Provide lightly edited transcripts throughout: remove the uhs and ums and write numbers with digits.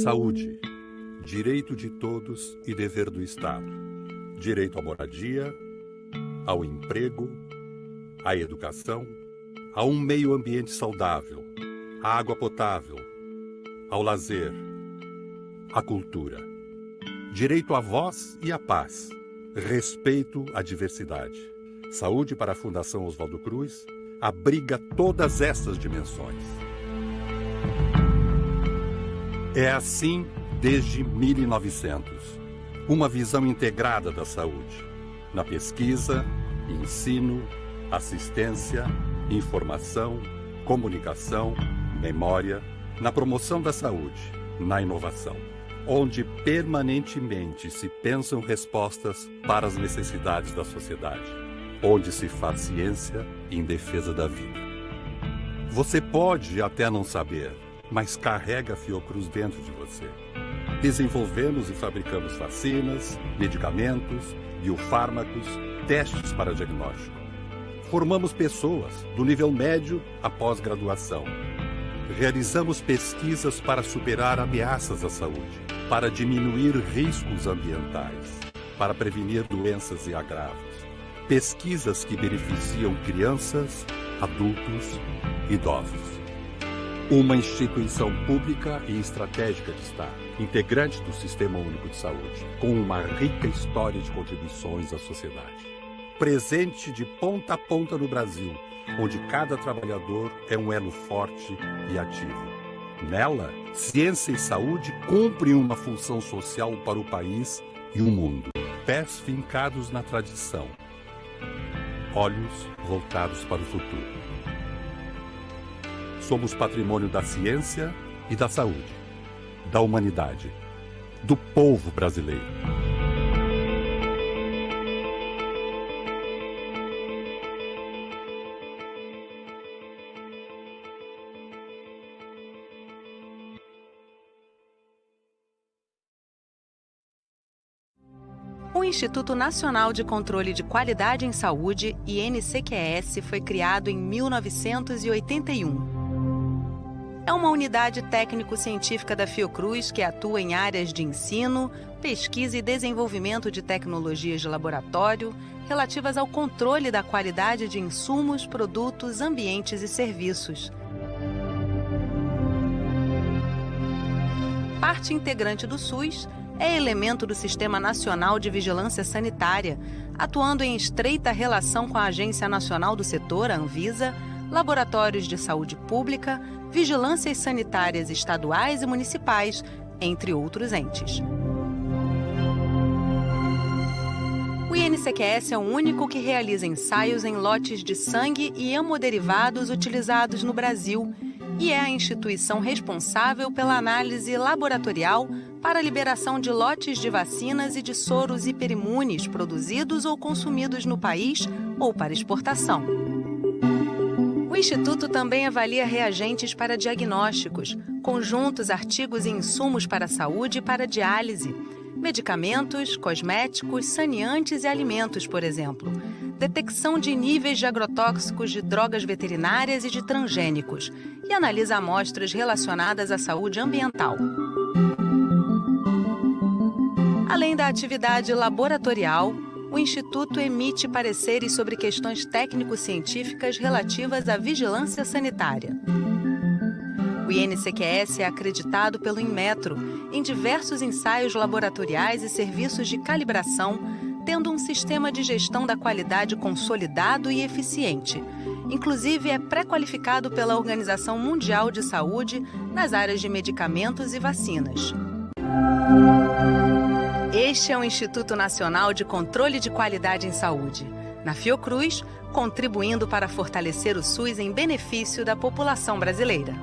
Saúde, direito de todos e dever do Estado. Direito à moradia, ao emprego, à educação, a um meio ambiente saudável, à água potável, ao lazer, à cultura. Direito à voz e à paz. Respeito à diversidade. Saúde para a Fundação Oswaldo Cruz abriga todas essas dimensões. É assim desde 1900. Uma visão integrada da saúde. Na pesquisa, ensino, assistência, informação, comunicação, memória, na promoção da saúde, na inovação, onde permanentemente se pensam respostas para as necessidades da sociedade, onde se faz ciência em defesa da vida. Você pode até não saber, mas carrega a FIOCRUZ dentro de você. Desenvolvemos e fabricamos vacinas, medicamentos, biofármacos, testes para diagnóstico. Formamos pessoas do nível médio à pós-graduação. Realizamos pesquisas para superar ameaças à saúde, para diminuir riscos ambientais, para prevenir doenças e agravos. Pesquisas que beneficiam crianças, adultos, idosos. Uma instituição pública e estratégica de Estado, integrante do Sistema Único de Saúde, com uma rica história de contribuições à sociedade. Presente de ponta a ponta no Brasil, onde cada trabalhador é um elo forte e ativo. Nela, ciência e saúde cumprem uma função social para o país e o mundo. Pés fincados na tradição, olhos voltados para o futuro. Somos patrimônio da ciência e da saúde, da humanidade, do povo brasileiro. O Instituto Nacional de Controle de Qualidade em Saúde, INCQS, foi criado em 1981. É uma unidade técnico-científica da FIOCRUZ que atua em áreas de ensino, pesquisa e desenvolvimento de tecnologias de laboratório relativas ao controle da qualidade de insumos, produtos, ambientes e serviços. Parte integrante do SUS, é elemento do Sistema Nacional de Vigilância Sanitária, atuando em estreita relação com a Agência Nacional do Setor, a Anvisa, laboratórios de saúde pública, vigilâncias sanitárias estaduais e municipais, entre outros entes. O INCQS é o único que realiza ensaios em lotes de sangue e hemoderivados utilizados no Brasil e é a instituição responsável pela análise laboratorial para a liberação de lotes de vacinas e de soros hiperimunes produzidos ou consumidos no país ou para exportação. O Instituto também avalia reagentes para diagnósticos, conjuntos, artigos e insumos para a saúde e para a diálise, medicamentos, cosméticos, saneantes e alimentos, por exemplo, detecção de níveis de agrotóxicos de drogas veterinárias e de transgênicos, e analisa amostras relacionadas à saúde ambiental. Além da atividade laboratorial, o Instituto emite pareceres sobre questões técnico-científicas relativas à vigilância sanitária. O INCQS é acreditado pelo Inmetro em diversos ensaios laboratoriais e serviços de calibração, tendo um sistema de gestão da qualidade consolidado e eficiente. Inclusive, é pré-qualificado pela Organização Mundial de Saúde nas áreas de medicamentos e vacinas. Este é o Instituto Nacional de Controle de Qualidade em Saúde, na FIOCRUZ, contribuindo para fortalecer o SUS em benefício da população brasileira.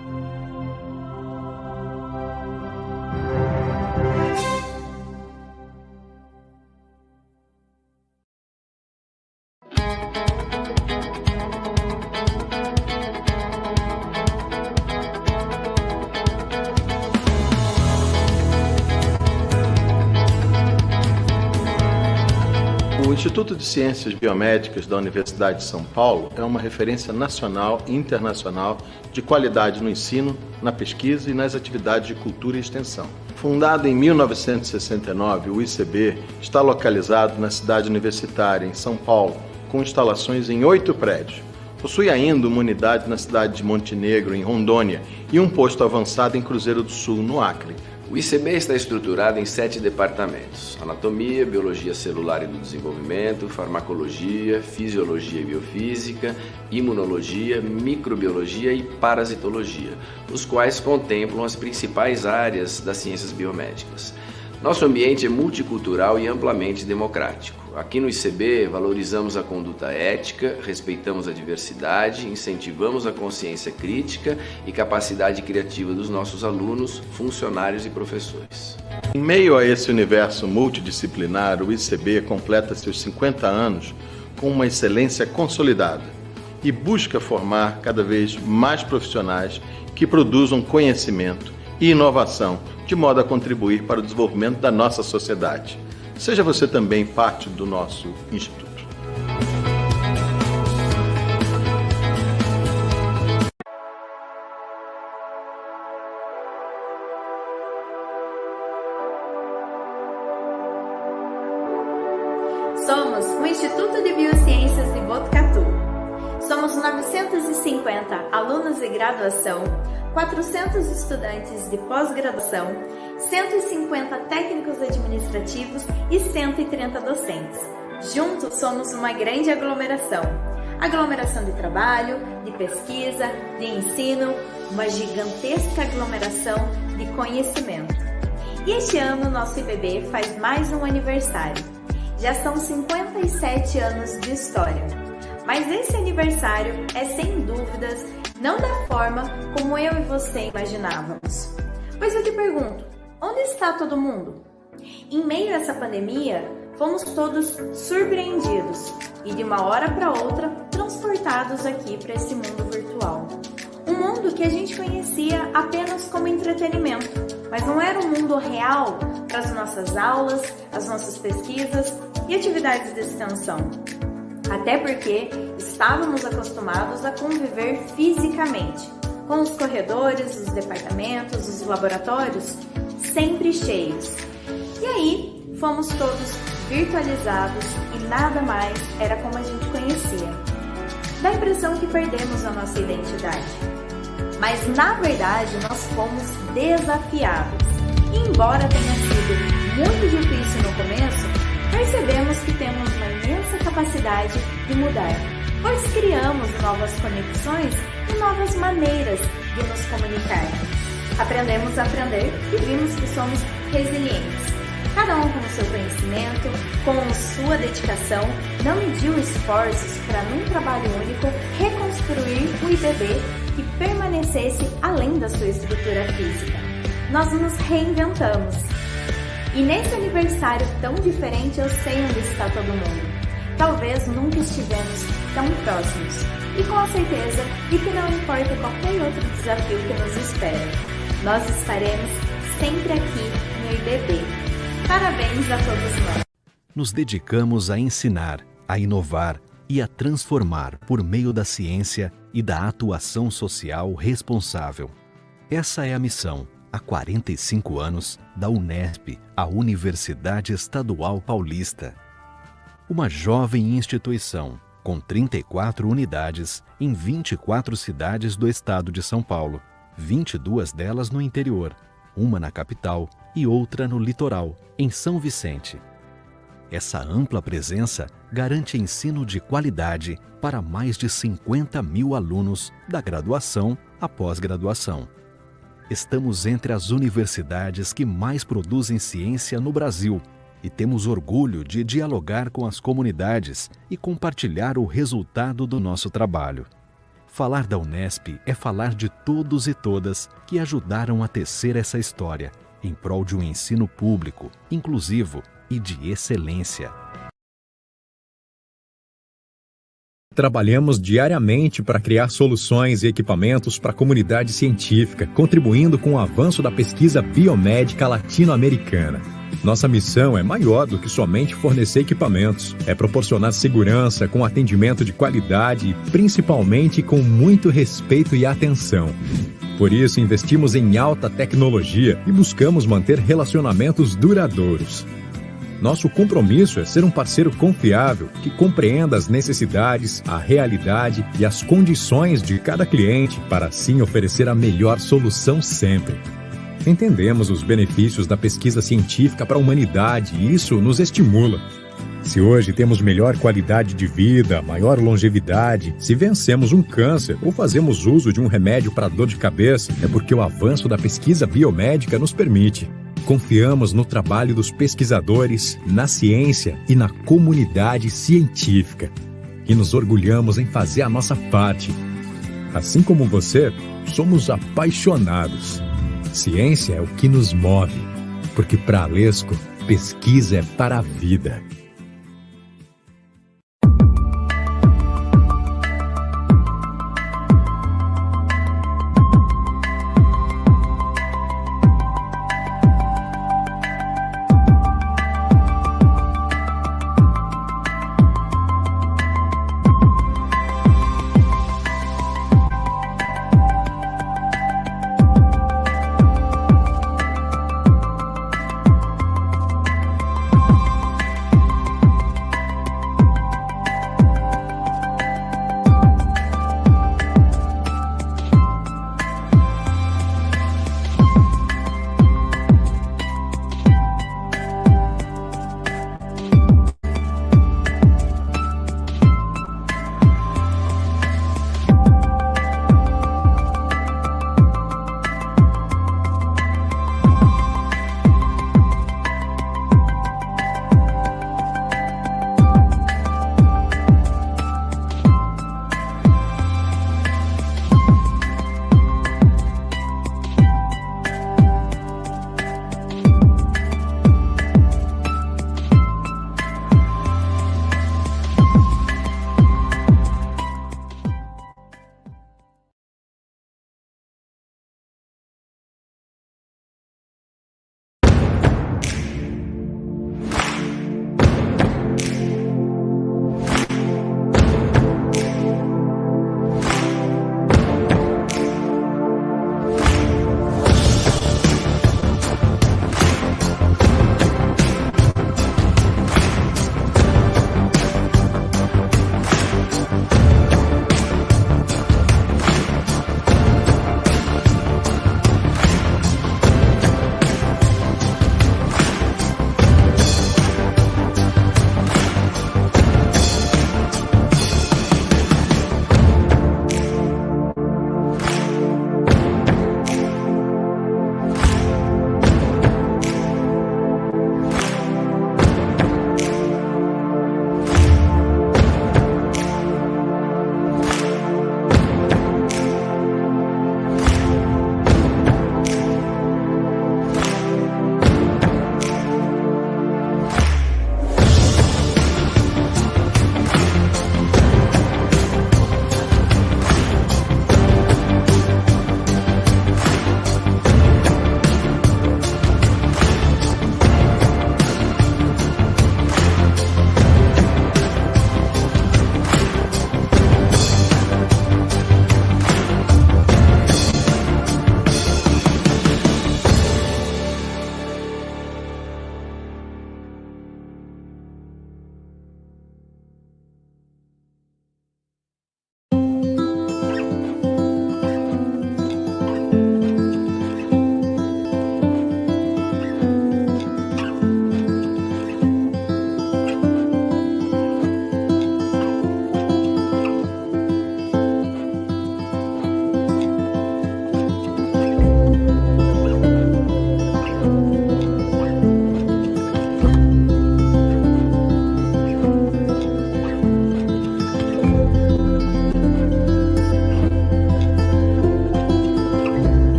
O Instituto de Ciências Biomédicas da Universidade de São Paulo é uma referência nacional e internacional de qualidade no ensino, na pesquisa e nas atividades de cultura e extensão. Fundado em 1969, o ICB está localizado na cidade universitária, em São Paulo, com instalações em 8 prédios. Possui ainda uma unidade na cidade de Montenegro, em Rondônia, e um posto avançado em Cruzeiro do Sul, no Acre. O ICB está estruturado em 7 departamentos: anatomia, biologia celular e do desenvolvimento, farmacologia, fisiologia e biofísica, imunologia, microbiologia e parasitologia, os quais contemplam as principais áreas das ciências biomédicas. Nosso ambiente é multicultural e amplamente democrático. Aqui no ICB, valorizamos a conduta ética, respeitamos a diversidade, incentivamos a consciência crítica e capacidade criativa dos nossos alunos, funcionários e professores. Em meio a esse universo multidisciplinar, o ICB completa seus 50 anos com uma excelência consolidada e busca formar cada vez mais profissionais que produzam conhecimento e inovação, de modo a contribuir para o desenvolvimento da nossa sociedade. Seja você também parte do nosso Instituto. Somos o Instituto de Biociências de Botucatu. Somos 950 alunos de graduação, 400 estudantes de pós-graduação, 150 técnicos administrativos e 130 docentes. Juntos somos uma grande aglomeração. Aglomeração de trabalho, de pesquisa, de ensino, uma gigantesca aglomeração de conhecimento. E este ano nosso IBB faz mais um aniversário. Já são 57 anos de história. Mas esse aniversário é, sem dúvidas, não da forma como eu e você imaginávamos. Pois eu te pergunto, onde está todo mundo? Em meio a essa pandemia, fomos todos surpreendidos e de uma hora para outra transportados aqui para esse mundo virtual. Um mundo que a gente conhecia apenas como entretenimento, mas não era um mundo real para as nossas aulas, as nossas pesquisas e atividades de extensão. Até porque estávamos acostumados a conviver fisicamente, com os corredores, os departamentos, os laboratórios sempre cheios. E aí, fomos todos virtualizados e nada mais era como a gente conhecia. Dá a impressão que perdemos a nossa identidade. Mas, na verdade, nós fomos desafiados. E embora tenha sido muito difícil no começo, percebemos que temos uma imensa capacidade de mudar, pois criamos novas conexões e novas maneiras de nos comunicar. Aprendemos a aprender e vimos que somos resilientes. Cada um com o seu conhecimento, com sua dedicação, não mediu esforços para, num trabalho único, reconstruir o IBB que permanecesse além da sua estrutura física. Nós nos reinventamos. E nesse aniversário tão diferente, eu sei onde está todo mundo. Talvez nunca estivemos tão próximos. E com a certeza de que não importa qualquer outro desafio que nos espera, nós estaremos sempre aqui no IBB. Parabéns a todos nós. Nos dedicamos a ensinar, a inovar e a transformar por meio da ciência e da atuação social responsável. Essa é a missão, há 45 anos, da UNESP, a Universidade Estadual Paulista. Uma jovem instituição, com 34 unidades em 24 cidades do estado de São Paulo, 22 delas no interior, uma na capital e outra no litoral, em São Vicente. Essa ampla presença garante ensino de qualidade para mais de 50 mil alunos da graduação à pós-graduação. Estamos entre as universidades que mais produzem ciência no Brasil e temos orgulho de dialogar com as comunidades e compartilhar o resultado do nosso trabalho. Falar da Unesp é falar de todos e todas que ajudaram a tecer essa história, em prol de um ensino público, inclusivo e de excelência. Trabalhamos diariamente para criar soluções e equipamentos para a comunidade científica, contribuindo com o avanço da pesquisa biomédica latino-americana. Nossa missão é maior do que somente fornecer equipamentos. É proporcionar segurança com atendimento de qualidade e, principalmente, com muito respeito e atenção. Por isso, investimos em alta tecnologia e buscamos manter relacionamentos duradouros. Nosso compromisso é ser um parceiro confiável que compreenda as necessidades, a realidade e as condições de cada cliente para assim oferecer a melhor solução sempre. Entendemos os benefícios da pesquisa científica para a humanidade e isso nos estimula. Se hoje temos melhor qualidade de vida, maior longevidade, se vencemos um câncer ou fazemos uso de um remédio para dor de cabeça, é porque o avanço da pesquisa biomédica nos permite. Confiamos no trabalho dos pesquisadores, na ciência e na comunidade científica. E nos orgulhamos em fazer a nossa parte. Assim como você, somos apaixonados. Ciência é o que nos move, porque para a Alesco, pesquisa é para a vida.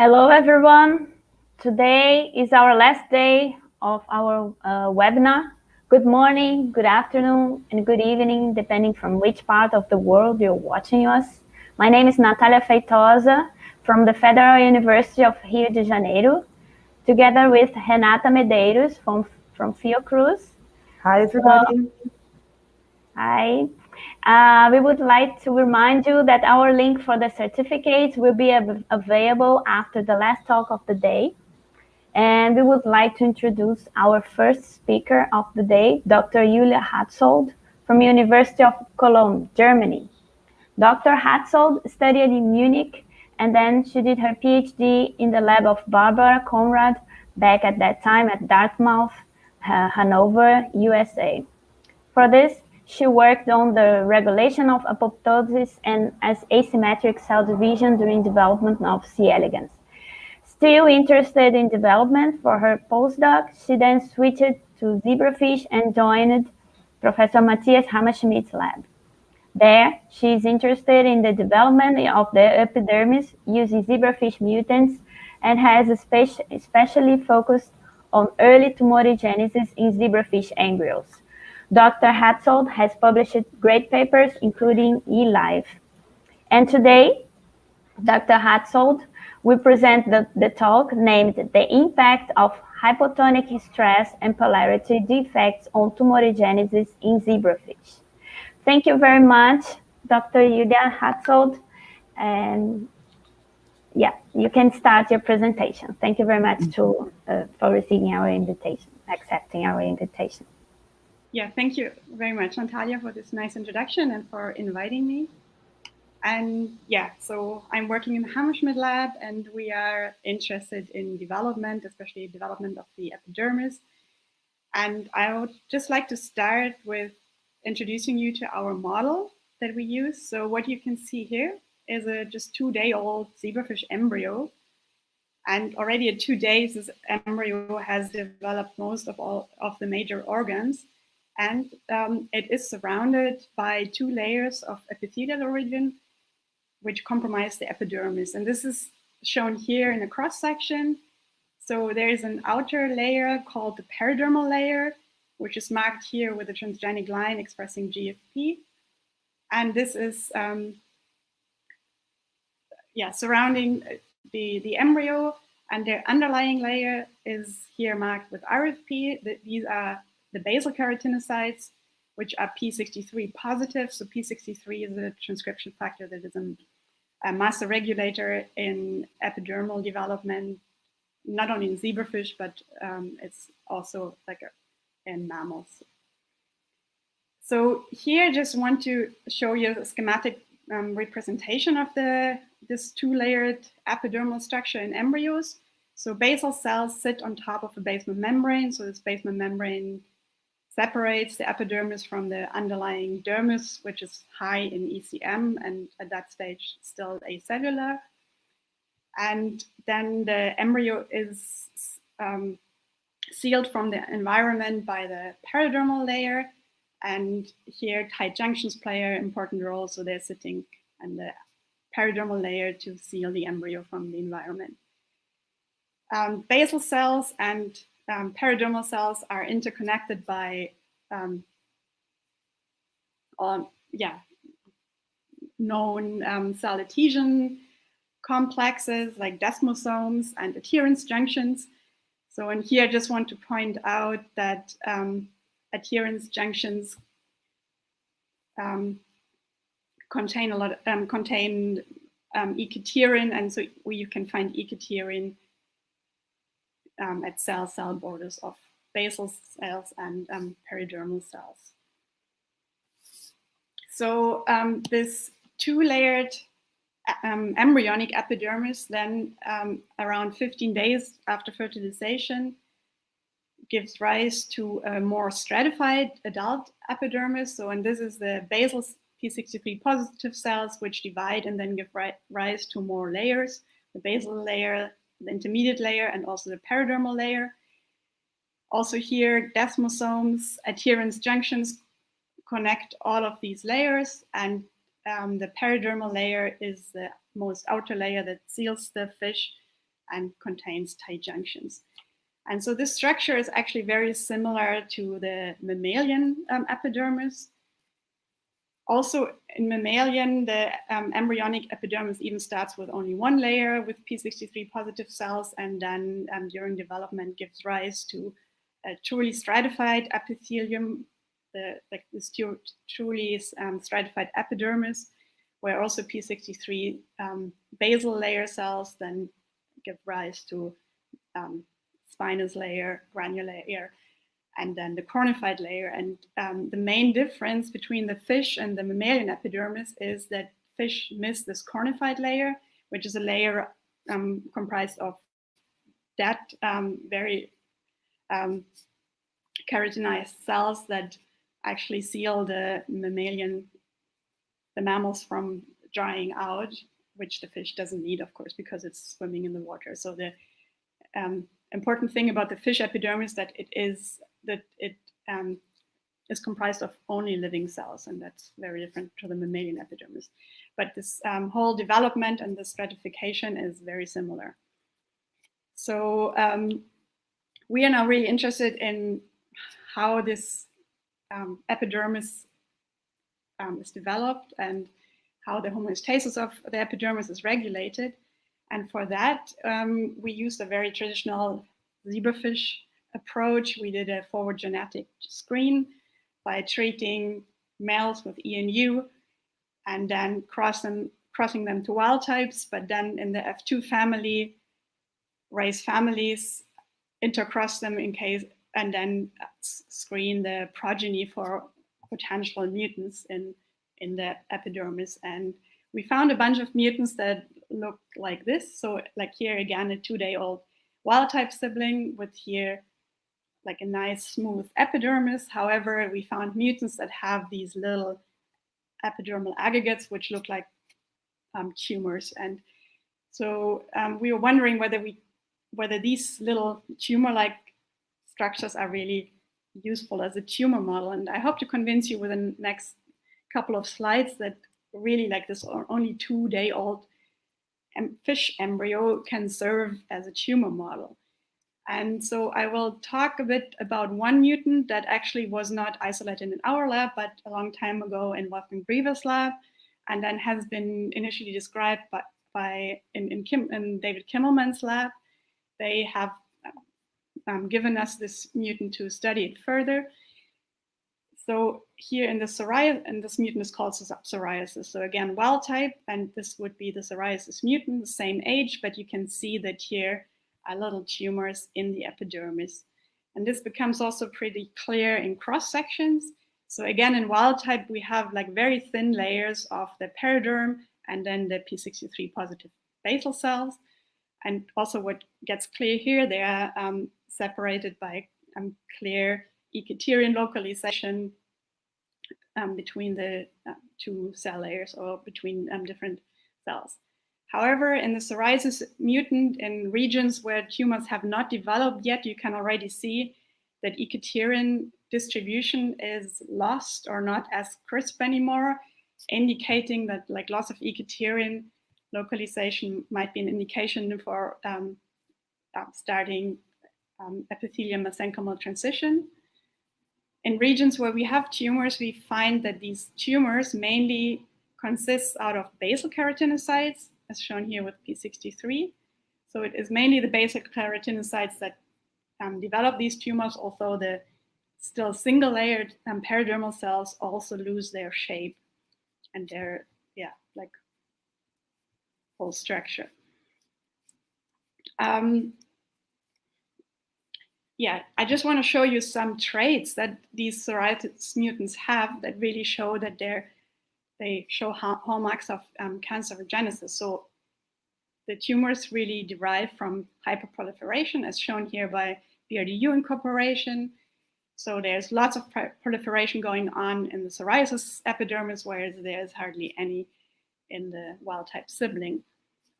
Hello, everyone. Today is our last day of our webinar. Good morning, good afternoon, and good evening, depending from which part of the world you're watching us. My name is Natalia Feitosa from the Federal University of Rio de Janeiro, together with Renata Medeiros from FIOCRUZ. Hi, everybody. Hi. We would like to remind you that our link for the certificates will be available after the last talk of the day. And we would like to introduce our first speaker of the day, Dr. Julia Hatzold from University of Cologne, Germany. Dr. Hatzold studied in Munich, and then she did her PhD in the lab of Barbara Conrad, back at that time at Dartmouth, Hanover, USA. For this, she worked on the regulation of apoptosis and as asymmetric cell division during development of C. elegans. Still interested in development for her postdoc, she then switched to zebrafish and joined Professor Matthias Hammerschmidt's lab. There, she is interested in the development of the epidermis using zebrafish mutants and has especially focused on early tumorigenesis in zebrafish embryos. Dr. Hatzold has published great papers, including eLife. And today, Dr. Hatzold will present the talk named The Impact of Hypotonic Stress and Polarity Defects on Tumorigenesis in Zebrafish. Thank you very much, Dr. Julia Hatzold. And yeah, you can start your presentation. Thank you very much for receiving our invitation, accepting our invitation. Yeah, thank you very much, Natalia, for this nice introduction and for inviting me. And yeah, so I'm working in the Hammerschmidt lab, and we are interested in development, especially development of the epidermis. And I would just like to start with introducing you to our model that we use. So what you can see here is a just 2-day-old zebrafish embryo. And already at 2 days, this embryo has developed most of all of the major organs. And it is surrounded by 2 layers of epithelial origin, which comprise the epidermis. And this is shown here in a cross section. So there is an outer layer called the peridermal layer, which is marked here with a transgenic line expressing GFP. And this is surrounding the embryo, and their underlying layer is here marked with RFP. These are the basal keratinocytes, which are P63 positive. So P63 is a transcription factor that is a master regulator in epidermal development, not only in zebrafish, but it's also like in mammals. So here I just want to show you a schematic representation of this 2-layered epidermal structure in embryos. So basal cells sit on top of a basement membrane. So this basement membrane separates the epidermis from the underlying dermis, which is high in ECM and at that stage still acellular. And then the embryo is sealed from the environment by the peridermal layer. And here tight junctions play an important role. So they're sitting on the peridermal layer to seal the embryo from the environment. Basal cells and peridermal cells are interconnected by known cell adhesion complexes like desmosomes and adherence junctions. So in here, I just want to point out that adherence junctions contain ecdyterin, and so you can find ecdyterin at cell borders of basal cells and peridermal cells. So this 2-layered embryonic epidermis then around 15 days after fertilization gives rise to a more stratified adult epidermis. So, and this is the basal P63 positive cells, which divide and then give rise to more layers, the basal layer, the intermediate layer, and also the peridermal layer. Also here, desmosomes, adherence junctions connect all of these layers, and the peridermal layer is the most outer layer that seals the fish and contains tight junctions. And so this structure is actually very similar to the mammalian epidermis. Also in mammalian, the embryonic epidermis even starts with only one layer with p63 positive cells, and then during development gives rise to a truly stratified epithelium, this truly stratified epidermis, where also p63 basal layer cells then give rise to spinous layer, granular layer, and then the cornified layer. And the main difference between the fish and the mammalian epidermis is that fish miss this cornified layer, which is a layer comprised of that very keratinized cells that actually seal the mammals from drying out, which the fish doesn't need, of course, because it's swimming in the water. So the important thing about the fish epidermis that it is comprised of only living cells, and that's very different to the mammalian epidermis. But this whole development and the stratification is very similar. So we are now really interested in how this epidermis is developed and how the homeostasis of the epidermis is regulated. And for that, we used a very traditional zebrafish approach. We did a forward genetic screen by treating males with ENU and then crossing them to wild types, but then in the F2 family, raise families, intercross them in case, and then screen the progeny for potential mutants in the epidermis. And we found a bunch of mutants that look like this. So like here again, a 2-day-old wild type sibling with here like a nice smooth epidermis. However, we found mutants that have these little epidermal aggregates which look like tumors. And so we were wondering whether these little tumor-like structures are really useful as a tumor model. And I hope to convince you with the next couple of slides that really like this only 2-day-old fish embryo can serve as a tumor model. And so I will talk a bit about one mutant that actually was not isolated in our lab, but a long time ago in Wolfgang Briever's lab, and then has been initially described in David Kimmelman's lab. They have given us this mutant to study it further. So here in the psoriasis, and this mutant is called psoriasis. So again, wild type, and this would be the psoriasis mutant, the same age, but you can see that here are little tumors in the epidermis. And this becomes also pretty clear in cross sections. So again, in wild type, we have like very thin layers of the periderm and then the p63 positive basal cells. And also what gets clear here, they are separated by clear equatorial localization between the two cell layers or between different cells. However, in the psoriasis mutant, in regions where tumors have not developed yet, you can already see that equatorial distribution is lost or not as crisp anymore, indicating that like loss of equatorial localization might be an indication for starting epithelial mesenchymal transition. In regions where we have tumors, we find that these tumors mainly consist out of basal keratinocytes, as shown here with p63. So it is mainly the basal keratinocytes that develop these tumors, although the still single-layered peridermal cells also lose their shape and their, like whole structure. I just want to show you some traits that these psoriasis mutants have that really show that they show hallmarks of cancerogenesis. So the tumors really derive from hyperproliferation, as shown here by BRDU incorporation. So there's lots of proliferation going on in the psoriasis epidermis, whereas there's hardly any in the wild type sibling.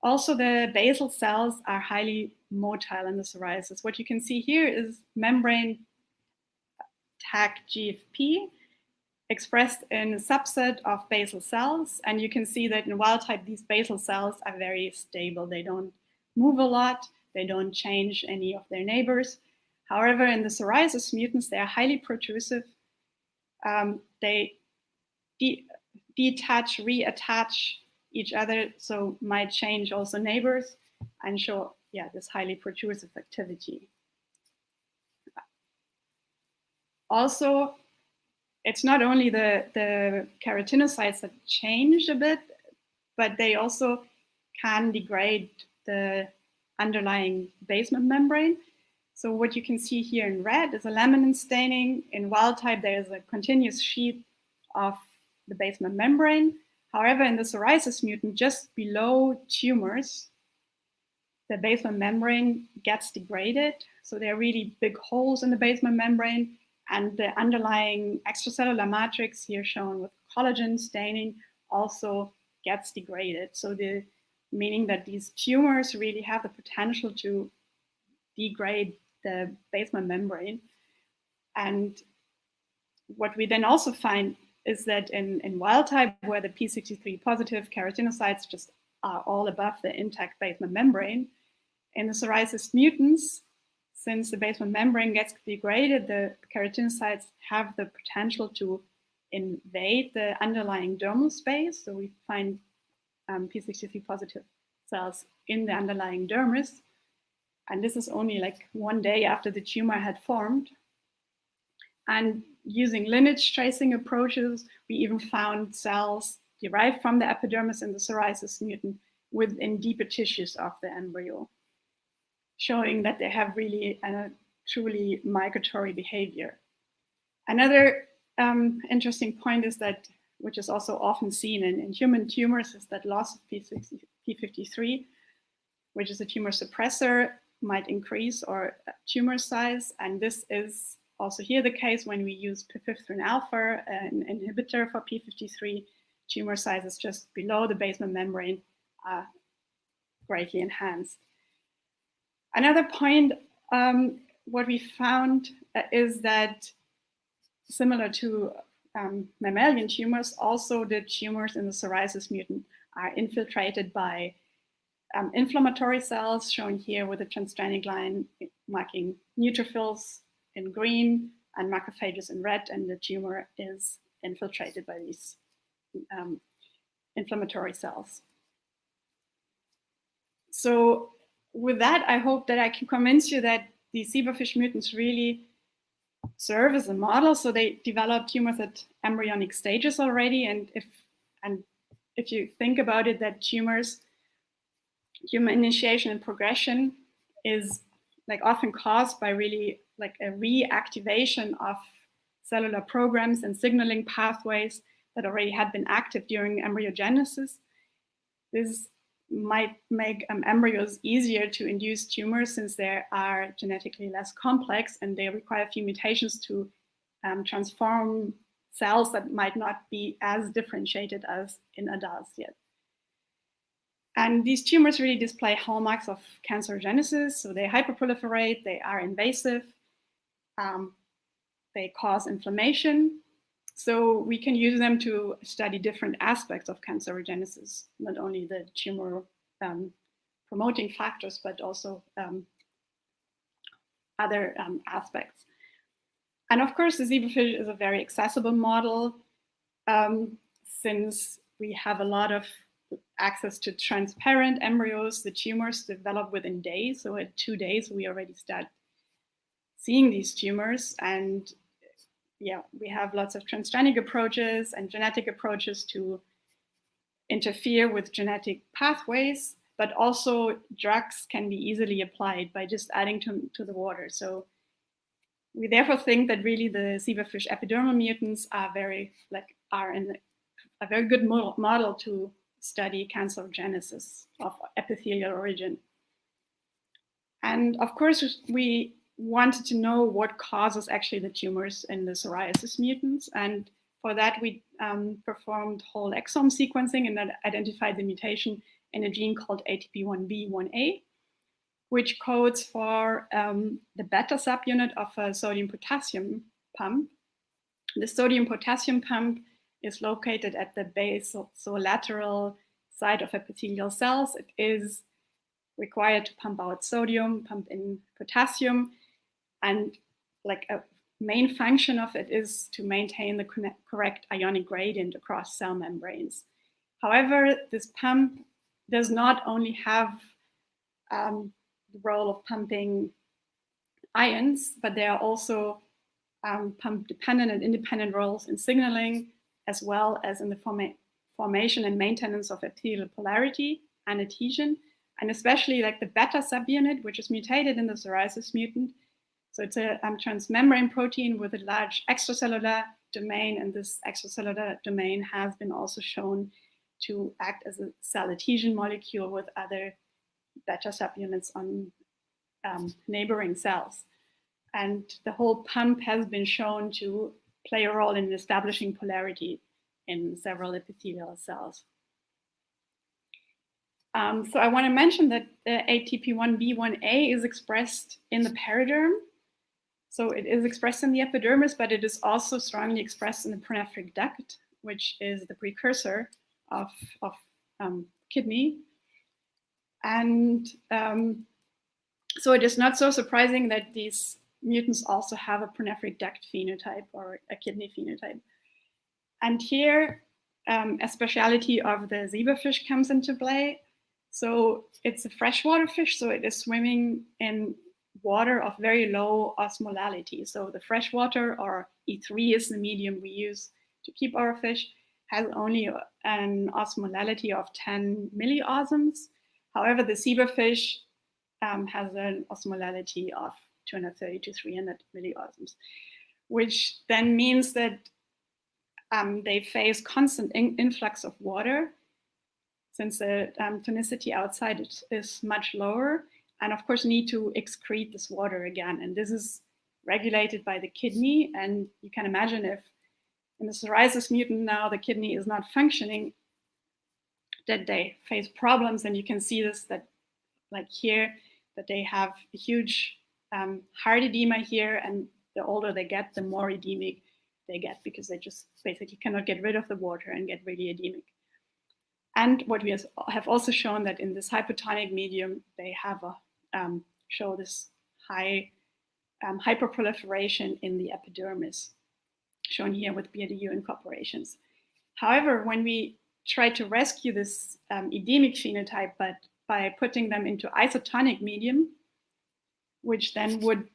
Also, the basal cells are highly motile in the psoriasis. What you can see here is membrane tag GFP expressed in a subset of basal cells. And you can see that in wild type, these basal cells are very stable. They don't move a lot. They don't change any of their neighbors. However, in the psoriasis mutants, they are highly protrusive. They detach, reattach each other, so might change also neighbors and show, this highly protrusive activity. Also, it's not only the keratinocytes that change a bit, but they also can degrade the underlying basement membrane. So what you can see here in red is a laminin staining. In wild type, there is a continuous sheet of the basement membrane. However, in the psoriasis mutant, just below tumors, the basement membrane gets degraded. So there are really big holes in the basement membrane, and the underlying extracellular matrix here shown with collagen staining also gets degraded. So meaning that these tumors really have the potential to degrade the basement membrane. And what we then also find is that in wild type, where the p63 positive keratinocytes just are all above the intact basement membrane, in the psoriasis mutants, since the basement membrane gets degraded, the keratinocytes have the potential to invade the underlying dermal space. So we find p63 positive cells in the underlying dermis. And this is only like 1 day after the tumor had formed. And using lineage tracing approaches, we even found cells derived from the epidermis in the psoriasis mutant within deeper tissues of the embryo, showing that they have really a truly migratory behavior. Another interesting point is that, which is also often seen in human tumors, is that loss of p53, which is a tumor suppressor, might increase or tumor size. And this is also here the case when we use perphythrin alpha, an inhibitor for p53. Tumor sizes just below the basement membrane are greatly enhanced. Another point, what we found is that similar to mammalian tumors, also the tumors in the psoriasis mutant are infiltrated by inflammatory cells, shown here with a transgenic line marking neutrophils in green and macrophages in red, and the tumor is infiltrated by these inflammatory cells. So with that, I hope that I can convince you that the zebrafish mutants really serve as a model. So they develop tumors at embryonic stages already, and if you think about it, that tumors, human initiation and progression is like often caused by really like a reactivation of cellular programs and signaling pathways that already had been active during embryogenesis. This might make embryos easier to induce tumors since they are genetically less complex and they require a few mutations to transform cells that might not be as differentiated as in adults yet. And these tumors really display hallmarks of cancerogenesis. So they hyperproliferate, they are invasive, they cause inflammation. So we can use them to study different aspects of cancerogenesis, not only the tumor promoting factors, but also other aspects. And of course, the zebrafish is a very accessible model since we have a lot of access to transparent embryos. The tumors develop within days. So at 2 days, we already start seeing these tumors. And yeah, we have lots of transgenic approaches and genetic approaches to interfere with genetic pathways, but also drugs can be easily applied by just adding to the water. So we therefore think that really the zebrafish epidermal mutants are a very good model to study cancerogenesis of epithelial origin. And of course, we wanted to know what causes actually the tumors in the psoriasis mutants. And for that, we performed whole exome sequencing and identified the mutation in a gene called ATP1B1A, which codes for the beta subunit of a sodium-potassium pump. The sodium-potassium pump is located at the basolateral side of epithelial cells. It is required to pump out sodium, pump in potassium, and like a main function of it is to maintain the correct ionic gradient across cell membranes. However, this pump does not only have the role of pumping ions, but there are also pump-dependent and independent roles in signaling, as well as in the formation and maintenance of epithelial polarity and adhesion, and especially like the beta subunit, which is mutated in the psoriasis mutant. So it's a transmembrane protein with a large extracellular domain, and this extracellular domain has been also shown to act as a cell adhesion molecule with other beta subunits on neighboring cells. And the whole pump has been shown to play a role in establishing polarity in several epithelial cells. So I want to mention that the ATP1B1A is expressed in the periderm. So it is expressed in the epidermis, but it is also strongly expressed in the pronephric duct, which is the precursor of kidney. And so it is not so surprising that these mutants also have a pronephric duct phenotype or a kidney phenotype. And here, a speciality of the zebrafish comes into play. So it's a freshwater fish, so it is swimming in water of very low osmolality. So the freshwater, or E3 is the medium we use to keep our fish, has only an osmolality of 10 milliosms. However, the zebrafish has an osmolality of 230 to 300 milliosms, which then means that they face constant influx of water, since the tonicity outside is much lower, and of course need to excrete this water again. And this is regulated by the kidney. And you can imagine if in the psoriasis mutant now the kidney is not functioning, that they face problems. And you can see this, that like here, that they have a huge heart edema here, and the older they get, the more edemic they get, because they just basically cannot get rid of the water and get really edemic. And what we have also shown that in this hypotonic medium, they have show this high hyperproliferation in the epidermis, shown here with BRDU incorporations. However, when we try to rescue this edemic phenotype, but by putting them into isotonic medium, which then would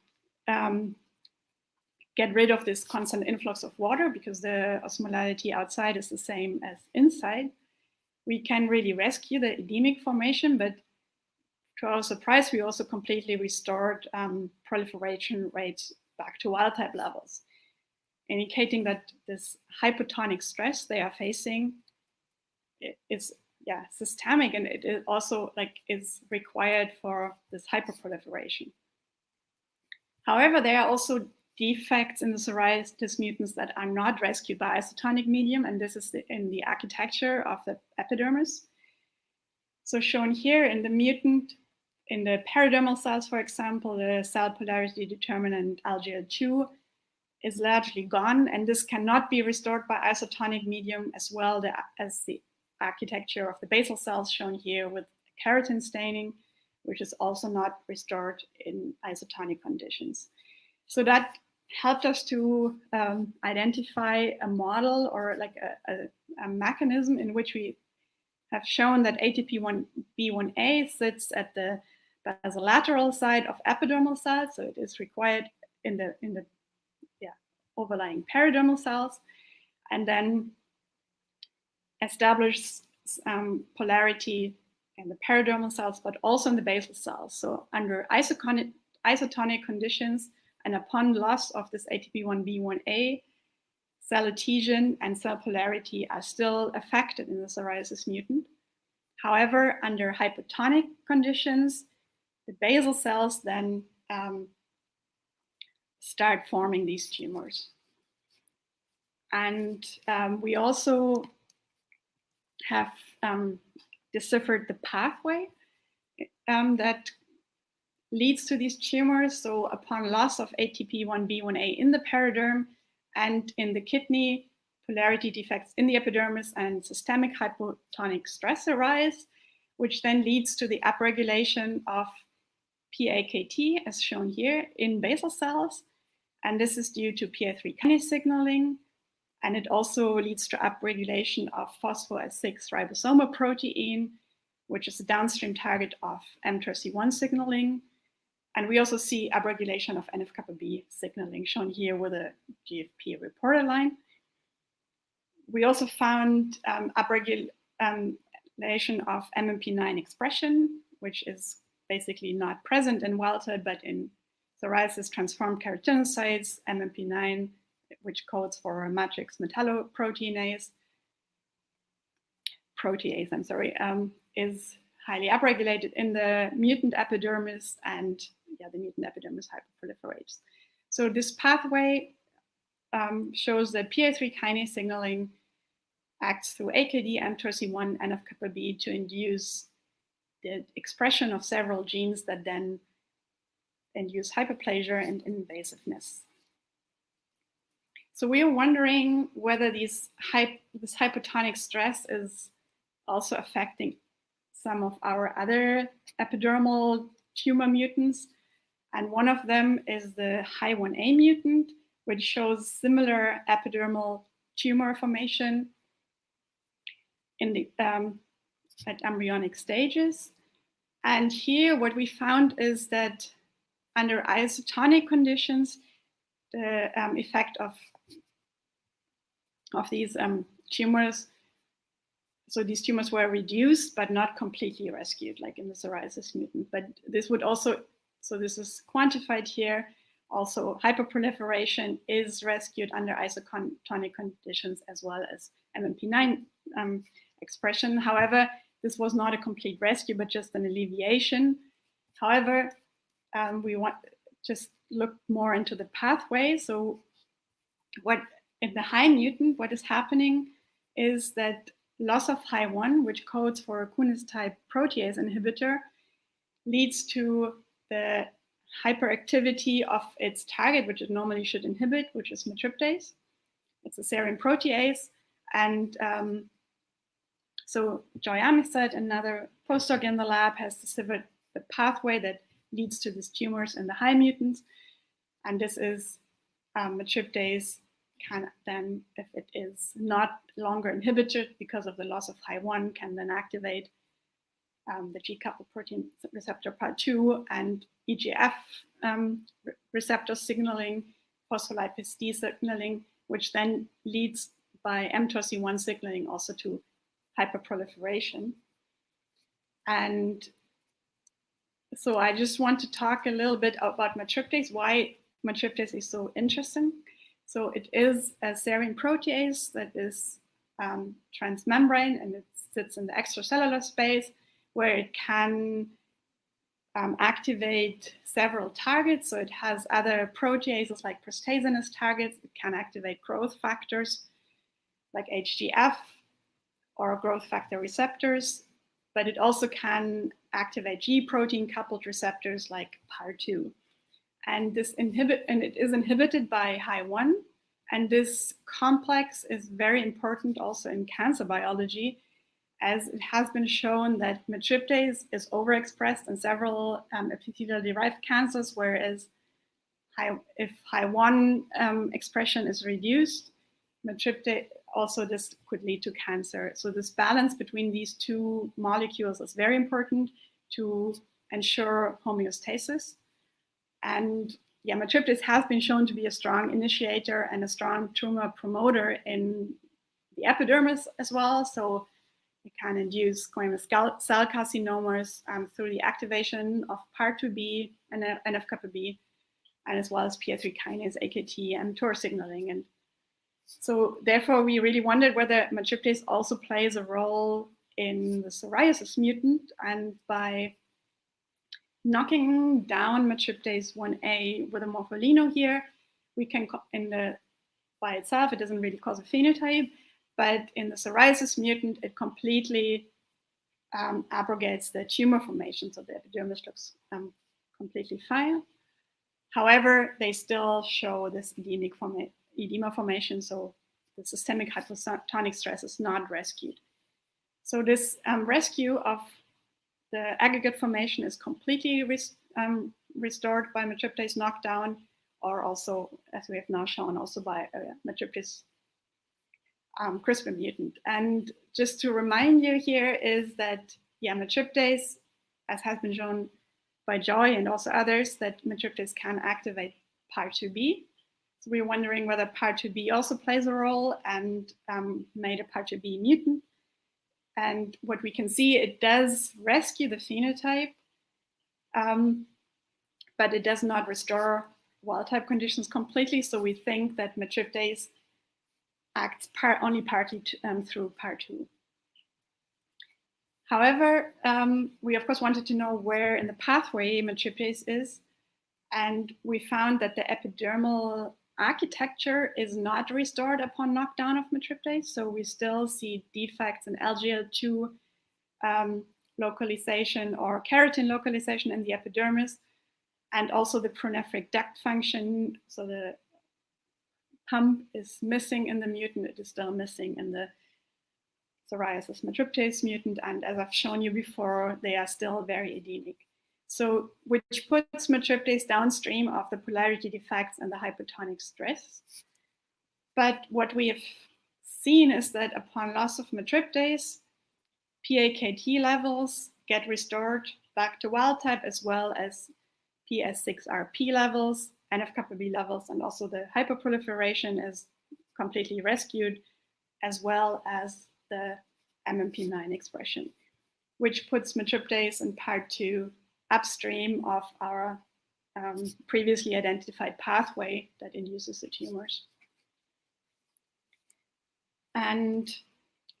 get rid of this constant influx of water, because the osmolality outside is the same as inside, we can really rescue the edemic formation. But to our surprise, we also completely restored proliferation rates back to wild type levels, indicating that this hypotonic stress they are facing is systemic, and it also is required for this hyperproliferation. However, there are also defects in the psoriasis mutants that are not rescued by isotonic medium, and this is in the architecture of the epidermis. So shown here in the mutant, in the peridermal cells, for example, the cell polarity determinant LGL2 is largely gone, and this cannot be restored by isotonic medium, as well as the architecture of the basal cells shown here with keratin staining, which is also not restored in isotonic conditions. So that helped us to identify a model, or like a mechanism in which we have shown that ATP1B1A sits at the basolateral side of epidermal cells. So it is required in the overlying peridermal cells, and then establish polarity in the peridermal cells, but also in the basal cells. So under isotonic conditions, and upon loss of this ATP1B1A, cell adhesion and cell polarity are still affected in the psoriasis mutant. However, under hypotonic conditions, the basal cells then start forming these tumors. And we also have deciphered the pathway that leads to these tumors. So upon loss of ATP1B1A in the periderm and in the kidney, polarity defects in the epidermis and systemic hypotonic stress arise, which then leads to the upregulation of PAKT, as shown here, in basal cells. And this is due to PI3 kinase signaling. And it also leads to upregulation of phospho-S6 ribosomal protein, which is a downstream target of mTORC1 signaling. And we also see upregulation of NF-kappa B signaling, shown here with a GFP reporter line. We also found upregulation of MMP9 expression, which is basically not present in wild-type, but in psoriasis transformed keratinocytes, MMP9, which codes for a matrix metalloproteinase, is highly upregulated in the mutant epidermis, and the mutant epidermis hyperproliferates. So this pathway shows that PI3 kinase signaling acts through AKD, mTORC1, NF-kappa B to induce the expression of several genes that then induce hyperplasia and invasiveness. So we are wondering whether this hypotonic stress is also affecting some of our other epidermal tumor mutants. And one of them is the Hy1A mutant, which shows similar epidermal tumor formation in the, at embryonic stages. And here what we found is that under isotonic conditions, the effect of these tumors, so these tumors were reduced but not completely rescued, like in the psoriasis mutant. But this would also, so this is quantified here, also hyperproliferation is rescued under isotonic conditions as well as MMP9 expression. However, this was not a complete rescue, but just an alleviation. However, we want just look more into the pathway. So what in the Hy mutant, what is happening is that loss of Hy1, which codes for a Kunis type protease inhibitor, leads to the hyperactivity of its target, which it normally should inhibit, which is matriptase. It's a serine protease. And so Joy Amistad, another postdoc in the lab, has discovered the pathway that leads to these tumors in the Hy mutants. And this is matriptase can then, if it is not longer inhibited because of the loss of Hy1, can then activate the G-coupled protein receptor part 2 and EGF receptor signaling, phospholipase D signaling, which then leads by mTORC1 signaling also to hyperproliferation. And so I just want to talk a little bit about matriptase, why matriptase is so interesting. So it is a serine protease that is transmembrane, and it sits in the extracellular space where it can activate several targets. So it has other proteases like prostasinase targets. It can activate growth factors like HGF or growth factor receptors, but it also can activate G protein coupled receptors like PAR2. And it is inhibited by Hy1. And this complex is very important also in cancer biology, as it has been shown that matriptase is overexpressed in several epithelial-derived cancers, whereas if Hy1 expression is reduced, matriptase also this could lead to cancer. So this balance between these two molecules is very important to ensure homeostasis. And yeah, matriptase has been shown to be a strong initiator and a strong tumor promoter in the epidermis as well. So it can induce squamous cell carcinomas through the activation of PAR2B and NF-kappa B, and as well as PI3 kinase, AKT, and mTOR signaling. And so therefore, we really wondered whether matriptase also plays a role in the psoriasis mutant, and by knocking down matriptase 1A with a morpholino here, we can, by itself, it doesn't really cause a phenotype, but in the psoriasis mutant, it completely abrogates the tumor formation. So the epidermis looks completely fine. However, they still show this edema formation, so the systemic hypotonic stress is not rescued. So this rescue of the aggregate formation is completely restored by matriptase knockdown, or also, as we have now shown, also by matriptase CRISPR mutant. And just to remind you here is that, yeah, matriptase, as has been shown by Joy and also others, that matriptase can activate PAR2B. So we're wondering whether PAR2B also plays a role and made a PAR2B mutant. And what we can see, it does rescue the phenotype, but it does not restore wild type conditions completely. So we think that matriptase acts only partly through PAR2. However, we of course wanted to know where in the pathway matriptase is, and we found that the epidermal architecture is not restored upon knockdown of matriptase, so we still see defects in LGL2 localization or keratin localization in the epidermis, and also the pronephric duct function. So the pump is missing in the mutant, it is still missing in the psoriasis matriptase mutant, and as I've shown you before, they are still very edemic. So, which puts matriptase downstream of the polarity defects and the hypotonic stress. But what we have seen is that upon loss of matriptase, PAKT levels get restored back to wild type, as well as PS6RP levels, NF-κB levels, and also the hyperproliferation is completely rescued, as well as the MMP9 expression, which puts matriptase in PAR2 upstream of our previously identified pathway that induces the tumors. And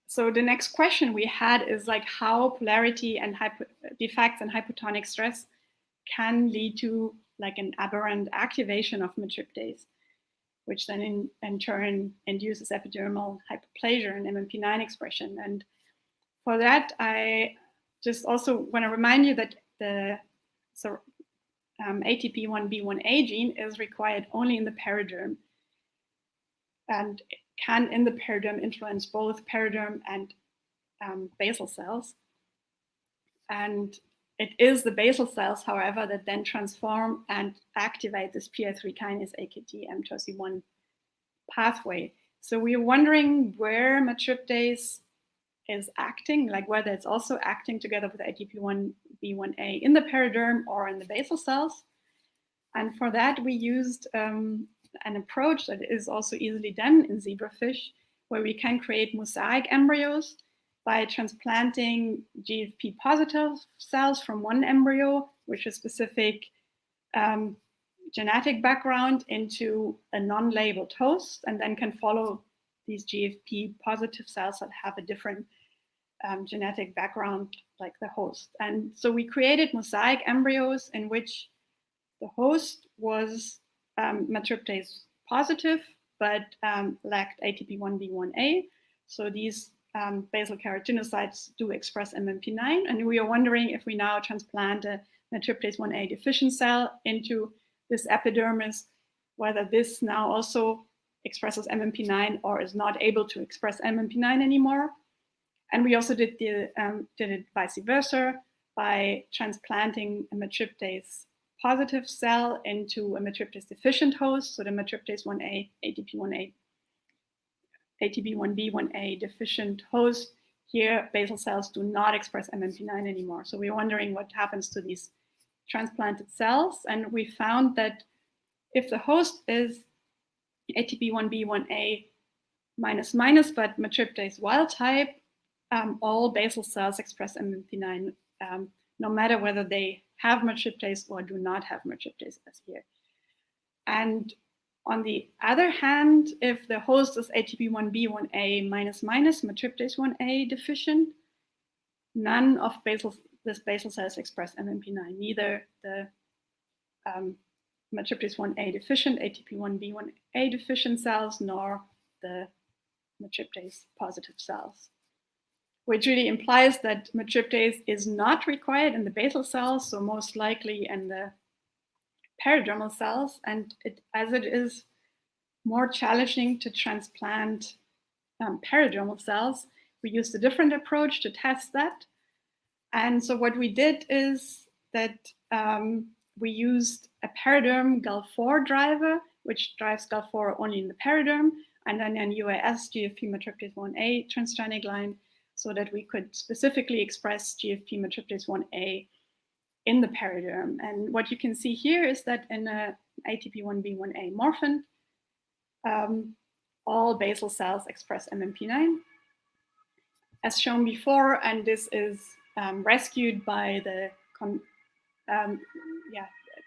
so the next question we had is like how polarity and defects and hypotonic stress can lead to like an aberrant activation of matriptase, which then in turn induces epidermal hyperplasia and MMP9 expression. And for that, I just also want to remind you that the ATP1B1A gene is required only in the periderm and can in the periderm influence both periderm and basal cells. And it is the basal cells, however, that then transform and activate this PI3 kinase AKT mTORC1 pathway. So we're wondering where matriptase is acting, like whether it's also acting together with ATP1B1A in the periderm or in the basal cells. And for that, we used an approach that is also easily done in Zebrafish, where we can create mosaic embryos by transplanting GFP positive cells from one embryo, which is specific genetic background, into a non-labeled host, and then can follow these GFP positive cells that have a different genetic background like the host. And so we created mosaic embryos in which the host was matriptase positive, but lacked ATP1B1A. So these basal keratinocytes do express MMP9, and we are wondering if we now transplant a matriptase 1A deficient cell into this epidermis, whether this now also expresses MMP9 or is not able to express MMP9 anymore. And we also did it vice versa by transplanting a matriptase positive cell into a matriptase deficient host, so the matriptase 1A, ATP1B1A deficient host. Here, basal cells do not express MMP9 anymore. So we're wondering what happens to these transplanted cells. And we found that if the host is ATP1B1A minus, but matriptase wild type, all basal cells express MMP9, no matter whether they have matriptase or do not have matriptase, as here. And on the other hand, if the host is ATP1B1A minus matriptase 1A deficient, none of this basal cells express MMP9, neither the matriptase 1A deficient, ATP1B1A deficient cells, nor the matriptase positive cells, which really implies that matriptase is not required in the basal cells, so most likely in the peridermal cells, and as it is more challenging to transplant peridermal cells, we used a different approach to test that. And so what we did is that we used a paraderm GAL4 driver, which drives GAL4 only in the paraderm, and then an UAS GFP matriptase 1A transgenic line, so that we could specifically express GFP matriptase 1A in the paraderm. And what you can see here is that in a ATP1B1A morphin, all basal cells express MMP9, as shown before, and this is rescued by the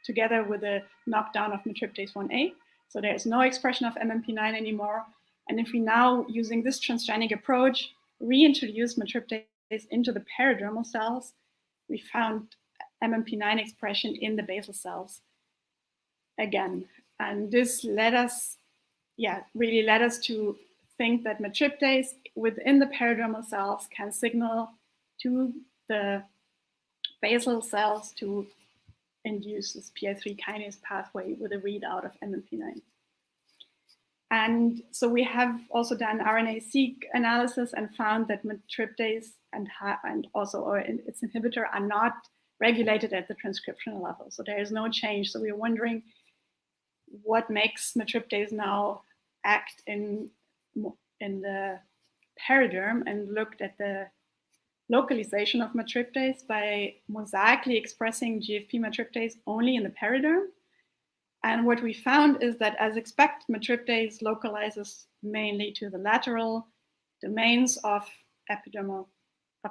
together with the knockdown of matriptase 1A. So there's no expression of MMP9 anymore. And if we now, using this transgenic approach, reintroduce matriptase into the paradermal cells, we found MMP9 expression in the basal cells again. And this led us, really led us to think that matriptase within the paradermal cells can signal to the basal cells to induce this PI3 kinase pathway with a readout of MMP9. And so we have also done RNA-seq analysis and found that matriptase and also its inhibitor are not regulated at the transcriptional level. So there is no change. So we're wondering what makes matriptase now act in the paraderm, and looked at the localization of matriptase by mosaically expressing GFP matriptase only in the paraderm. And what we found is that, as expected, matriptase localizes mainly to the lateral domains of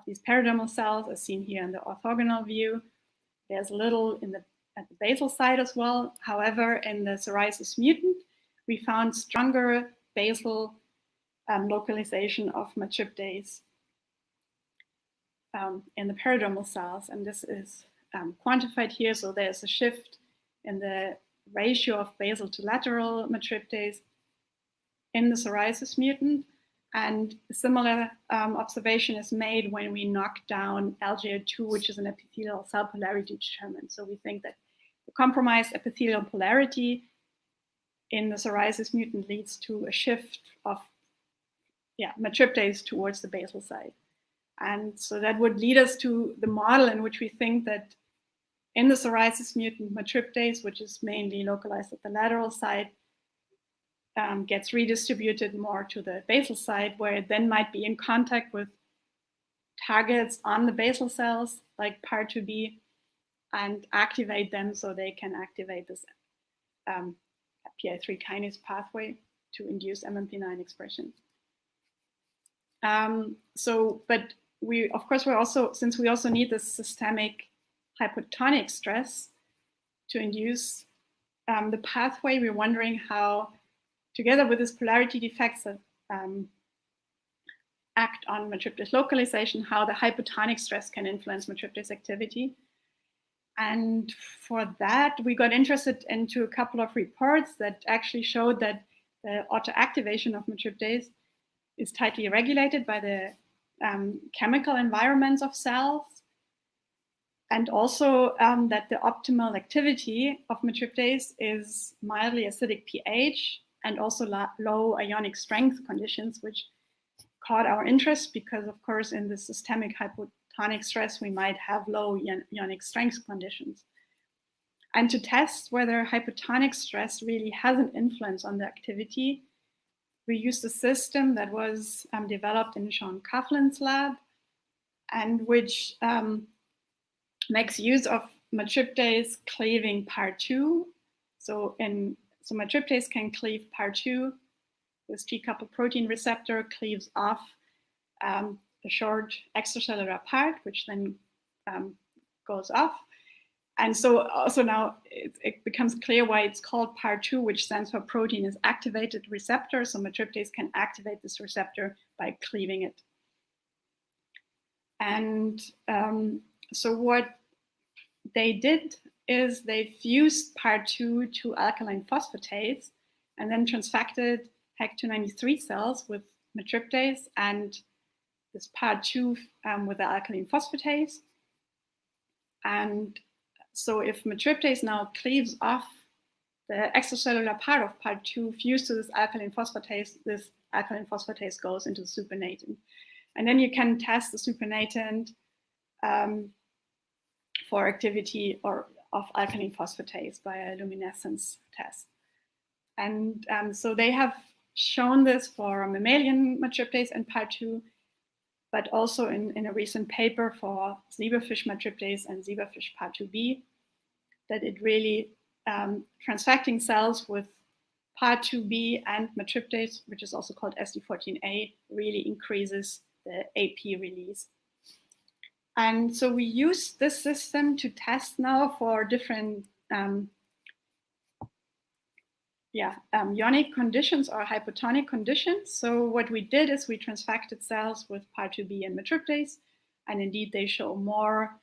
these paradermal cells, as seen here in the orthogonal view. There's a little at the basal side as well. However, in the psoriasis mutant, we found stronger basal localization of matriptase in the paradermal cells, and this is quantified here. So there's a shift in the ratio of basal to lateral matriptase in the psoriasis mutant, and a similar observation is made when we knock down LGR2, which is an epithelial cell polarity determinant. So we think that the compromised epithelial polarity in the psoriasis mutant leads to a shift of matriptase towards the basal side. And so that would lead us to the model in which we think that in the psoriasis mutant, matriptase, which is mainly localized at the lateral side, gets redistributed more to the basal side, where it then might be in contact with targets on the basal cells, like PAR2B, and activate them so they can activate this PI3 kinase pathway to induce MMP9 expression. But we're also, since we also need this systemic hypotonic stress to induce the pathway, we're wondering how, together with these polarity defects that act on matriptase localization, how the hypotonic stress can influence matriptase activity. And for that, we got interested into a couple of reports that actually showed that the autoactivation of matriptase is tightly regulated by the chemical environments of cells, and also that the optimal activity of matriptase is mildly acidic pH and also low ionic strength conditions, which caught our interest because, of course, in the systemic hypotonic stress, we might have low ionic strength conditions. And to test whether hypotonic stress really has an influence on the activity, we used a system that was developed in Sean Coughlin's lab, and which makes use of matriptase cleaving PAR2. So matriptase can cleave PAR2. This G-coupled protein receptor cleaves off the short extracellular part, which then goes off. And so also now it becomes clear why it's called PAR2, which stands for protein is activated receptor. So matriptase can activate this receptor by cleaving it. And so what they did is they fused PAR2 to alkaline phosphatase and then transfected HEC293 cells with matriptase and this PAR2 with the alkaline phosphatase. And so if matriptase now cleaves off the extracellular part of PAR2 fused to this alkaline phosphatase goes into the supernatant. And then you can test the supernatant for activity or of alkaline phosphatase by a luminescence test. And so they have shown this for mammalian matriptase and PAR2, but also in a recent paper for zebrafish matriptase and zebrafish PAR2b, that it really transfecting cells with PAR2b and matriptase, which is also called SD14A, really increases the AP release. And so we use this system to test now for different ionic conditions or hypotonic conditions. So what we did is we transfected cells with PAR2b and matriptase, and indeed they show more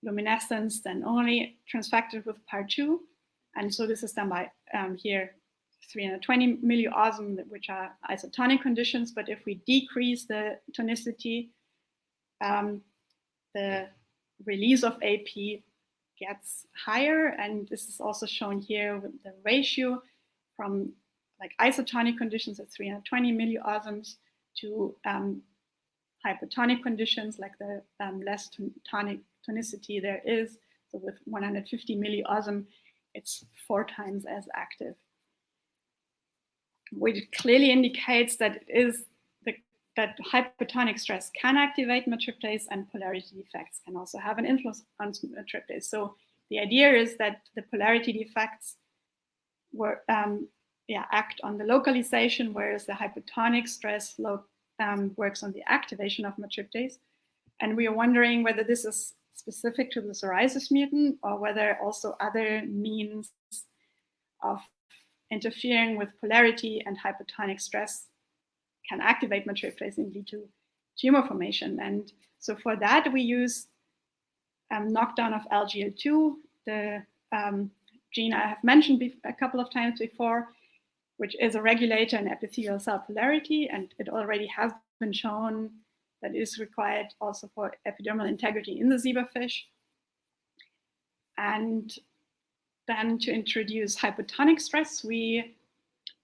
luminescence than only transfected with PAR2. And so this is done by here 320 milliosm, which are isotonic conditions. But if we decrease the tonicity, the release of AP gets higher. And this is also shown here with the ratio from like isotonic conditions at 320 milliosms to hypotonic conditions, like the less tonic tonicity there is. So with 150 milliosm, it's 4 times as active, which clearly indicates that it is that hypotonic stress can activate matriptase, and polarity defects can also have an influence on matriptase. So the idea is that the polarity defects were act on the localization, whereas the hypotonic stress works on the activation of matriptase. And we are wondering whether this is specific to the psoriasis mutant or whether also other means of interfering with polarity and hypotonic stress can activate matriptase and lead to tumor formation. And so for that, we use knockdown of LGL2, the gene I have mentioned a couple of times before, which is a regulator in epithelial cell polarity, and it already has been shown that is required also for epidermal integrity in the zebrafish. And then to introduce hypotonic stress, we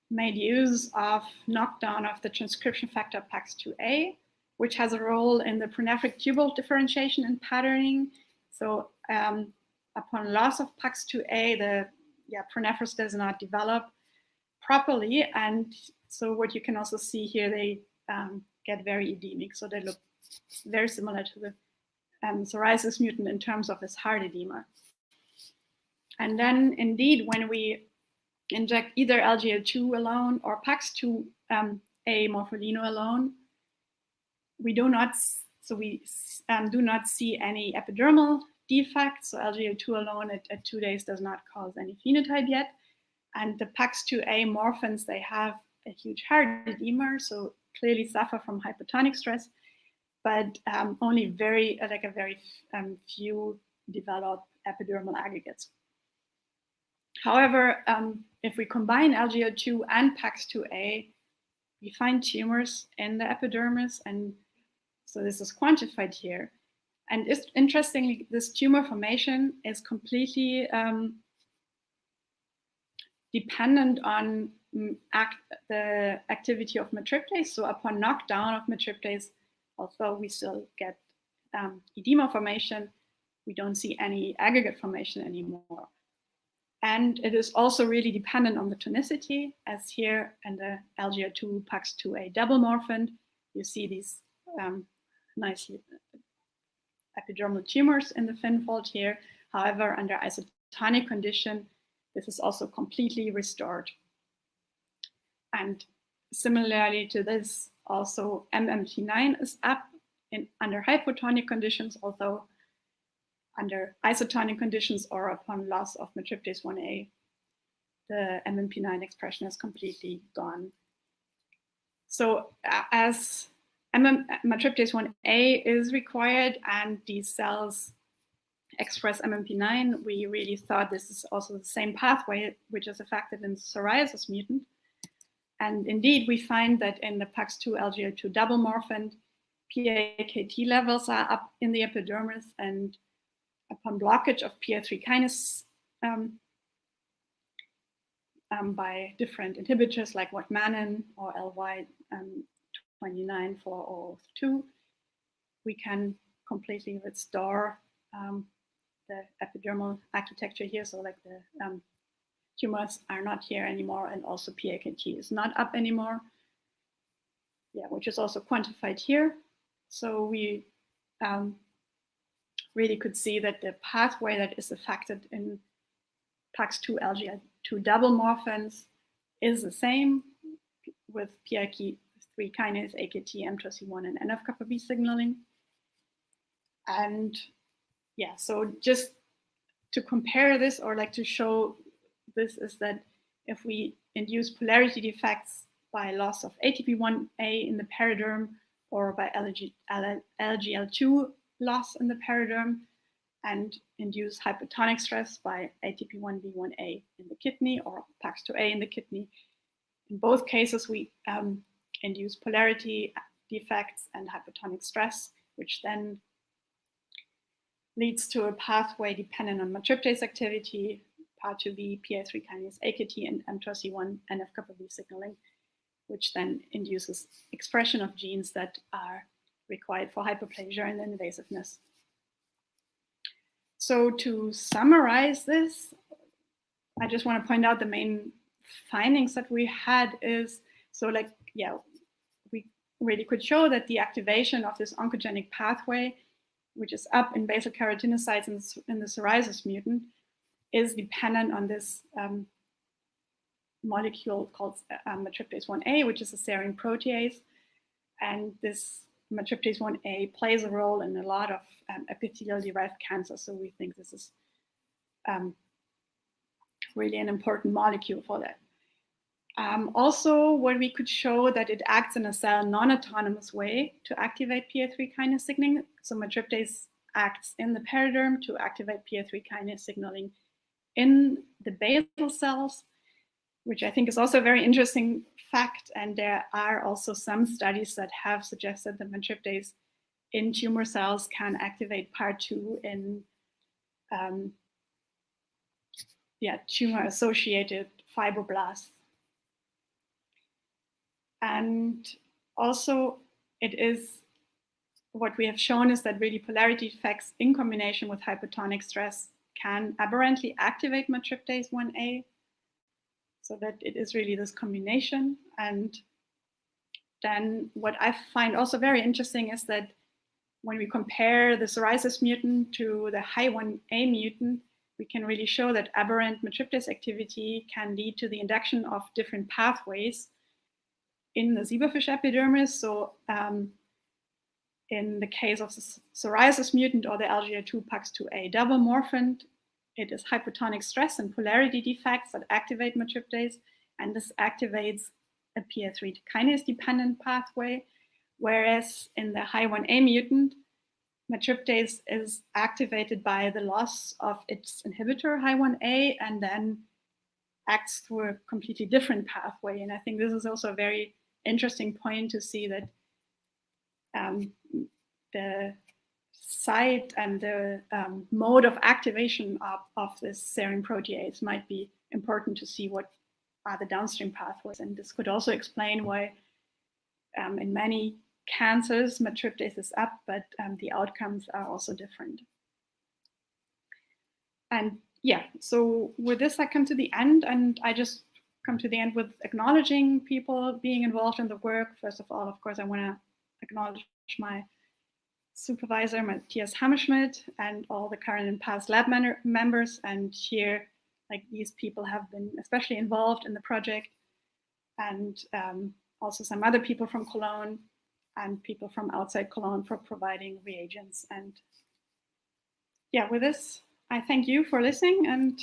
made use of knockdown of the transcription factor PAX2A, which has a role in the pronephric tubule differentiation and patterning. So upon loss of PAX2A, the pronephros does not develop properly. And so what you can also see here, they get very edemic. So they look very similar to the psoriasis mutant in terms of this hard edema. And then indeed, when we inject either LGL2 alone or PAX2A morpholino alone, we do not see any epidermal defects. So LGL2 alone at 2 days does not cause any phenotype yet. And the PAX2A morphins, they have a huge hard edema, so clearly suffer from hypotonic stress, but only very few develop epidermal aggregates. However, if we combine LGL2 and PAX2A, we find tumors in the epidermis, and so this is quantified here. And interestingly, this tumor formation is completely dependent on the activity of matriptase. So upon knockdown of matriptase, although we still get edema formation, we don't see any aggregate formation anymore. And it is also really dependent on the tonicity, as here in the LGL2 PAX2A double morphin, you see these nice epidermal tumors in the fin fold here. However, under isotonic condition, this is also completely restored. And similarly to this, also MMP9 is up under hypotonic conditions, although under isotonic conditions or upon loss of matriptase 1A, the MMP9 expression is completely gone. So as matriptase 1A is required and these cells express MMP9, we really thought this is also the same pathway which is affected in psoriasis mutant. And indeed, we find that in the PAX2 LGL2 double morphin, PAKT levels are up in the epidermis, and upon blockage of PI3 kinase by different inhibitors like Wotmanin or LY29402, we can completely restore the epidermal architecture here. So like the tumors are not here anymore, and also PAKT is not up anymore. Yeah, which is also quantified here. So we really could see that the pathway that is affected in PAX2 LGL2 double morphins is the same with PIK3 kinase, AKT, mTORC1, and NF-kappa B signaling. And yeah, so just to compare this, or like to show this, is that if we induce polarity defects by loss of ATP1A in the periderm, or by LGL2 loss in the periderm, and induce hypotonic stress by ATP1B1A in the kidney, or PAX2A in the kidney, in both cases we induce polarity defects and hypotonic stress, which then leads to a pathway dependent on matriptase activity, PAR2B, PI3 kinase, AKT, and mTORC1 NF-kappa B signaling, which then induces expression of genes that are required for hyperplasia and invasiveness. So to summarize this, I just want to point out the main findings that we had is, so like, yeah, we really could show that the activation of this oncogenic pathway, which is up in basal keratinocytes in the psoriasis mutant, is dependent on this molecule called matriptase 1A, which is a serine protease. And this matriptase 1A plays a role in a lot of epithelial-derived cancers. So we think this is really an important molecule for that. Also, what we could show that it acts in a cell non-autonomous way to activate PI3 kinase signaling. So matriptase acts in the periderm to activate PI3 kinase signaling in the basal cells, which I think is also a very interesting fact. And there are also some studies that have suggested that matriptase in tumor cells can activate PAR2 in tumor-associated fibroblasts. And also, it is what we have shown is that really polarity effects in combination with hypotonic stress can aberrantly activate matriptase 1A, so that it is really this combination. And then what I find also very interesting is that when we compare the psoriasis mutant to the high 1A mutant, we can really show that aberrant matriptase activity can lead to the induction of different pathways in the zebrafish epidermis. So in the case of the psoriasis mutant or the LGL2 PAX2A double morphin, it is hypotonic stress and polarity defects that activate matriptase, and this activates a PI3 kinase dependent pathway, whereas in the high 1A mutant, matriptase is activated by the loss of its inhibitor high 1A and then acts through a completely different pathway. And I think this is also a very interesting point to see that the site and the mode of activation of this serine protease might be important to see what are the downstream pathways. And this could also explain why in many cancers matriptase is up, but the outcomes are also different. And yeah, so with this I come to the end, and I just come to the end with acknowledging people being involved in the work. First of all, of course, I want to acknowledge my supervisor, Matthias Hammerschmidt, and all the current and past lab members. And here, like, these people have been especially involved in the project, and also some other people from Cologne and people from outside Cologne for providing reagents. And yeah, with this, I thank you for listening. And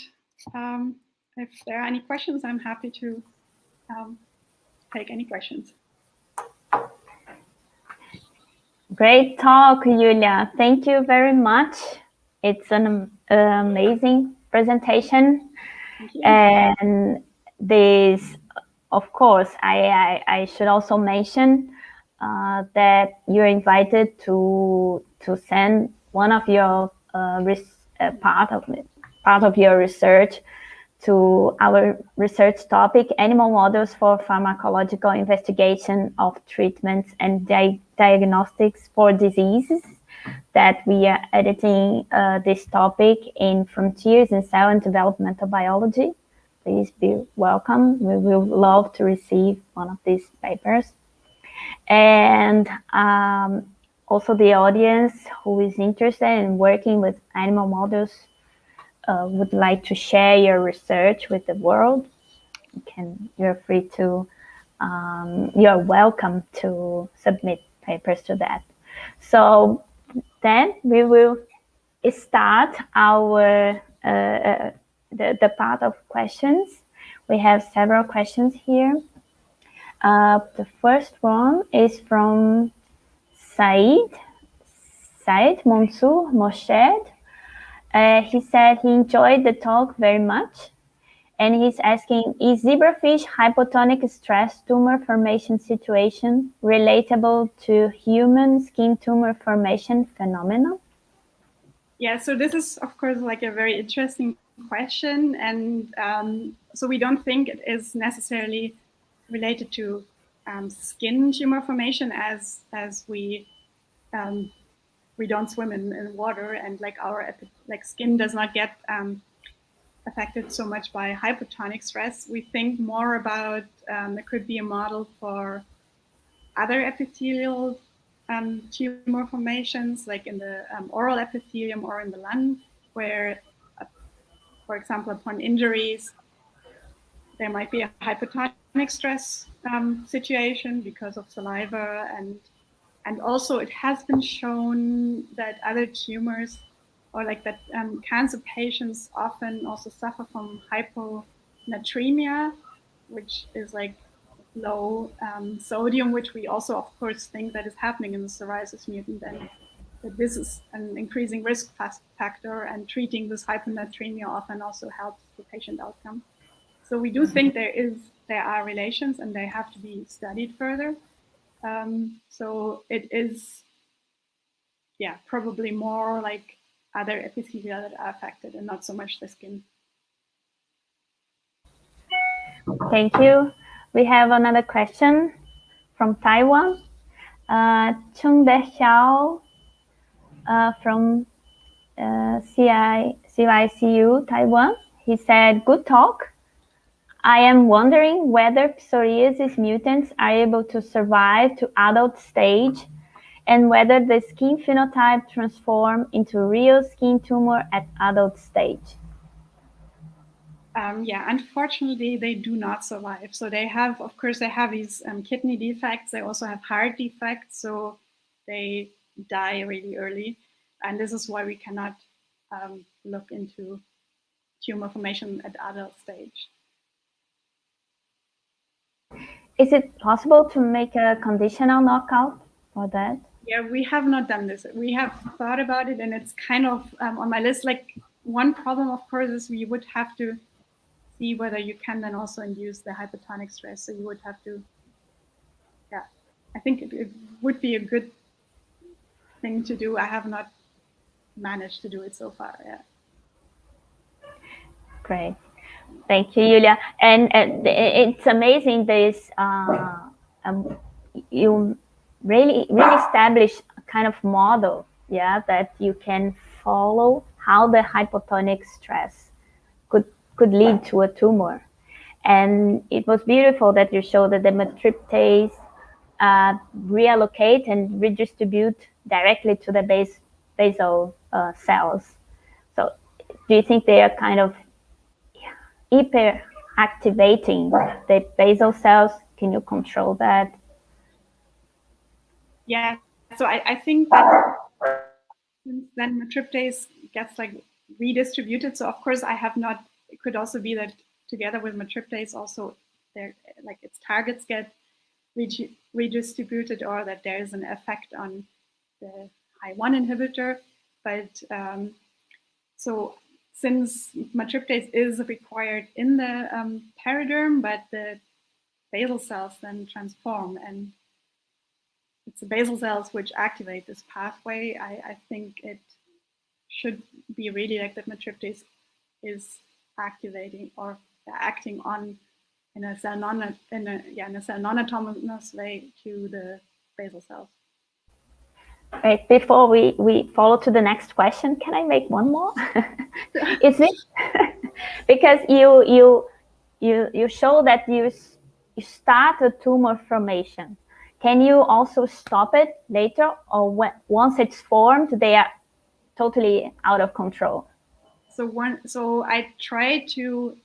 if there are any questions, I'm happy to take any questions. Great talk, Julia. Thank you very much. It's an amazing presentation. And this, of course, I should also mention that you're invited to send one of your part of your research to our research topic, animal models for pharmacological investigation of treatments and diagnostics for diseases. that we are editing this topic in Frontiers in Cell and Developmental Biology. Please be welcome. We will love to receive one of these papers. And also the audience who is interested in working with animal models would like to share your research with the world. You're free to, you're welcome to submit papers to that. So then we will start our the part of questions. We have several questions here. The first one is from Said Mansour Moshed. He said he enjoyed the talk very much, and he's asking, is zebrafish hypotonic stress tumor formation situation relatable to human skin tumor formation phenomenon? Yeah, so this is, of course, like a very interesting question. And so we don't think it is necessarily related to skin tumor formation as we don't swim in water, and like our skin does not get affected so much by hypotonic stress. We think more about it could be a model for other epithelial tumor formations, like in the oral epithelium or in the lung, where, for example, upon injuries, there might be a hypotonic stress situation because of saliva, and also it has been shown that other tumors, or like that cancer patients often also suffer from hyponatremia, which is like low sodium, which we also, of course, think that is happening in the psoriasis mutant, and that this is an increasing risk factor, and treating this hyponatremia often also helps the patient outcome. So we do think there are relations, and they have to be studied further. So it is, yeah, probably more like other epithelia that are affected and not so much the skin. Thank you. We have another question from Taiwan. Chung De-Xiao from CICU Taiwan. He said, good talk. I am wondering whether psoriasis mutants are able to survive to adult stage, and whether the skin phenotype transform into real skin tumor at adult stage. Yeah, unfortunately, they do not survive. So they have, of course, they have these kidney defects. They also have heart defects. So they die really early. And this is why we cannot look into tumor formation at adult stage. Is it possible to make a conditional knockout for that? Yeah, we have not done this. We have thought about it, and it's kind of on my list. Like, one problem, of course, is we would have to see whether you can then also induce the hypotonic stress. So you would have to, yeah, I think it would be a good thing to do. I have not managed to do it so far. Yeah. Great. Thank you, Julia. And it's amazing this, you really establish a kind of model, yeah, that you can follow how the hypotonic stress could lead to a tumor. And it was beautiful that you showed that the matriptase reallocate and redistribute directly to the basal cells. So do you think they are kind of hyperactivating the basal cells? Can you control that? Yeah, so I think that then matriptase gets like redistributed. So of course I have not, it could also be that together with matriptase also there, like its targets get redistributed, or that there is an effect on the Hi1 inhibitor. But so since matriptase is required in the periderm, but the basal cells then transform, and it's the basal cells which activate this pathway. I think it should be really like that matriptase is activating or acting on in a cell non-autonomous way to the basal cells. Right, before we follow to the next question, can I make one more? Is it because you show that you start a tumor formation? Can you also stop it later, or once it's formed, they are totally out of control? So I try to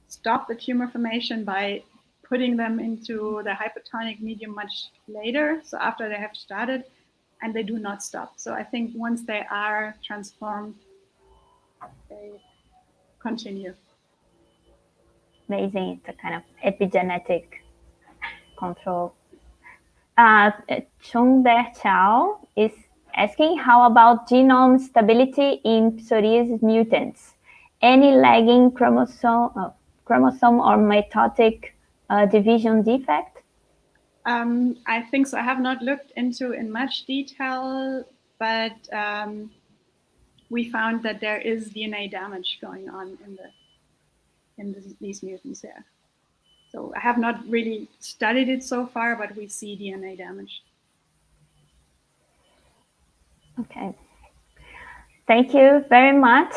stop the tumor formation by putting them into the hypertonic medium much later, so after they have started, and they do not stop. So I think once they are transformed, they continue. Amazing. It's a kind of epigenetic control. Chung Der Chao is asking, how about genome stability in psoriasis mutants? Any lagging chromosome or mitotic division defect? I think so. I have not looked into in much detail, but we found that there is DNA damage going on in these mutants here. So I have not really studied it so far, but we see DNA damage. Okay. Thank you very much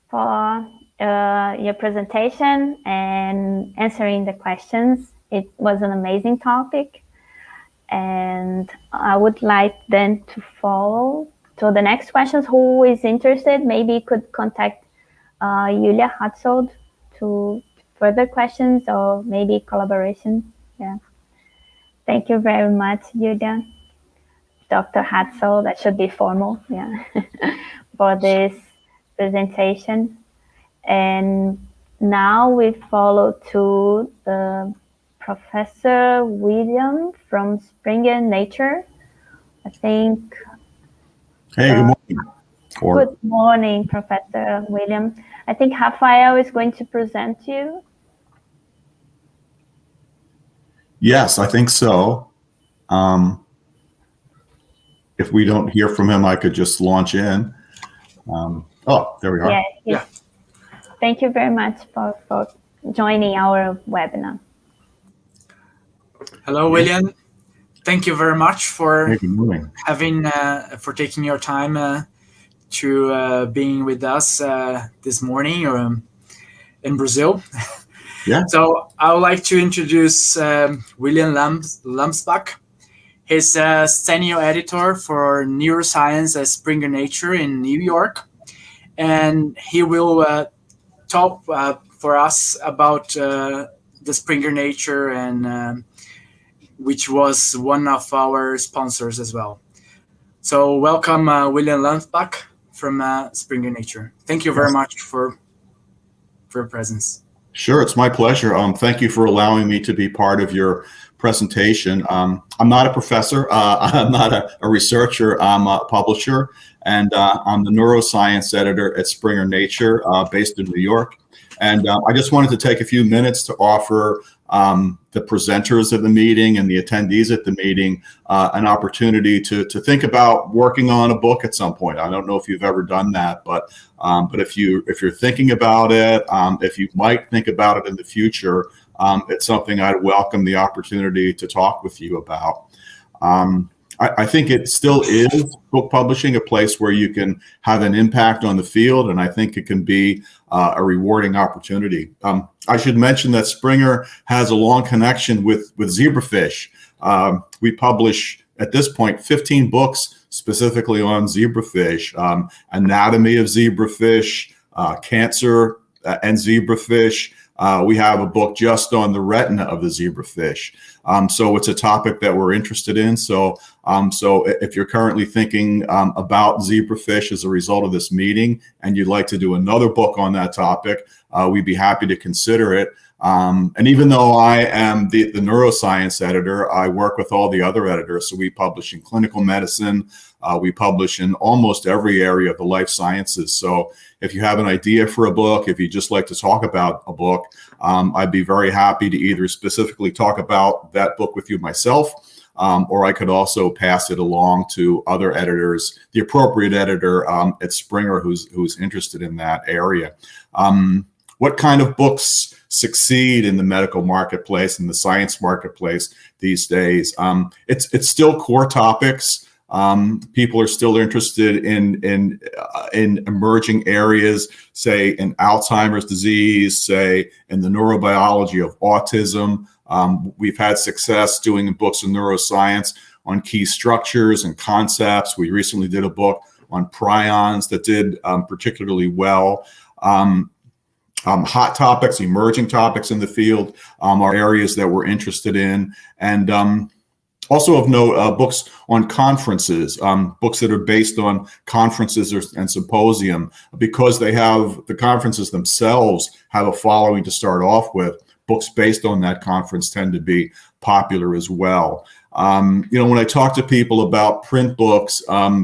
for your presentation and answering the questions. It was an amazing topic. And I would like then to follow to the next questions. Who is interested, maybe could contact Julia Hatzold to further questions or maybe collaboration. Yeah. Thank you very much, Julia. Dr. Hatzold, that should be formal, yeah, for this presentation. And now we follow to Professor William from Springer Nature. I think. Hey, good morning. Good morning, Professor William. I think Rafael is going to present you. Yes, I think so. If we don't hear from him, I could just launch in. Oh, there we are. Yes, yes. Yeah. Thank you very much for joining our webinar. Hello, William. Thank you very much for for taking your time to being with us this morning in Brazil. Yeah. So I would like to introduce William Lamsbach. He's a senior editor for neuroscience at Springer Nature in New York, and he will talk for us about the Springer Nature and which was one of our sponsors as well. So welcome, William Lamsbach from Springer Nature. Thank you very much for your presence. Sure, it's my pleasure. Thank you for allowing me to be part of your presentation. I'm not a professor. I'm not a researcher. I'm a publisher, and I'm the neuroscience editor at Springer Nature, based in New York. And I just wanted to take a few minutes to offer the presenters of the meeting and the attendees at the meeting an opportunity to think about working on a book at some point. I don't know if you've ever done that, but if you're thinking about it, if you might think about it in the future, it's something I'd welcome the opportunity to talk with you about. I think it still is, book publishing, a place where you can have an impact on the field, and I think it can be a rewarding opportunity. I should mention that Springer has a long connection with Zebrafish. We publish, at this point, 15 books specifically on zebrafish, anatomy of zebrafish, cancer and zebrafish. We have a book just on the retina of the zebrafish. So it's a topic that we're interested in. So if you're currently thinking about zebrafish as a result of this meeting and you'd like to do another book on that topic, we'd be happy to consider it. And even though I am the neuroscience editor, I work with all the other editors. So we publish in clinical medicine. We publish in almost every area of the life sciences. So if you have an idea for a book, if you just like to talk about a book, I'd be very happy to either specifically talk about that book with you myself, or I could also pass it along to other editors, the appropriate editor at Springer who's interested in that area. What kind of books succeed in the medical marketplace and the science marketplace these days? It's still core topics. People are still interested in emerging areas, say in Alzheimer's disease, say in the neurobiology of autism. We've had success doing books in neuroscience on key structures and concepts. We recently did a book on prions that did particularly well. Hot topics, emerging topics in the field are areas that we're interested in. And also of note, books on conferences, books that are based on conferences and symposium, because the conferences themselves have a following to start off with. Books based on that conference tend to be popular as well. When I talk to people about print books,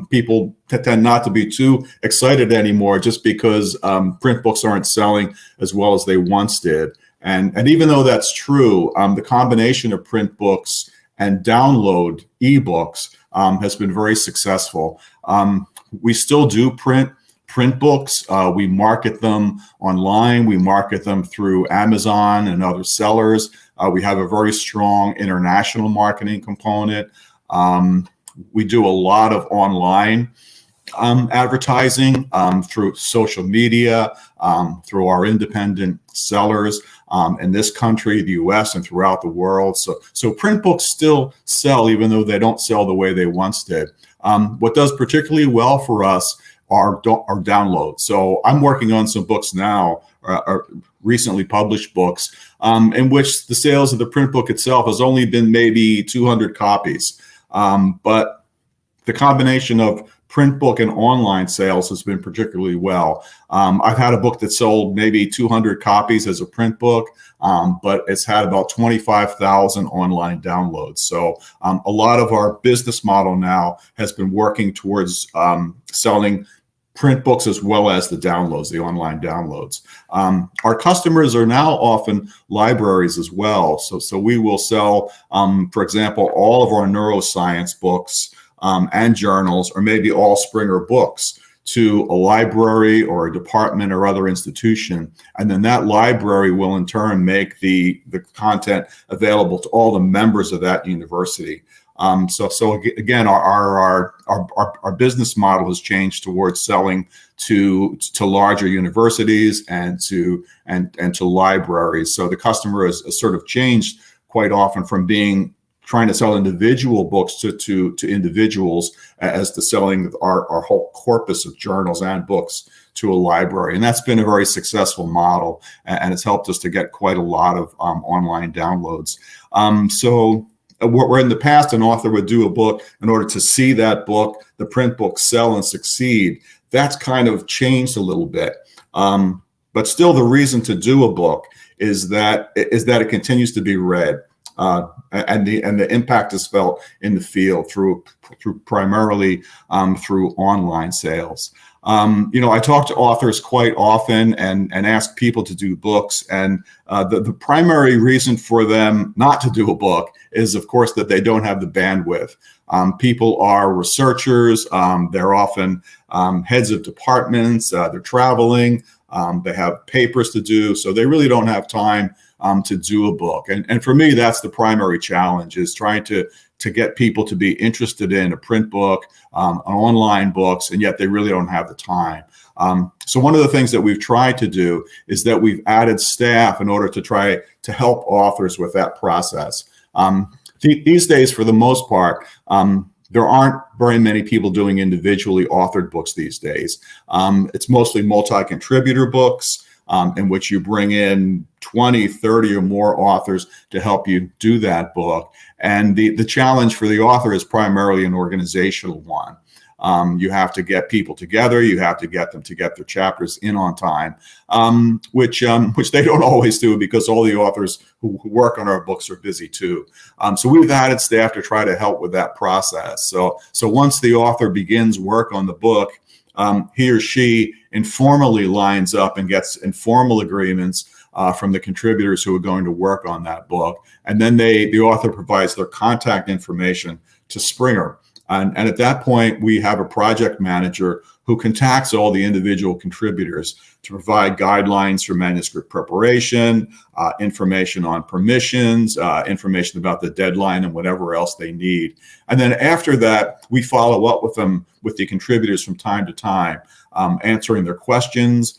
people tend not to be too excited anymore just because print books aren't selling as well as they once did. And even though that's true, the combination of print books and download ebooks has been very successful. We still do print books. We market them online. We market them through Amazon and other sellers. We have a very strong international marketing component. We do a lot of online advertising through social media, through our independent sellers in this country, the US, and throughout the world. So print books still sell, even though they don't sell the way they once did. What does particularly well for us are downloads. So I'm working on some books now, recently published books, in which the sales of the print book itself has only been maybe 200 copies. But the combination of print book and online sales has been particularly well. I've had a book that sold maybe 200 copies as a print book, but it's had about 25,000 online downloads. So a lot of our business model now has been working towards selling print books as well as the downloads, the online downloads. Our customers are now often libraries as well. So we will sell, for example, all of our neuroscience books and journals, or maybe all Springer books, to a library or a department or other institution. And then that library will in turn make the content available to all the members of that university. So again, our business model has changed towards selling to larger universities and to libraries. So the customer has sort of changed quite often from trying to sell individual books to individuals as to selling our whole corpus of journals and books to a library. And that's been a very successful model, and it's helped us to get quite a lot of online downloads. So where in the past an author would do a book in order to see that book, the print book, sell and succeed, that's kind of changed a little bit. But still, the reason to do a book is that it continues to be read. And the impact is felt in the field through primarily through online sales. I talk to authors quite often and ask people to do books, and the primary reason for them not to do a book is, of course, that they don't have the bandwidth. People are researchers. They're often heads of departments. They're traveling. They have papers to do, so they really don't have time to do a book. And for me, that's the primary challenge, is trying to get people to be interested in a print book, online books, and yet they really don't have the time. So one of the things that we've tried to do is that we've added staff in order to try to help authors with that process. These days, for the most part, there aren't very many people doing individually authored books these days. It's mostly multi-contributor books, in which you bring in 20, 30 or more authors to help you do that book. And the challenge for the author is primarily an organizational one. You have to get people together. You have to get them to get their chapters in on time, which they don't always do, because all the authors who work on our books are busy too. So we've added staff to try to help with that process. So once the author begins work on the book, he or she informally lines up and gets informal agreements from the contributors who are going to work on that book. And then the author provides their contact information to Springer. And at that point, we have a project manager who contacts all the individual contributors to provide guidelines for manuscript preparation, information on permissions, information about the deadline and whatever else they need. And then after that, we follow up with them, with the contributors from time to time, answering their questions.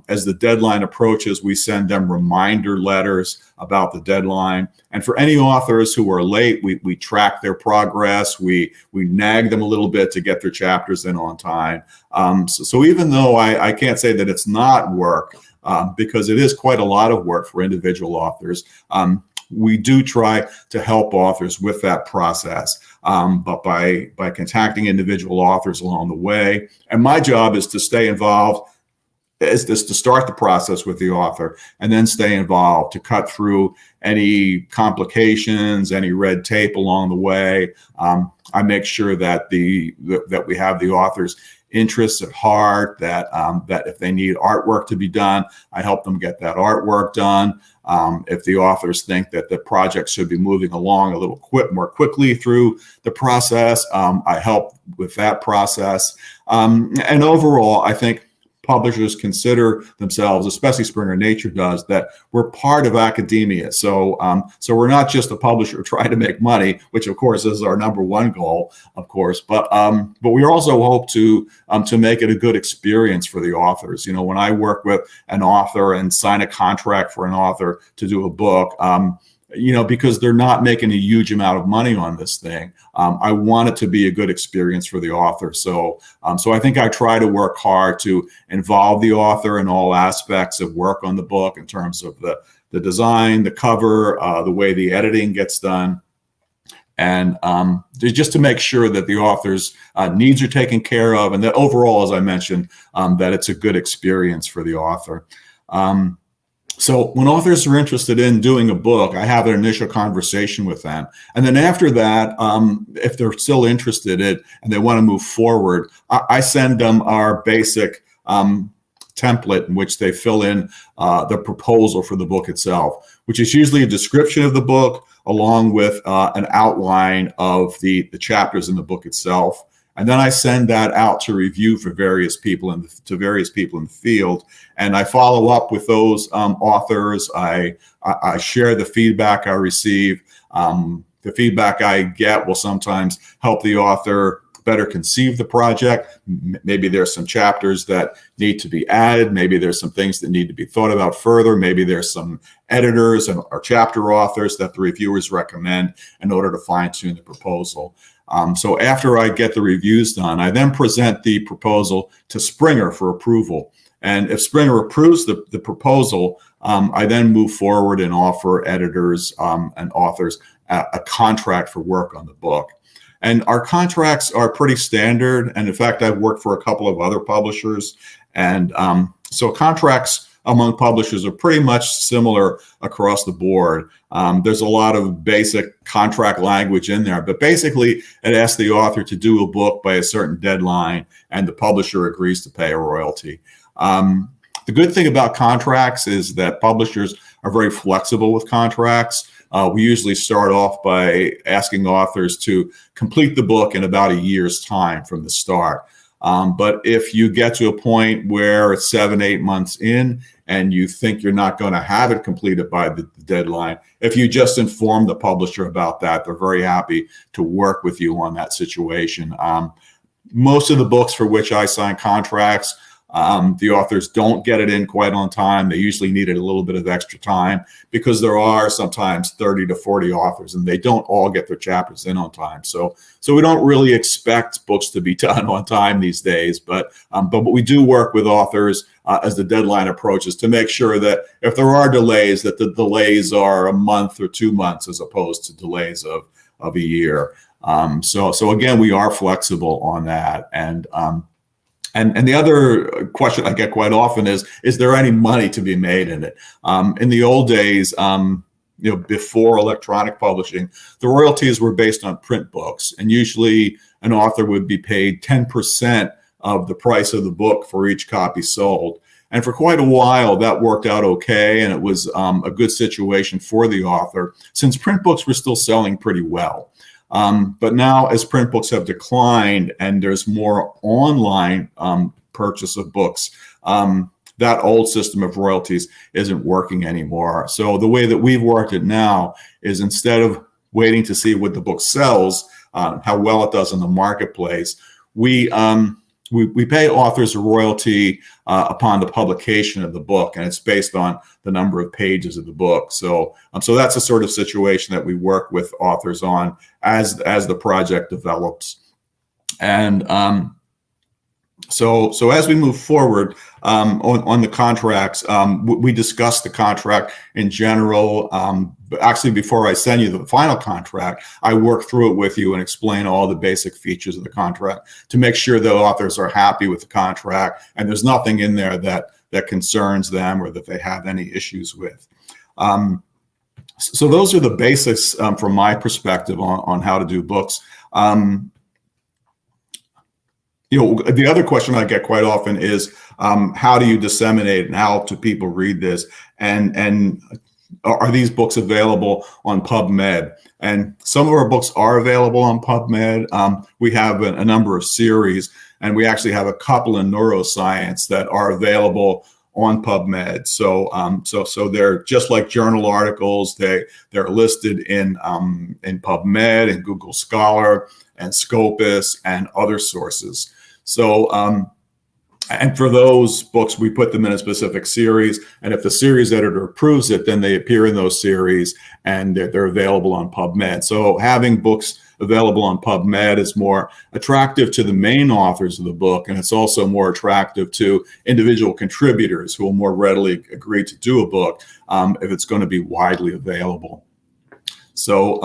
As the deadline approaches, we send them reminder letters about the deadline. And for any authors who are late, we track their progress. We nag them a little bit to get their chapters in on time. So even though I can't say that it's not work, because it is quite a lot of work for individual authors, we do try to help authors with that process, but by contacting individual authors along the way. And my job is to stay involved, is to start the process with the author and then stay involved to cut through any complications, any red tape along the way. I make sure that that we have the author's interests at heart, that if they need artwork to be done, I help them get that artwork done. If the authors think that the project should be moving along a little more quickly through the process, I help with that process. And overall, I think publishers consider themselves, especially Springer Nature does, that we're part of academia. So we're not just a publisher trying to make money, which of course is our number one goal, of course, but we also hope to make it a good experience for the authors. You know, when I work with an author and sign a contract for an author to do a book, you know, because they're not making a huge amount of money on this thing, I want it to be a good experience for the author. So I think I try to work hard to involve the author in all aspects of work on the book, in terms of the design, the cover, the way the editing gets done, and just to make sure that the author's needs are taken care of, and that overall, as I mentioned, that it's a good experience for the author. So when authors are interested in doing a book, I have an initial conversation with them. And then after that, if they're still interested in and they want to move forward, I send them our basic template in which they fill in the proposal for the book itself, which is usually a description of the book along with an outline of the chapters in the book itself. And then I send that out to review for various people in the field, and I follow up with those authors. I share the feedback I receive. The feedback I get will sometimes help the author better conceive the project. Maybe there's some chapters that need to be added. Maybe there's some things that need to be thought about further. Maybe there's some editors or chapter authors that the reviewers recommend in order to fine-tune the proposal. So after I get the reviews done, I then present the proposal to Springer for approval. And if Springer approves the proposal, I then move forward and offer editors and authors a contract for work on the book. And our contracts are pretty standard. And in fact, I've worked for a couple of other publishers. And so contracts among publishers are pretty much similar across the board. There's a lot of basic contract language in there, but basically it asks the author to do a book by a certain deadline, and the publisher agrees to pay a royalty. The good thing about contracts is that publishers are very flexible with contracts. We usually start off by asking authors to complete the book in about a year's time from the start. But if you get to a point where it's 7-8 months in and you think you're not going to have it completed by the deadline, if you just inform the publisher about that, they're very happy to work with you on that situation. Most of the books for which I sign contracts, the authors don't get it in quite on time. They usually needed a little bit of extra time because there are sometimes 30 to 40 authors and they don't all get their chapters in on time. So we don't really expect books to be done on time these days, but we do work with authors as the deadline approaches to make sure that if there are delays, that the delays are a month or 2 months as opposed to delays of a year. So again, we are flexible on that. And the other question I get quite often is there any money to be made in it? In the old days, before electronic publishing, the royalties were based on print books, and usually an author would be paid 10% of the price of the book for each copy sold. And for quite a while, that worked out okay, and it was a good situation for the author, since print books were still selling pretty well. But now, as print books have declined and there's more online purchase of books, that old system of royalties isn't working anymore. So the way that we've worked it now is, instead of waiting to see what the book sells, how well it does in the marketplace, we pay authors a royalty upon the publication of the book, and it's based on the number of pages of the book. So that's the sort of situation that we work with authors on as the project develops. And so as we move forward on the contracts, we discuss the contract in general. But actually, before I send you the final contract, I work through it with you and explain all the basic features of the contract to make sure that authors are happy with the contract and there's nothing in there that concerns them or that they have any issues with. So those are the basics from my perspective on how to do books. The other question I get quite often is, how do you disseminate and how do people read this? And are these books available on PubMed? And some of our books are available on PubMed. We have a number of series, and we actually have a couple in neuroscience that are available on PubMed. So they're just like journal articles. They're listed in PubMed and Google Scholar and Scopus and other sources. So, and for those books, we put them in a specific series. And if the series editor approves it, then they appear in those series and they're available on PubMed. So having books available on PubMed is more attractive to the main authors of the book. And it's also more attractive to individual contributors who will more readily agree to do a book if it's going to be widely available. So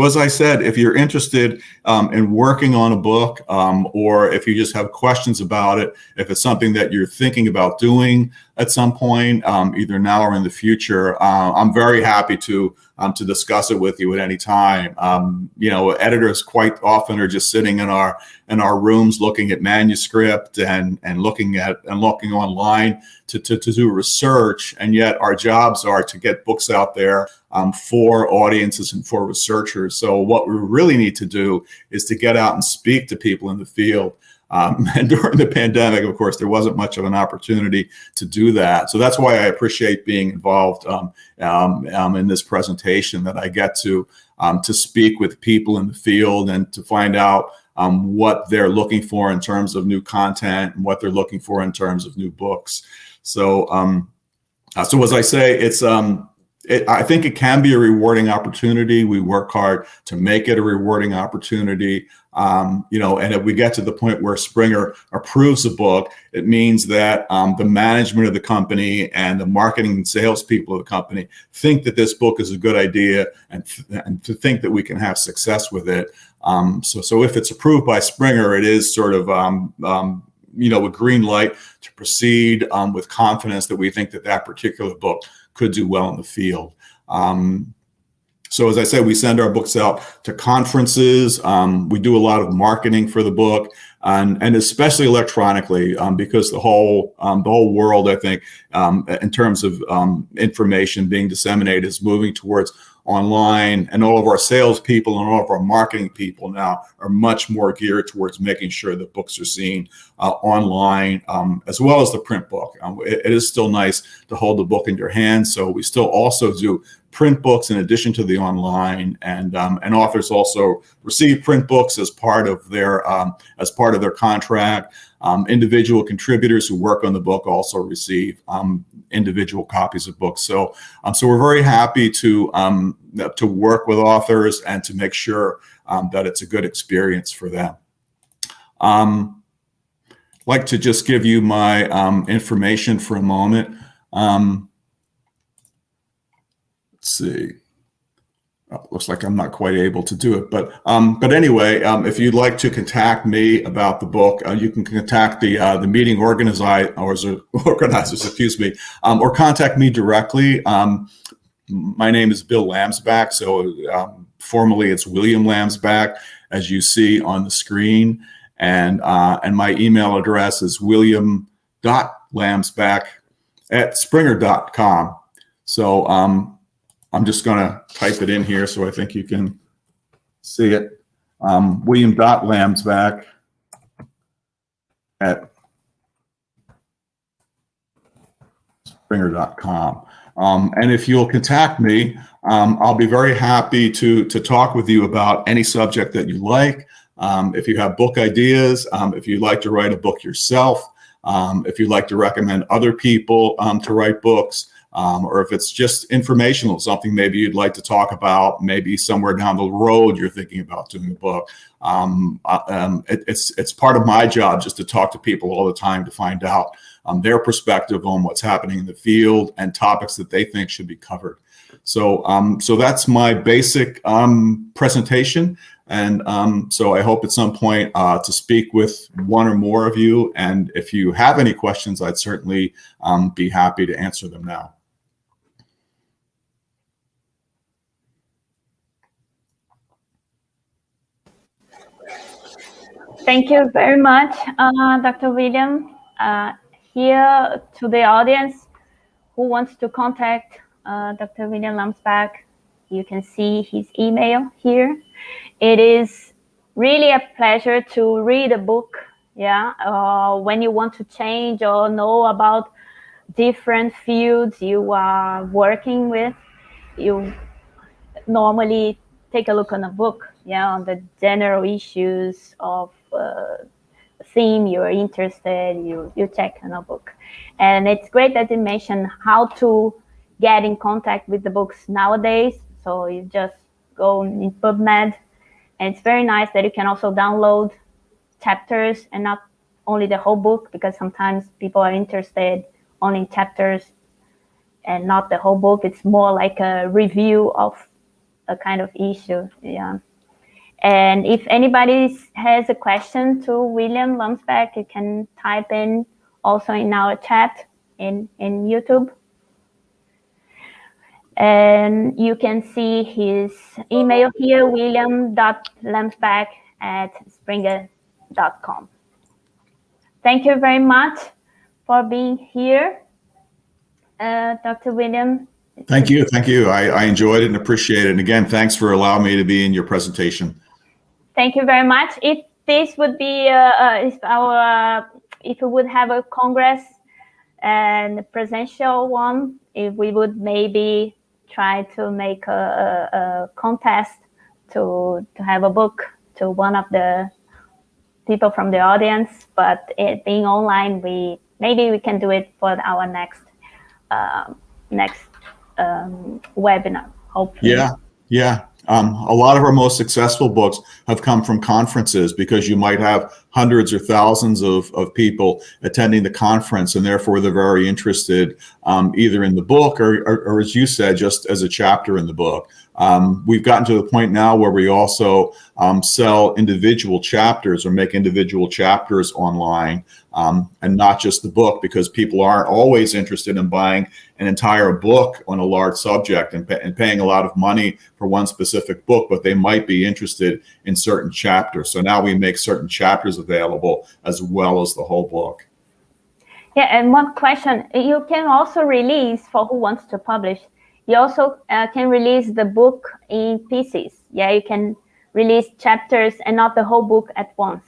as I said, if you're interested in working on a book, or if you just have questions about it, if it's something that you're thinking about doing at some point, either now or in the future, I'm very happy to discuss it with you at any time. Editors quite often are just sitting in our rooms looking at manuscript and looking online to do research, and yet our jobs are to get books out there for audiences and for researchers. So what we really need to do is to get out and speak to people in the field. And during the pandemic, of course, there wasn't much of an opportunity to do that. So that's why I appreciate being involved in this presentation, that I get to speak with people in the field and to find out what they're looking for in terms of new content and what they're looking for in terms of new books. So as I say, I think it can be a rewarding opportunity. We work hard to make it a rewarding opportunity. And if we get to the point where Springer approves a book, it means that the management of the company and the marketing and sales people of the company think that this book is a good idea and to think that we can have success with it. So if it's approved by Springer, it is sort of a green light to proceed with confidence that we think that particular book could do well in the field. So as I said, we send our books out to conferences. We do a lot of marketing for the book, and especially electronically, because the whole world, I think, in terms of information being disseminated, is moving towards online, and all of our salespeople and all of our marketing people now are much more geared towards making sure that books are seen online, as well as the print book. It is still nice to hold the book in your hands, so we still also do print books in addition to the online, and authors also receive print books as part of their contract. Individual contributors who work on the book also receive individual copies of books. So we're very happy to work with authors and to make sure that it's a good experience for them. I'd like to just give you my information for a moment. Let's see. Looks like I'm not quite able to do it, but anyway, if you'd like to contact me about the book, you can contact the meeting organizers, excuse me, or contact me directly. My name is Bill Lamsback, so formally it's William Lamsback, as you see on the screen, and my email address is william.lamsback@springer.com. So I'm just going to type it in here, so I think you can see it. William.Lamsbach at springer.com. And if you'll contact me, I'll be very happy to talk with you about any subject that you like. If you have book ideas, if you'd like to write a book yourself, if you'd like to recommend other people to write books, or if it's just informational, something maybe you'd like to talk about, maybe somewhere down the road you're thinking about doing a book. It's part of my job just to talk to people all the time to find out their perspective on what's happening in the field and topics that they think should be covered. So that's my basic presentation. And so I hope at some point to speak with one or more of you. And if you have any questions, I'd certainly be happy to answer them now. Thank you very much, Dr. William. Here to the audience who wants to contact Dr. William Lamsbach, you can see his email here. It is really a pleasure to read a book, when you want to change or know about different fields you are working with. You normally take a look on a book, on the general issues of theme you're interested, you check on a book. And it's great that you mentioned how to get in contact with the books nowadays. So you just go in PubMed, and it's very nice that you can also download chapters and not only the whole book, because sometimes people are interested only in chapters and not the whole book. It's more like a review of a kind of issue. And if anybody has a question to William Lamsbach, you can type in also in our chat in YouTube. And you can see his email here, william.lamsbach@springer.com. Thank you very much for being here, Dr. William. Thank you. Thank you. I enjoyed it and appreciate it. And again, thanks for allowing me to be in your presentation. Thank you very much. If this would be if we would have a Congress and a presential one, if we would maybe try to make a contest to have a book to one of the people from the audience, but it being online, maybe we can do it for our next webinar, hopefully. Yeah. A lot of our most successful books have come from conferences, because you might have hundreds or thousands of people attending the conference, and therefore they're very interested either in the book or, as you said, just as a chapter in the book. We've gotten to the point now where we also sell individual chapters or make individual chapters online, and not just the book, because people aren't always interested in buying an entire book on a large subject and paying a lot of money for one specific book, but they might be interested in certain chapters. So now we make certain chapters available as well as the whole book. Yeah, and one question, you can also release, for who wants to publish, you also can release the book in pieces. Yeah, you can release chapters and not the whole book at once.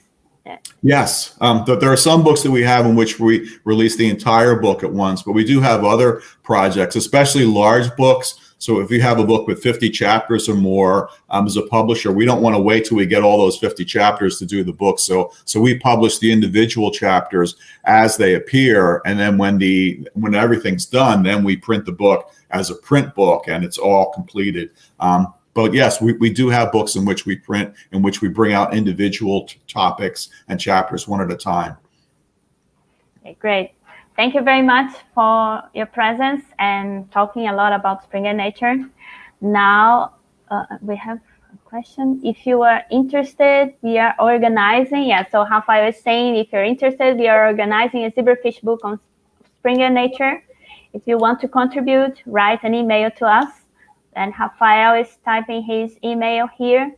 Yeah. Yes, there are some books that we have in which we release the entire book at once, but we do have other projects, especially large books. So if you have a book with 50 chapters or more, as a publisher, we don't want to wait till we get all those 50 chapters to do the book. So we publish the individual chapters as they appear, and then when everything's done, then we print the book as a print book, and it's all completed. But yes, we do have books in which we print, in which we bring out individual topics and chapters one at a time. Okay, great. Thank you very much for your presence and talking a lot about Springer Nature. Now we have a question. If you are interested, we are organizing. Yeah, so Rafael is saying, if you're interested, we are organizing a Zebrafish book on Springer Nature. If you want to contribute, write an email to us. And Rafael is typing his email here.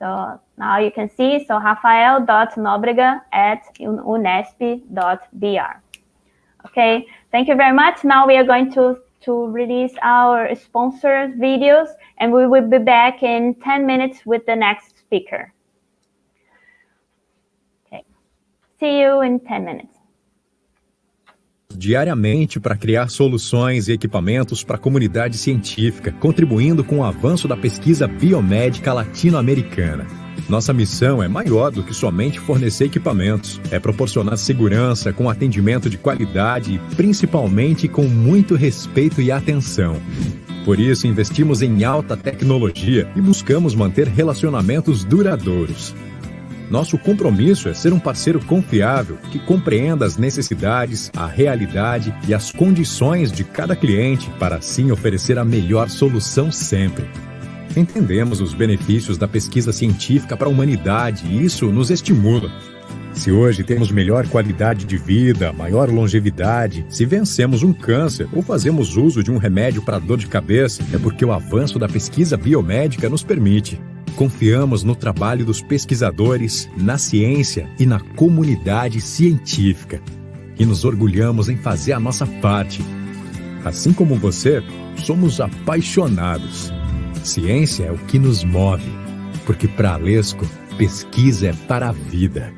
So now you can see, so rafael.nobrega@unesp.br. Okay, thank you very much. Now we are going to to release our sponsored videos, and we will be back in 10 minutes with the next speaker. Okay. See you in 10 minutes. Diariamente para criar soluções e equipamentos para a comunidade científica, contribuindo com o avanço da pesquisa biomédica latino-americana. Nossa missão é maior do que somente fornecer equipamentos. É proporcionar segurança com atendimento de qualidade e principalmente com muito respeito e atenção. Por isso, investimos em alta tecnologia e buscamos manter relacionamentos duradouros. Nosso compromisso é ser um parceiro confiável que compreenda as necessidades, a realidade e as condições de cada cliente para assim oferecer a melhor solução sempre. Entendemos os benefícios da pesquisa científica para a humanidade e isso nos estimula. Se hoje temos melhor qualidade de vida, maior longevidade, se vencemos um câncer ou fazemos uso de um remédio para dor de cabeça, é porque o avanço da pesquisa biomédica nos permite. Confiamos no trabalho dos pesquisadores, na ciência e na comunidade científica. E nos orgulhamos em fazer a nossa parte. Assim como você, somos apaixonados. Ciência é o que nos move, porque para a Alesco, pesquisa é para a vida.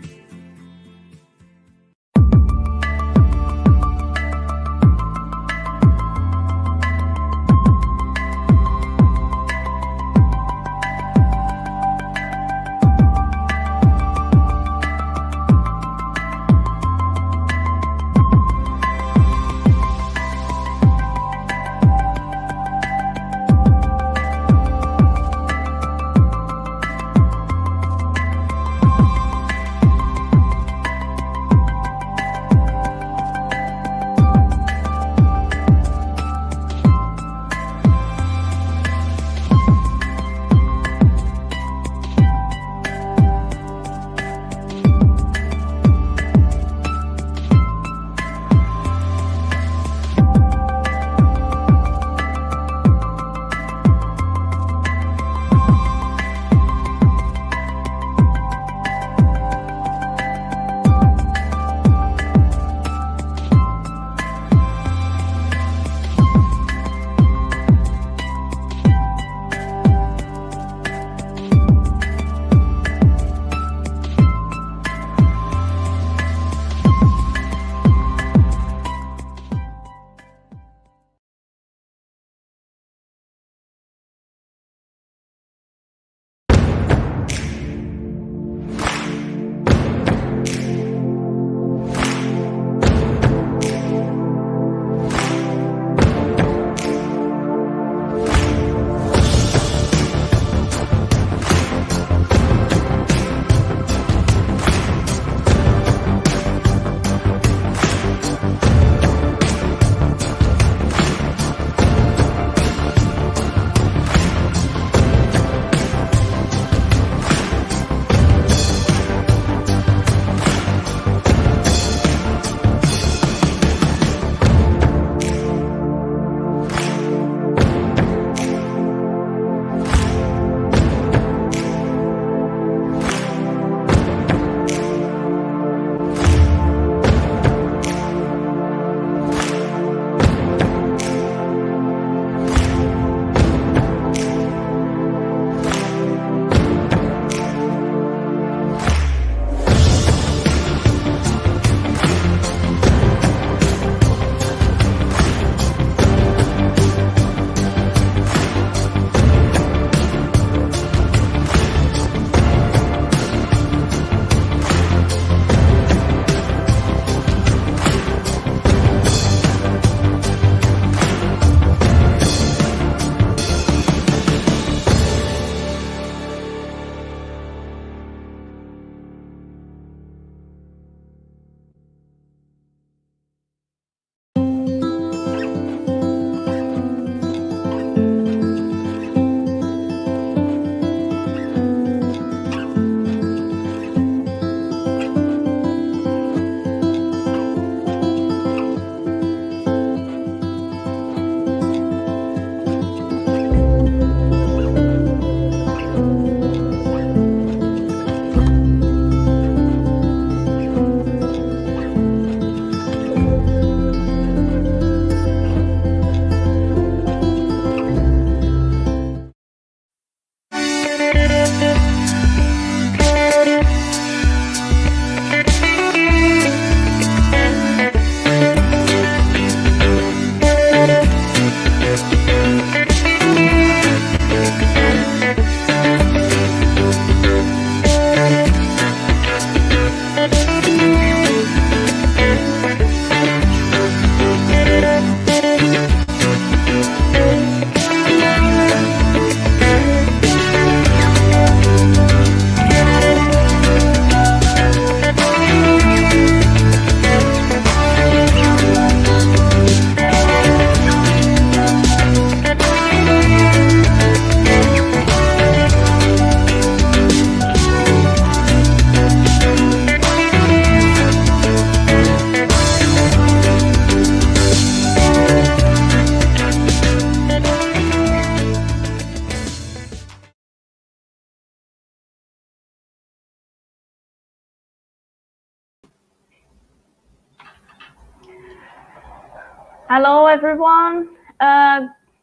Hello, everyone.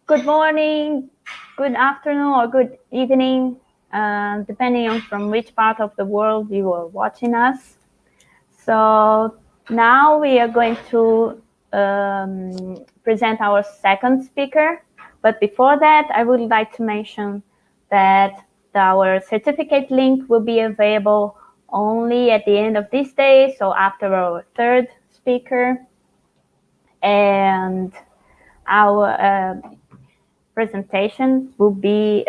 Good morning, good afternoon, or good evening, depending on from which part of the world you are watching us. So now we are going to present our second speaker. But before that, I would like to mention that our certificate link will be available only at the end of this day, so after our third speaker. And our presentation will be,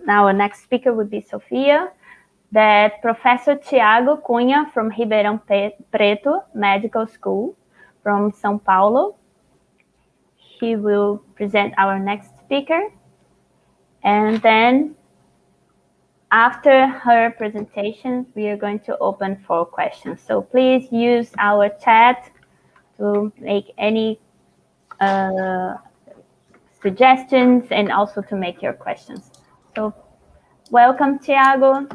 our next speaker will be Sophia, that Professor Tiago Cunha from Ribeirão Preto Medical School from São Paulo. He will present our next speaker. And then after her presentation, we are going to open for questions. So please use our chat to make any suggestions and also to make your questions. So welcome, Tiago.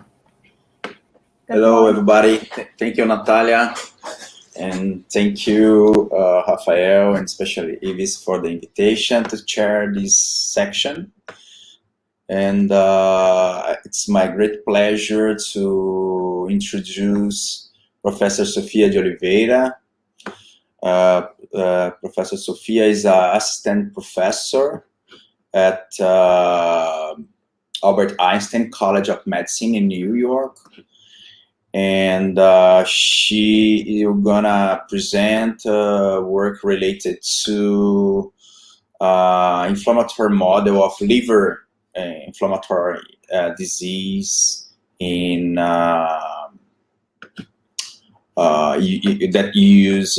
Hello, everybody. Thank you, Natalia. And thank you, Rafael, and especially Ivis for the invitation to chair this section. And it's my great pleasure to introduce Professor Sofia de Oliveira. Professor Sofia is an assistant professor at Albert Einstein College of Medicine in New York. And she is gonna present work related to inflammatory model of liver inflammatory disease in that use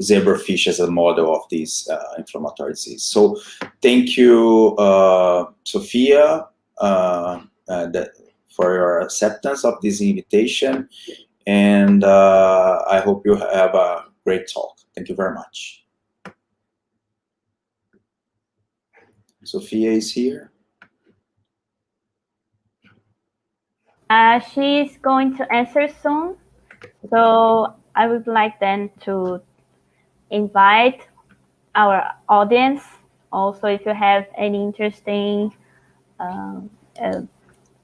zebrafish as a model of this inflammatory disease. So thank you, Sophia, for your acceptance of this invitation. And I hope you have a great talk. Thank you very much. Sophia is here. She's going to answer soon. So I would like then to invite our audience. Also, if you have any interesting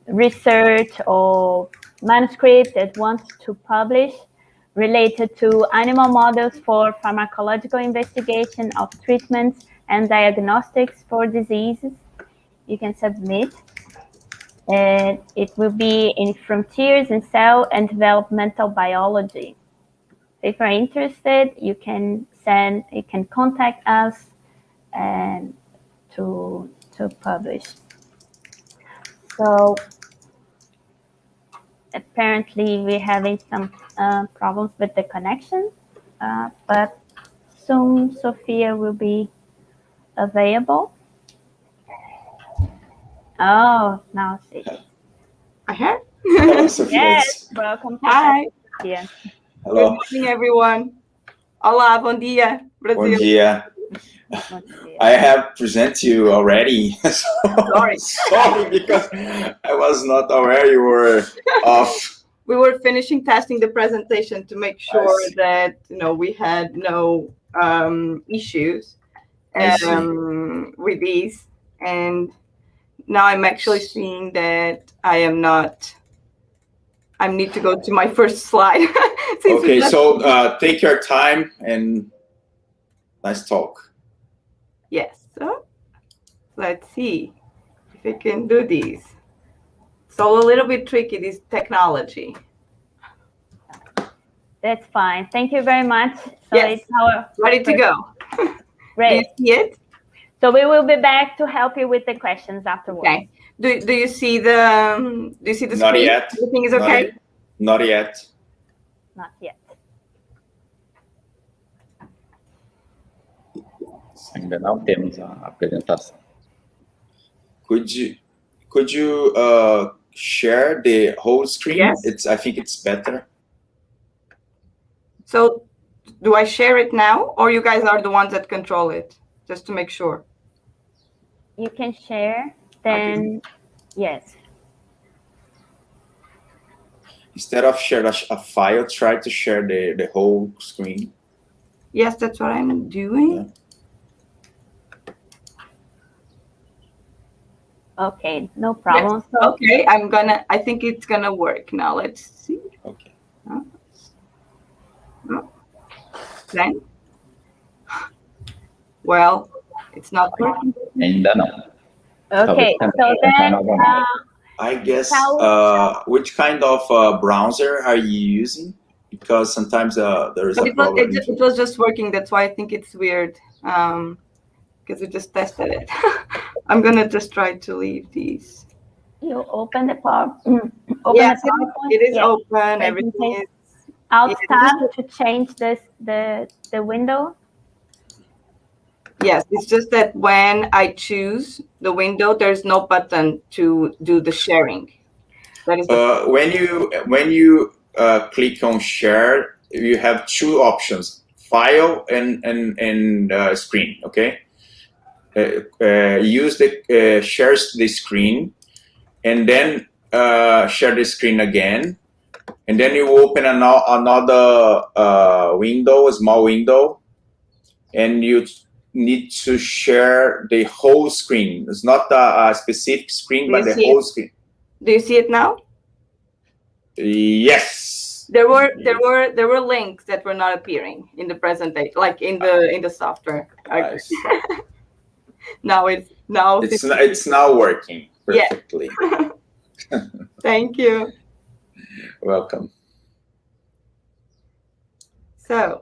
research or manuscript that wants to publish related to animal models for pharmacological investigation of treatments and diagnostics for diseases, you can submit. And it will be in Frontiers in Cell and Developmental Biology. If you're interested, you can contact us and to publish. So apparently we're having some problems with the connection, but soon Sophia will be available. Oh, now see. Hello, Sophia. Yes, welcome. Hi. Sophia. Hello. Good morning, everyone. Olá, bom dia, Brazil. Bon dia. I have presented you already. Sorry. Sorry, because I was not aware you were off. We were finishing testing the presentation to make sure that we had no issues with these, and now I'm actually seeing that I need to go to my first slide. Okay, so take your time and nice talk. Yes, so let's see if I can do these. So a little bit tricky, this technology. That's fine. Thank you very much. So yes, it's our ready to go. Great. Do you see it? So we will be back to help you with the questions afterwards. Okay. Do you see the screen? Not yet. Everything is okay? Not yet. Not yet. Ainda não temos a apresentação. Could you share the whole screen? Yes. I think it's better. So do I share it now, or you guys are the ones that control it? Just to make sure. You can share, then yes. Instead of share a file, try to share the whole screen. Yes, that's what I'm doing. Yeah. Okay, no problem. Yes. So, Okay, I think it's gonna work now. Let's see. Okay. Then, well, it's not working. Ainda não. okay, so then, I guess, Paulo, which kind of browser are you using? Because sometimes there is a problem. It was just working. That's why I think it's weird. Because we just tested it. I'm gonna just try to leave these. you open the power. Yes, the PowerPoint. it is Yes. open. Everything is. Alt Yeah, tab to change the window. Yes, it's just that when I choose the window, there's no button to do the sharing. That is when you click on share, you have two options: file and screen. Okay. Use the shares the screen, and then share the screen again, and then you open another window, a small window, and you need to share the whole screen. It's not a specific screen, but the whole screen. Do you see it now? Yes. There were links that were not appearing in the presentation, like in the software. Nice. Now it's now working perfectly. Yeah. Thank you. Welcome. So,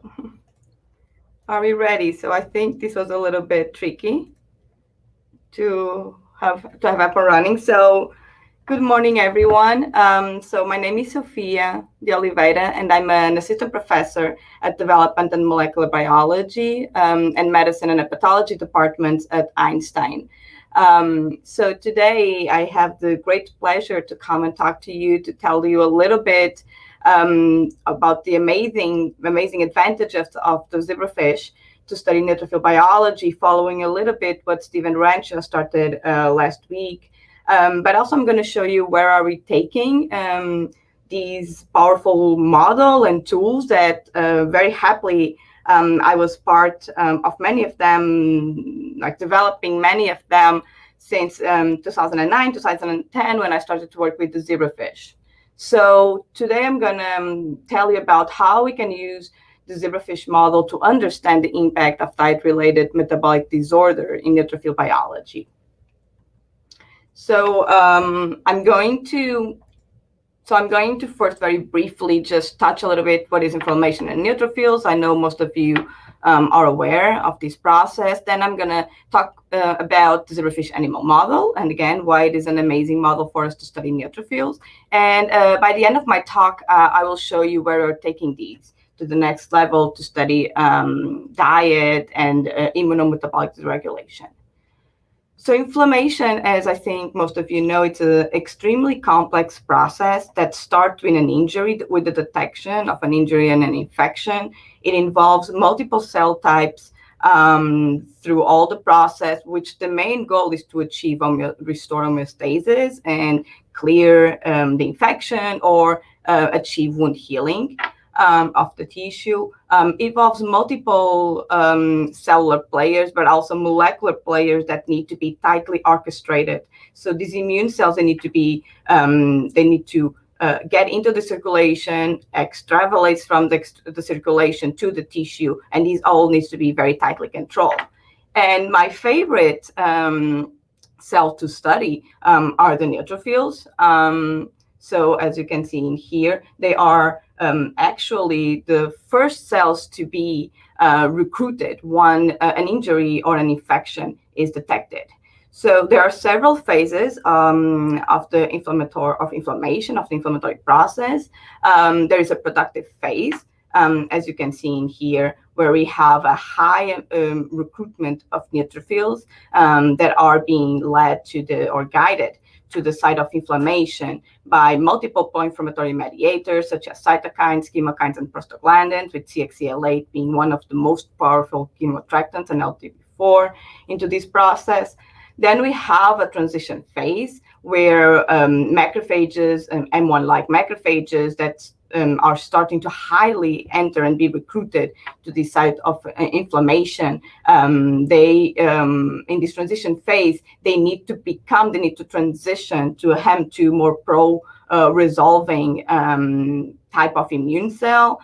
are we ready? So I think this was a little bit tricky to have up and running. So, good morning, everyone. So my name is Sofia de Oliveira, and I'm an assistant professor at Development and Molecular Biology and Medicine and Hepatology departments at Einstein. So today I have the great pleasure to come and talk to you, to tell you a little bit about the amazing advantages of the zebrafish to study neutrophil biology, following a little bit what Steven Rancho started last week. But also I'm going to show you where are we taking these powerful model and tools that very happily I was part of many of them, like developing many of them since 2009, 2010, when I started to work with the zebrafish. So today I'm going to tell you about how we can use the zebrafish model to understand the impact of diet-related metabolic disorder in neutrophil biology. So I'm going to first very briefly just touch a little bit what is inflammation in neutrophils. I know most of you are aware of this process. Then I'm going to talk about the zebrafish animal model, and again, why it is an amazing model for us to study neutrophils. And by the end of my talk, I will show you where we're taking these to the next level to study diet and immunometabolic dysregulation. So inflammation, as I think most of you know, it's an extremely complex process that starts with an injury, with the detection of an injury and an infection. It involves multiple cell types through all the process, which the main goal is to achieve restore homeostasis and clear the infection or achieve wound healing of the tissue. It involves multiple cellular players, but also molecular players that need to be tightly orchestrated. So these immune cells, they need to be, get into the circulation, extravolates from the circulation to the tissue, and these all needs to be very tightly controlled. And my favorite cell to study are the neutrophils. So as you can see in here, they are actually the first cells to be recruited when an injury or an infection is detected. So there are several phases of the inflammatory process. There is a productive phase, as you can see in here, where we have a high recruitment of neutrophils that are being led to or guided to the site of inflammation by multiple pro-inflammatory mediators such as cytokines, chemokines, and prostaglandins, with CXCL8 being one of the most powerful chemoattractants and LTB4 into this process. Then we have a transition phase where macrophages, M1-like macrophages that are starting to highly enter and be recruited to the site of inflammation. They, in this transition phase, they need to transition to a HEM2 more pro-resolving type of immune cell.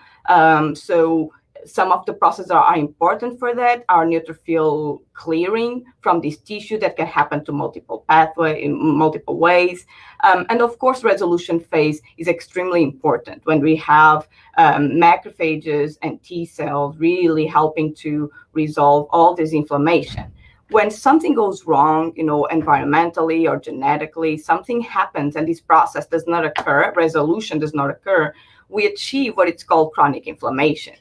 So some of the processes that are important for that are neutrophil clearing from this tissue that can happen to multiple ways. And of course, resolution phase is extremely important when we have macrophages and T cells really helping to resolve all this inflammation. When something goes wrong, environmentally or genetically, something happens and this process does not occur, resolution does not occur, we achieve what it's called chronic inflammation.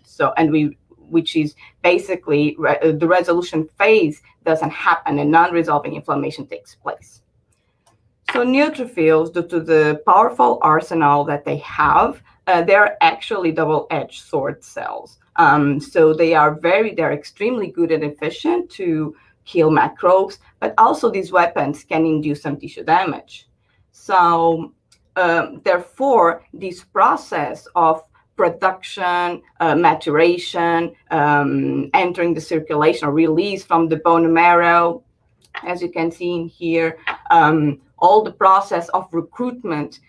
Which is basically the resolution phase doesn't happen and non-resolving inflammation takes place. So neutrophils, due to the powerful arsenal that they have, they're actually double-edged sword cells. So they're extremely good and efficient to kill microbes, but also these weapons can induce some tissue damage. So therefore, this process of production, maturation, entering the circulation or release from the bone marrow, as you can see in here, all the process of recruitment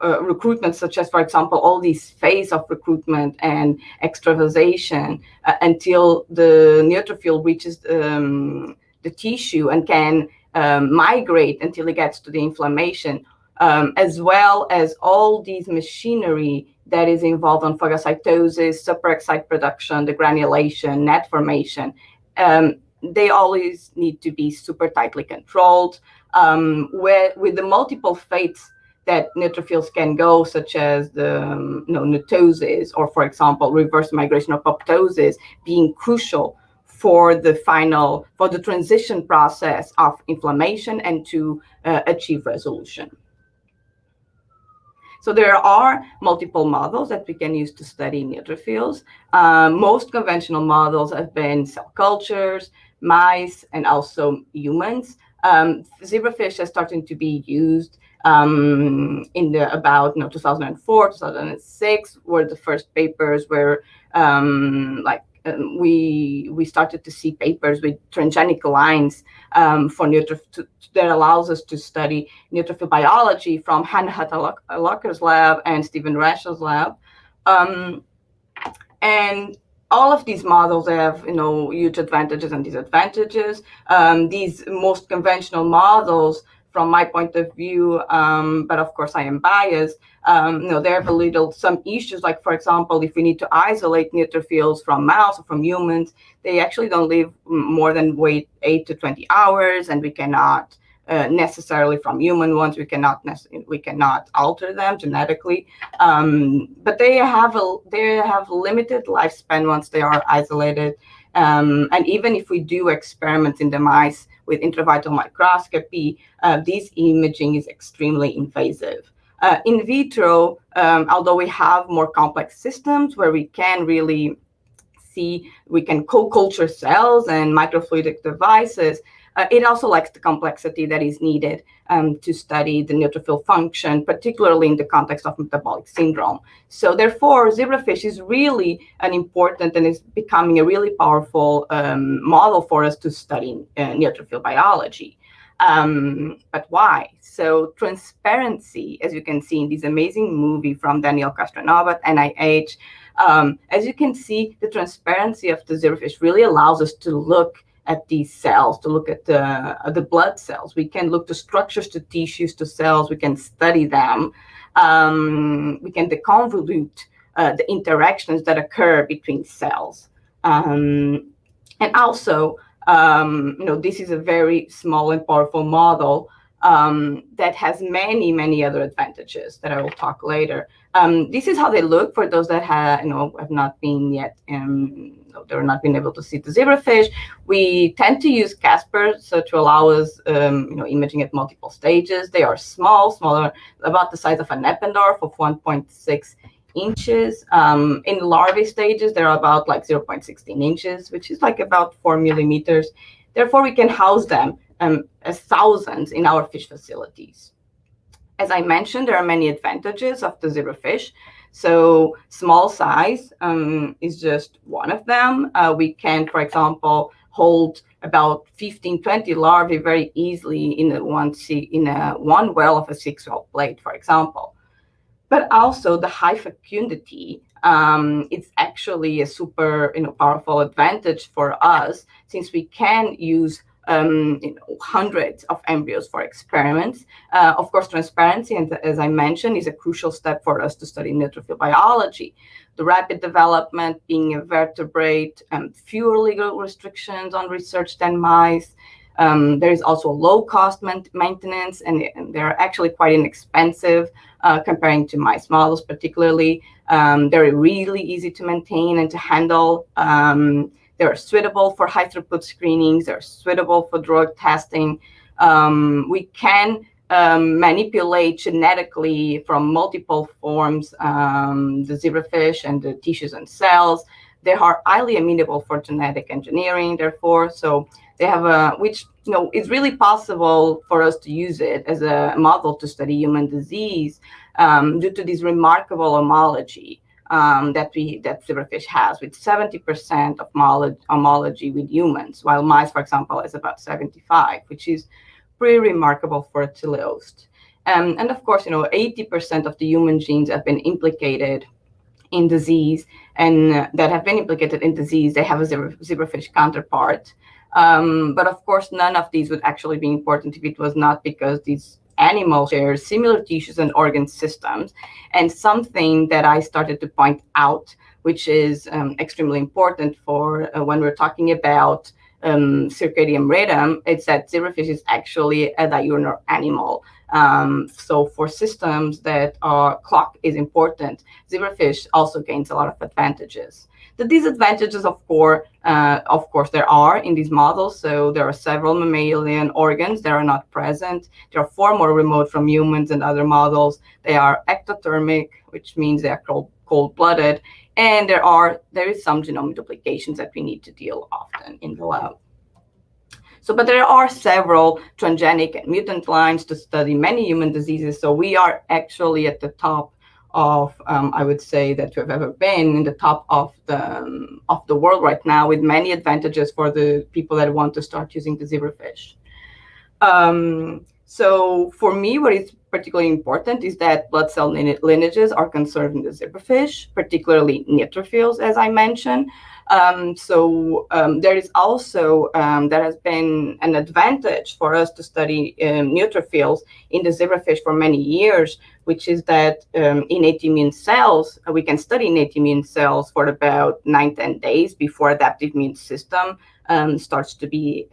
recruitment, such as, for example, all these phase of recruitment and extravasation until the neutrophil reaches the tissue and can migrate until it gets to the inflammation, as well as all these machinery that is involved on phagocytosis, superoxide production, the granulation, net formation. They always need to be super tightly controlled. With the multiple fates that neutrophils can go, such as the netosis or, for example, reverse migration of apoptosis, being crucial for the transition process of inflammation and to achieve resolution. So there are multiple models that we can use to study neutrophils. Most conventional models have been cell cultures, mice, and also humans. Zebrafish is starting to be used in about 2004, 2006 were the first papers where we started to see papers with transgenic lines for neutrophil that allows us to study neutrophil biology from Hannah Hutter-Locker's lab and Stephen Raschel's lab. And all of these models have huge advantages and disadvantages. These most conventional models, from my point of view, but of course I am biased, they have some issues, like, for example, if we need to isolate neutrophils from mouse or from humans, they actually don't live more than 8 to 20 hours, and we cannot necessarily from human ones, we cannot alter them genetically, but they have limited lifespan once they are isolated. And even if we do experiments in the mice with intravital microscopy, this imaging is extremely invasive. In vitro, although we have more complex systems where we can really see, we can co-culture cells and microfluidic devices, it also lacks the complexity that is needed to study the neutrophil function, particularly in the context of metabolic syndrome. So therefore, Zebrafish is really an important and is becoming a really powerful model for us to study neutrophil biology. But why? So transparency, as you can see in this amazing movie from Daniel Castronova at NIH, as you can see, the transparency of the Zebrafish really allows us to look at these cells, to look at the blood cells. We can look to structures, to tissues, to cells. We can study them. We can deconvolute the interactions that occur between cells. And also, this is a very small and powerful model that has many, many other advantages that I will talk later. This is how they look for those that have not been yet, they're not been able to see the Zebrafish. We tend to use Casper to allow us, imaging at multiple stages. They are smaller, about the size of an Eppendorf of 1.6 inches. In larvae stages, they're about 0.16 inches, which is about 4 millimeters. Therefore, we can house them as thousands in our fish facilities. As I mentioned, there are many advantages of the zebrafish. So small size is just one of them. We can, for example, hold about 15, 20 larvae very easily in one well of a 6-well plate, for example. But also the high fecundity, it's actually a super powerful advantage for us, since we can use hundreds of embryos for experiments. Of course, transparency, and as I mentioned, is a crucial step for us to study neutrophil biology. The rapid development, being a vertebrate, fewer legal restrictions on research than mice. There is also low-cost maintenance, and they're actually quite inexpensive comparing to mice models, particularly. They're really easy to maintain and to handle. They're suitable for high-throughput screenings. They're suitable for drug testing. We can manipulate genetically from multiple forms the zebrafish and the tissues and cells. They are highly amenable for genetic engineering, therefore. So they have which it's really possible for us to use it as a model to study human disease due to this remarkable homology that zebrafish has, with 70% of homology with humans, while mice, for example, is about 75, which is pretty remarkable for a teleost. And of course, 80% of the human genes have been implicated in disease, and that have been implicated in disease, they have a zebrafish counterpart. But of course, none of these would actually be important if it was not because these animals share similar tissues and organ systems. And something that I started to point out, which is extremely important for when we're talking about circadian rhythm, it's that zebrafish is actually a diurnal animal. So for systems that clock is important, zebrafish also gains a lot of advantages. The disadvantages, of course, there are in these models. So there are several mammalian organs that are not present. They are far more remote from humans and other models. They are ectothermic, which means they are cold-blooded. And there is some genomic duplications that we need to deal often in the lab. But there are several transgenic and mutant lines to study many human diseases. So we are actually at the top of, I would say, that we've ever been in the top of the world right now, with many advantages for the people that want to start using the zebrafish. So for me, what is particularly important is that blood cell lineages are conserved in the zebrafish, particularly neutrophils, as I mentioned. There is also, there has been an advantage for us to study neutrophils in the zebrafish for many years, which is that innate immune cells, we can study innate immune cells for about 9-10 days before adaptive immune system starts to be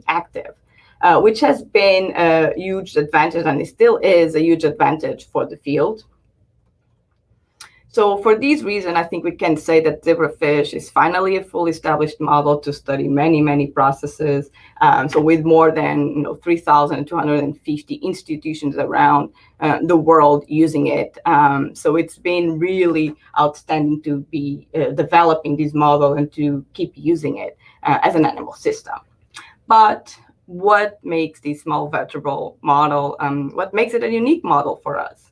active. Which has been a huge advantage, and it still is a huge advantage for the field. So for these reasons, I think we can say that zebrafish is finally a fully established model to study many, many processes. So with more than 3,250 institutions around the world using it. So it's been really outstanding to be developing this model and to keep using it as an animal system. But what makes this small vertebral model, what makes it a unique model for us?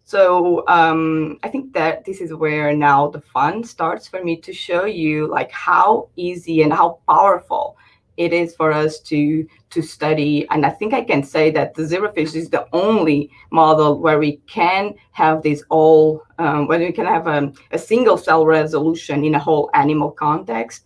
So I think that this is where now the fun starts for me to show you like how easy and how powerful it is for us to study. And I think I can say that the zebrafish is the only model where we can have this where we can have a single cell resolution in a whole animal context.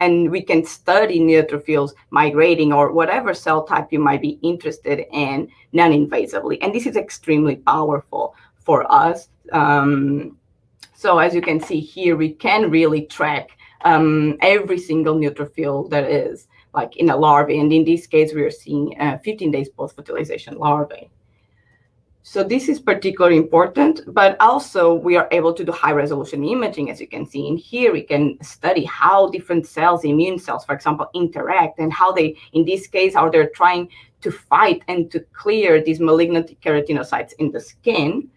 And we can study neutrophils migrating or whatever cell type you might be interested in non-invasively. And this is extremely powerful for us. So as you can see here, we can really track every single neutrophil that is like in a larvae. And in this case, we are seeing 15 days post-fertilization larvae. So this is particularly important, but also we are able to do high resolution imaging. As you can see in here, we can study how different cells, immune cells, for example, interact and how they, in this case, how they're trying to fight and to clear these malignant keratinocytes in the skin.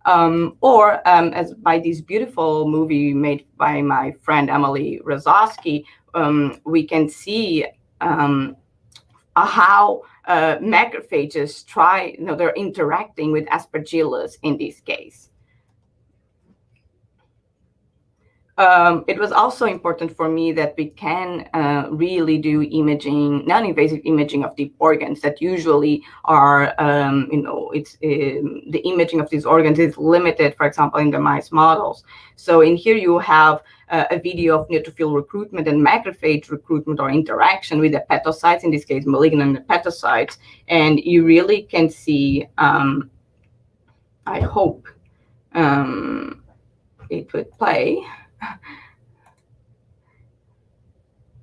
As by this beautiful movie made by my friend Emily Rozowski, we can see how macrophages try, they're interacting with aspergillus in this case. It was also important for me that we can really do imaging, non-invasive imaging of deep organs that usually are, the imaging of these organs is limited, for example, in the mice models. So in here you have a video of neutrophil recruitment and macrophage recruitment or interaction with the hepatocytes, in this case, malignant hepatocytes. And you really can see, I hope it would play.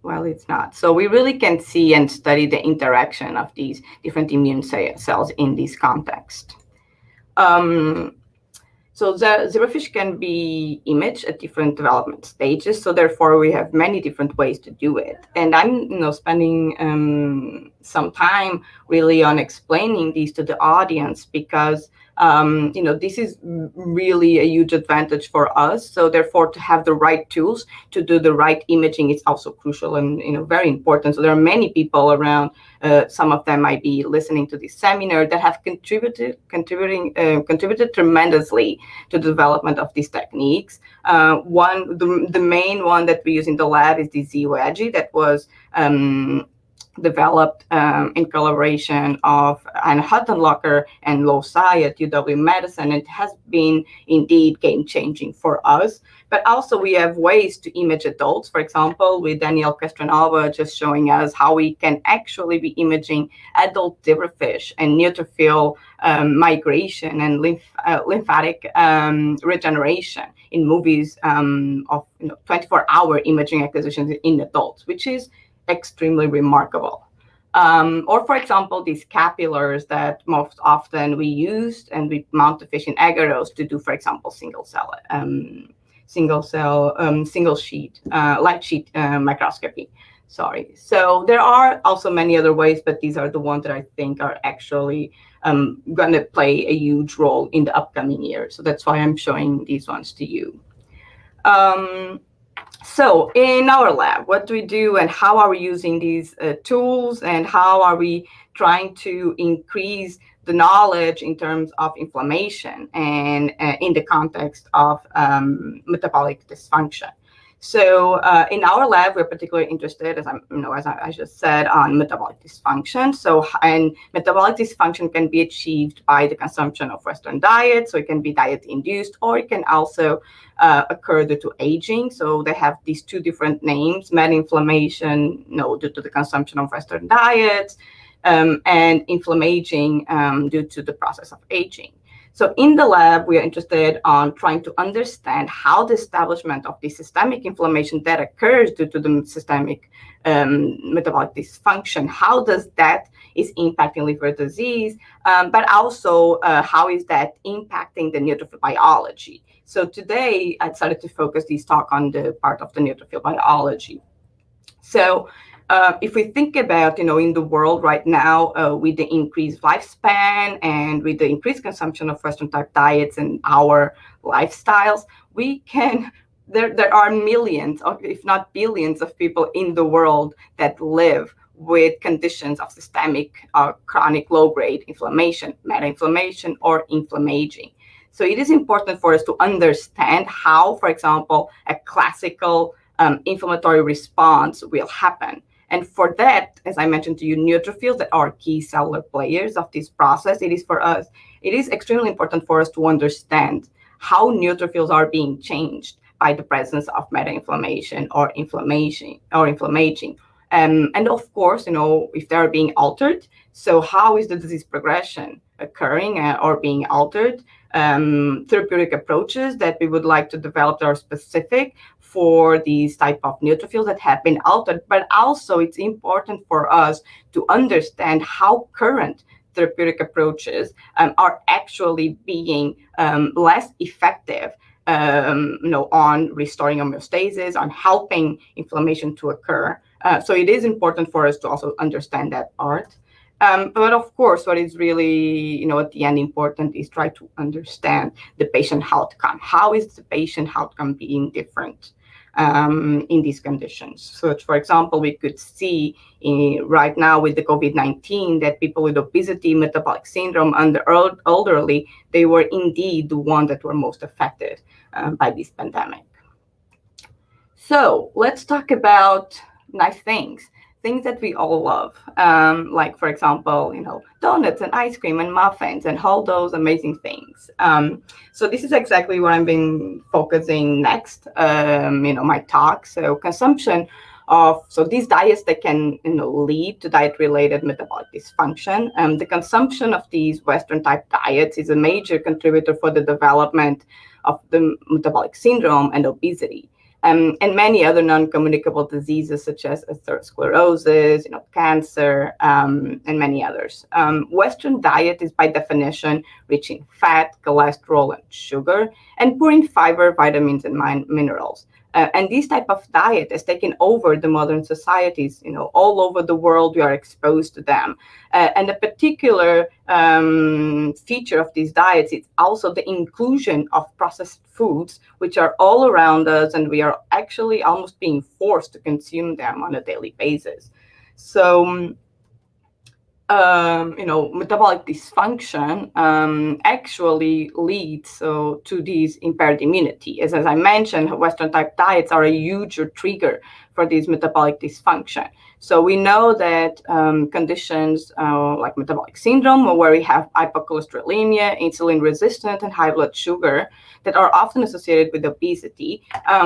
Well, it's not. So we really can see and study the interaction of these different immune cells in this context. So the zebrafish can be imaged at different development stages. So therefore, we have many different ways to do it. And I'm spending some time really on explaining these to the audience because this is really a huge advantage for us. So therefore, to have the right tools to do the right imaging is also crucial and very important. So there are many people around. Some of them might be listening to this seminar that have contributed tremendously to the development of these techniques. The main one that we use in the lab is the Z-Wedgie that was developed in collaboration of Anna Huttenlocker and Losai at UW Medicine. It has been indeed game-changing for us. But also we have ways to image adults, for example, with Danielle Castronova just showing us how we can actually be imaging adult zebrafish and neutrophil migration and lymphatic regeneration in movies of 24-hour imaging acquisitions in adults, which is extremely remarkable. Or, for example, these capillars that most often we use and we mount the fish in agarose to do, for example, single sheet light sheet microscopy. Sorry. So there are also many other ways, but these are the ones that I think are actually going to play a huge role in the upcoming year. So that's why I'm showing these ones to you. So in our lab, what do we do and how are we using these tools and how are we trying to increase the knowledge in terms of inflammation and in the context of metabolic dysfunction? So in our lab, we're particularly interested, as I just said, on metabolic dysfunction. So, and metabolic dysfunction can be achieved by the consumption of Western diet. So it can be diet-induced, or it can also occur due to aging. So they have these two different names: meta-inflammation, due to the consumption of Western diets, and inflammaging due to the process of aging. So in the lab, we are interested on trying to understand how the establishment of the systemic inflammation that occurs due to the systemic metabolic dysfunction, how does that is impacting liver disease, but also how is that impacting the neutrophil biology. So today, I decided to focus this talk on the part of the neutrophil biology. So if we think about, in the world right now, with the increased lifespan and with the increased consumption of Western type diets and our lifestyles, there are millions, or if not billions, of people in the world that live with conditions of systemic or chronic low-grade inflammation, meta-inflammation, or inflammaging. So it is important for us to understand how, for example, a classical inflammatory response will happen. And for that, as I mentioned to you, neutrophils that are key cellular players of this process, it is extremely important for us to understand how neutrophils are being changed by the presence of meta-inflammation or inflammaging. And of course, if they are being altered, so how is the disease progression occurring or being altered? Therapeutic approaches that we would like to develop that are specific for these type of neutrophils that have been altered, but also it's important for us to understand how current therapeutic approaches are actually being less effective on restoring homeostasis, on helping inflammation to occur. So it is important for us to also understand that part. But of course, what is really, at the end important is try to understand the patient outcome. How is the patient outcome being different? in these conditions. So, for example, we could see right now with the COVID-19 that people with obesity, metabolic syndrome, and the elderly, they were indeed the ones that were most affected by this pandemic. So let's talk about nice things that we all love, like, for example, donuts and ice cream and muffins and all those amazing things. So this is exactly what I've been focusing next, my talk. So consumption of, so these diets that can lead to diet-related metabolic dysfunction. The consumption of these Western type diets is a major contributor for the development of the metabolic syndrome and obesity. And many other non-communicable diseases such as atherosclerosis, cancer, and many others. Western diet is by definition rich in fat, cholesterol, and sugar, and poor in fiber, vitamins, and minerals. And this type of diet has taken over the modern societies. All over the world, we are exposed to them. And a particular feature of these diets is also the inclusion of processed foods, which are all around us, and we are actually almost being forced to consume them on a daily basis. So, metabolic dysfunction actually leads to this impaired immunity. As I mentioned, Western type diets are a huge trigger for this metabolic dysfunction. So we know that conditions like metabolic syndrome, where we have hypercholesterolemia, insulin resistant, and high blood sugar that are often associated with obesity,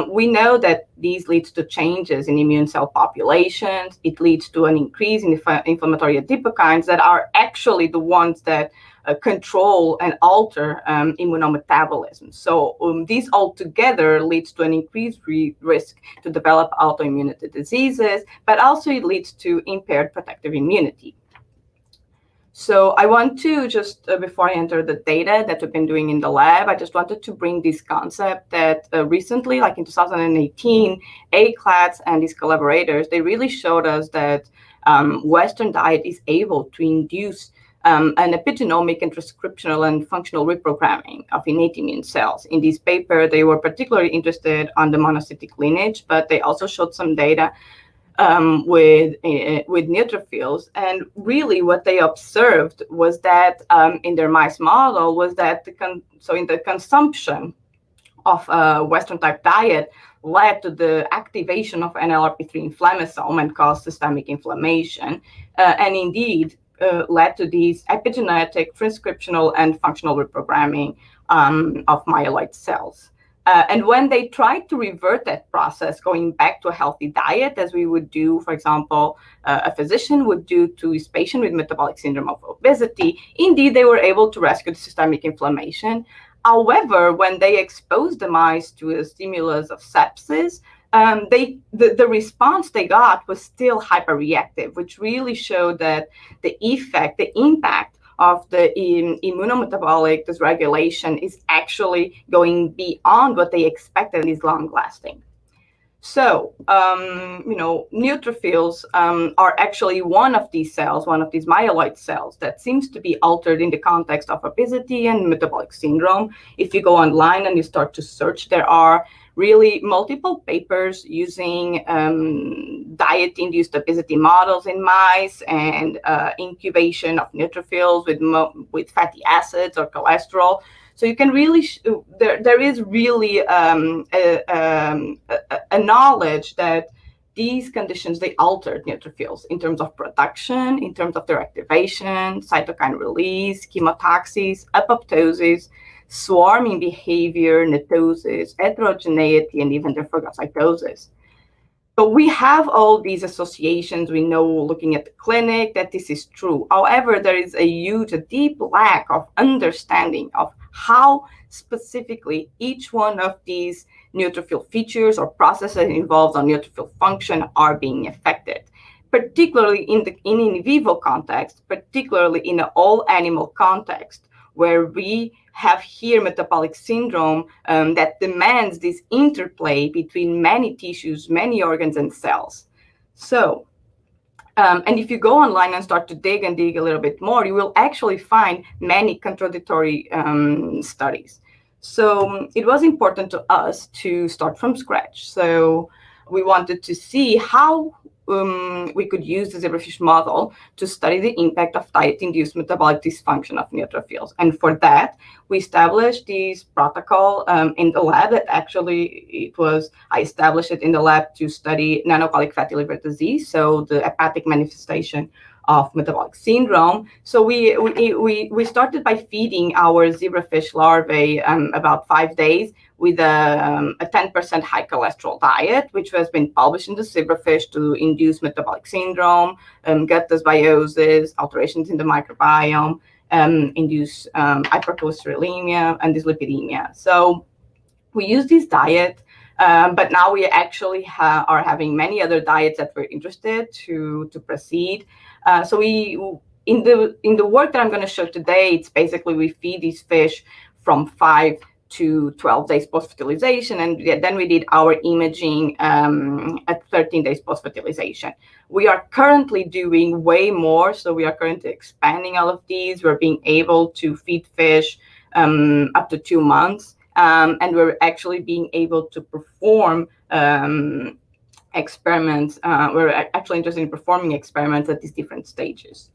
we know that these leads to changes in immune cell populations. It leads to an increase in inflammatory adipokines that are actually the ones that control and alter immunometabolism. So these all together leads to an increased risk to develop autoimmunity diseases, but also it leads to impaired protective immunity. So I want to just, before I enter the data that we've been doing in the lab, I just wanted to bring this concept that recently, like in 2018, FIOCRUZ and his collaborators, they really showed us that Western diet is able to induce an epigenomic and transcriptional and functional reprogramming of innate immune cells. In this paper, they were particularly interested on the monocytic lineage, but they also showed some data with neutrophils. And really what they observed was that in their mice model was that in the consumption of a Western type diet led to the activation of NLRP3 inflammasome and caused systemic inflammation, and indeed led to these epigenetic, transcriptional, and functional reprogramming of myeloid cells. And when they tried to revert that process, going back to a healthy diet, as we would do, for example, a physician would do to his patient with metabolic syndrome of obesity, indeed, they were able to rescue the systemic inflammation. However, when they exposed the mice to a stimulus of sepsis, the response they got was still hyperreactive, which really showed that the impact of the immunometabolic dysregulation is actually going beyond what they expected and is long-lasting. So, neutrophils are actually one of these cells, one of these myeloid cells that seems to be altered in the context of obesity and metabolic syndrome. If you go online and you start to search, there are really multiple papers using diet-induced obesity models in mice and incubation of neutrophils with fatty acids or cholesterol. So you can really, there is really a knowledge that these conditions, they altered neutrophils in terms of production, in terms of their activation, cytokine release, chemotaxis, apoptosis, swarming behavior, netosis, heterogeneity, and even their phagocytosis. So we have all these associations. We know, looking at the clinic, that this is true. However, there is a deep lack of understanding of how specifically each one of these neutrophil features or processes involved on neutrophil function are being affected, particularly in in vivo context, particularly in an all animal context, where we have here metabolic syndrome that demands this interplay between many tissues, many organs and cells. So, and if you go online and start to dig a little bit more, you will actually find many contradictory studies. So it was important to us to start from scratch. So we wanted to see how we could use the zebrafish model to study the impact of diet-induced metabolic dysfunction of neutrophils. And for that, we established this protocol in the lab. That actually, I established it in the lab to study non-alcoholic fatty liver disease, so the hepatic manifestation of metabolic syndrome. So we started by feeding our zebrafish larvae about 5 days with a 10% high cholesterol diet, which has been published in the Zebrafish to induce metabolic syndrome, gut dysbiosis, alterations in the microbiome, induce hypercholesterolemia and dyslipidemia. So we use this diet, but now we actually are having many other diets that we're interested to proceed. So in the work that I'm going to show today, it's basically we feed these fish from 5 to 12 days post-fertilization, and then we did our imaging at 13 days post-fertilization. We are currently doing way more, so we are currently expanding all of these. We're being able to feed fish up to 2 months, and we're actually being able to perform experiments. We're actually interested in performing experiments at these different stages.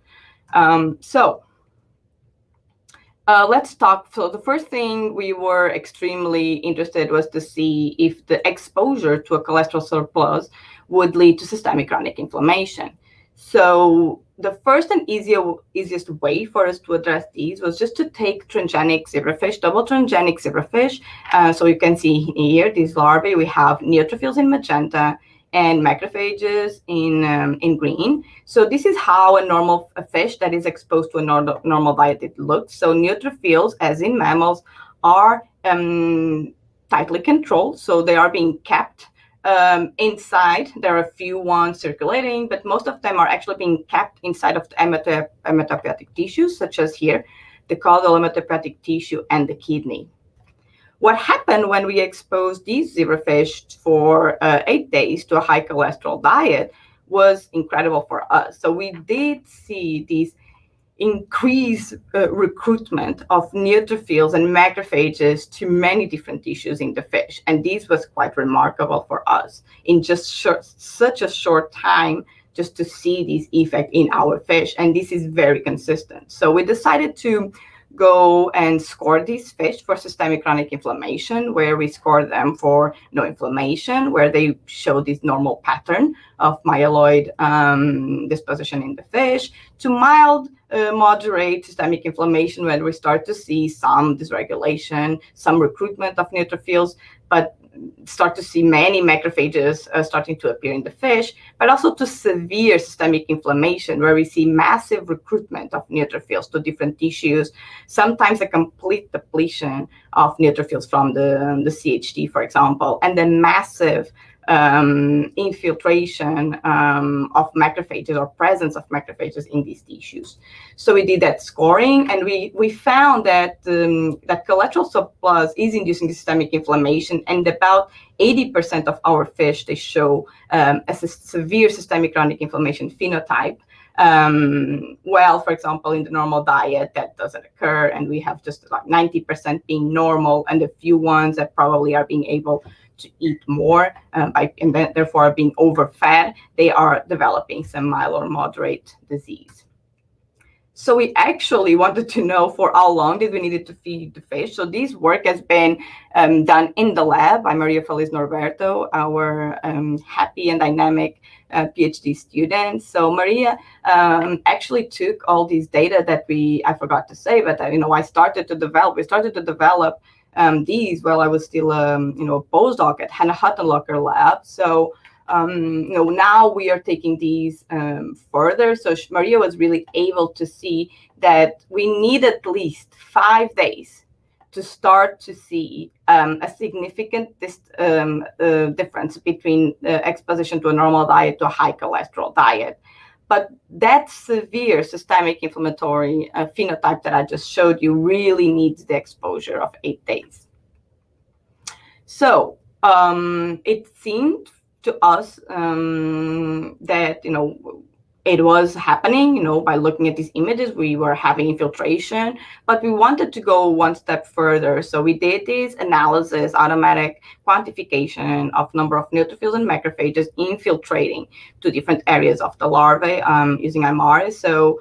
Let's talk. So the first thing we were extremely interested was to see if the exposure to a cholesterol surplus would lead to systemic chronic inflammation. So the first and easiest way for us to address these was just to take transgenic zebrafish, double transgenic zebrafish. So you can see here, these larvae, we have neutrophils in magenta and macrophages in green. So this is how a fish that is exposed to a normal diet it looks. So neutrophils, as in mammals, are tightly controlled. So they are being kept inside. There are a few ones circulating, but most of them are actually being kept inside of the hematopoietic tissues, such as here, the caudal hematopoietic tissue and the kidney. What happened when we exposed these zebrafish for 8 days to a high cholesterol diet was incredible for us. So we did see these increased recruitment of neutrophils and macrophages to many different tissues in the fish. And this was quite remarkable for us in just such a short time, just to see this effect in our fish. And this is very consistent. So we decided to go and score these fish for systemic chronic inflammation, where we score them for no inflammation, where they show this normal pattern of myeloid disposition in the fish, to mild, moderate systemic inflammation, where we start to see some dysregulation, some recruitment of neutrophils, but start to see many macrophages starting to appear in the fish, but also to severe systemic inflammation, where we see massive recruitment of neutrophils to different tissues, sometimes a complete depletion of neutrophils from the CHT, for example, and then massive infiltration of macrophages or presence of macrophages in these tissues. So we did that scoring, and we found that that cholesterol surplus is inducing systemic inflammation, and about 80% of our fish, they show a severe systemic chronic inflammation phenotype. Well, for example, in the normal diet, that doesn't occur, and we have just like 90% being normal, and a few ones that probably are being able to eat more, and therefore being overfed, they are developing some mild or moderate disease. So we actually wanted to know for how long did we need to feed the fish. So this work has been done in the lab by Maria Feliz Norberto, our happy and dynamic PhD student. So Maria actually took all these data that I forgot to say, but we started to develop these while I was still a postdoc at Hannah Huttenlocher lab. So now we are taking these further. So Maria was really able to see that we need at least 5 days to start to see a significant difference between exposition to a normal diet to a high cholesterol diet. But that severe systemic inflammatory phenotype that I just showed you really needs the exposure of 8 days. So it seemed to us that it was happening, by looking at these images, we were having infiltration, but we wanted to go one step further. So we did this analysis, automatic quantification of number of neutrophils and macrophages infiltrating to different areas of the larvae using MR. So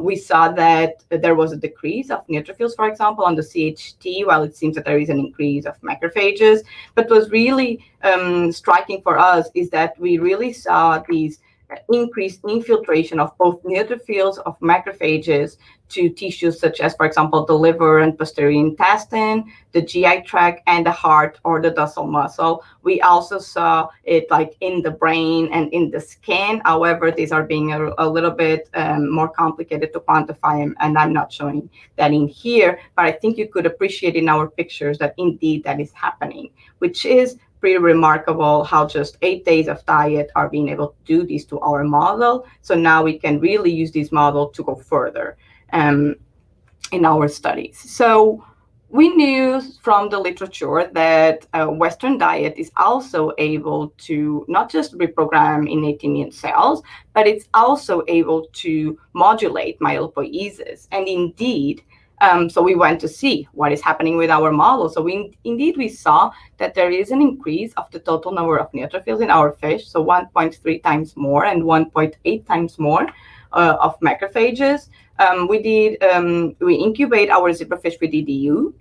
we saw that there was a decrease of neutrophils, for example, on the CHT, while it seems that there is an increase of macrophages. But what was really striking for us is that we really saw these increased infiltration of both neutrophils of macrophages to tissues such as, for example, the liver and posterior intestine, the GI tract, and the heart or the dorsal muscle. We also saw it like in the brain and in the skin. However, these are being a little bit more complicated to quantify, and I'm not showing that in here, but I think you could appreciate in our pictures that indeed that is happening, which is pretty remarkable how just 8 days of diet are being able to do this to our model. So now we can really use this model to go further in our studies. So we knew from the literature that Western diet is also able to not just reprogram innate immune cells, but it's also able to modulate myelopoiesis. And indeed, so we went to see what is happening with our model. So we saw that there is an increase of the total number of neutrophils in our fish, so 1.3 times more and 1.8 times more of macrophages. We incubate our zebrafish with EDU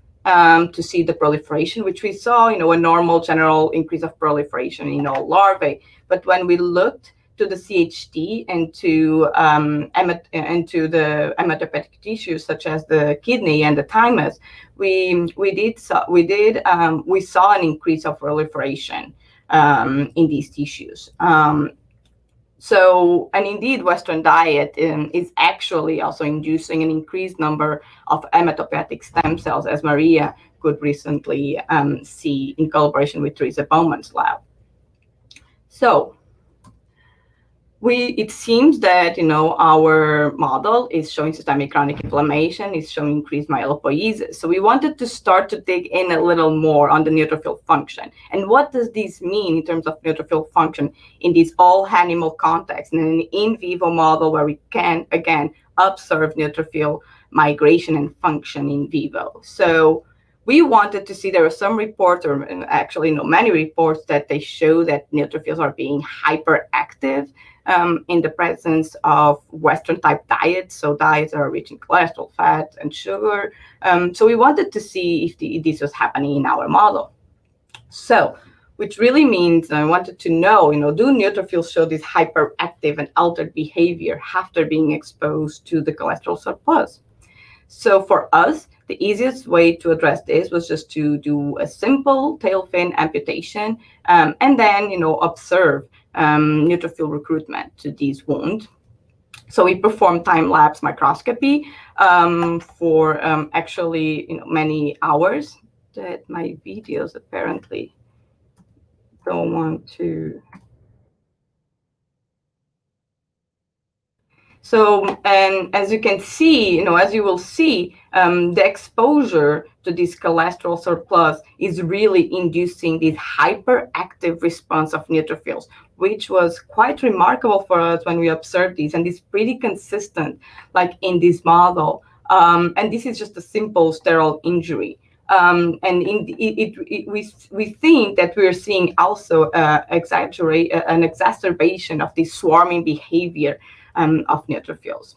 to see the proliferation, which we saw, a normal general increase of proliferation in all larvae. But when we looked to the CHT and to the hematopoietic tissues such as the kidney and the thymus, we saw an increase of proliferation in these tissues. So, and indeed, Western diet is actually also inducing an increased number of hematopoietic stem cells, as Maria could recently see in collaboration with Teresa Bowman's lab. So, it seems that, our model is showing systemic chronic inflammation, is showing increased myelopoiesis. So we wanted to start to dig in a little more on the neutrophil function. And what does this mean in terms of neutrophil function in this all animal context, in an in vivo model where we can, again, observe neutrophil migration and function in vivo. So we wanted to see, there are some reports, or actually many reports, that they show that neutrophils are being hyperactive in the presence of Western type diets, so diets that are rich in cholesterol, fat, and sugar. So we wanted to see if this was happening in our model. So, which really means I wanted to know, do neutrophils show this hyperactive and altered behavior after being exposed to the cholesterol surplus? So for us, the easiest way to address this was just to do a simple tail fin amputation and then, observe neutrophil recruitment to these wounds. So we performed time-lapse microscopy for actually, many hours. That my videos apparently don't want to. So, and as you can see, as you will see, the exposure to this cholesterol surplus is really inducing this hyperactive response of neutrophils, which was quite remarkable for us when we observed these, and it's pretty consistent, like in this model. And this is just a simple sterile injury. And we think that we're seeing also an exacerbation of this swarming behavior of neutrophils.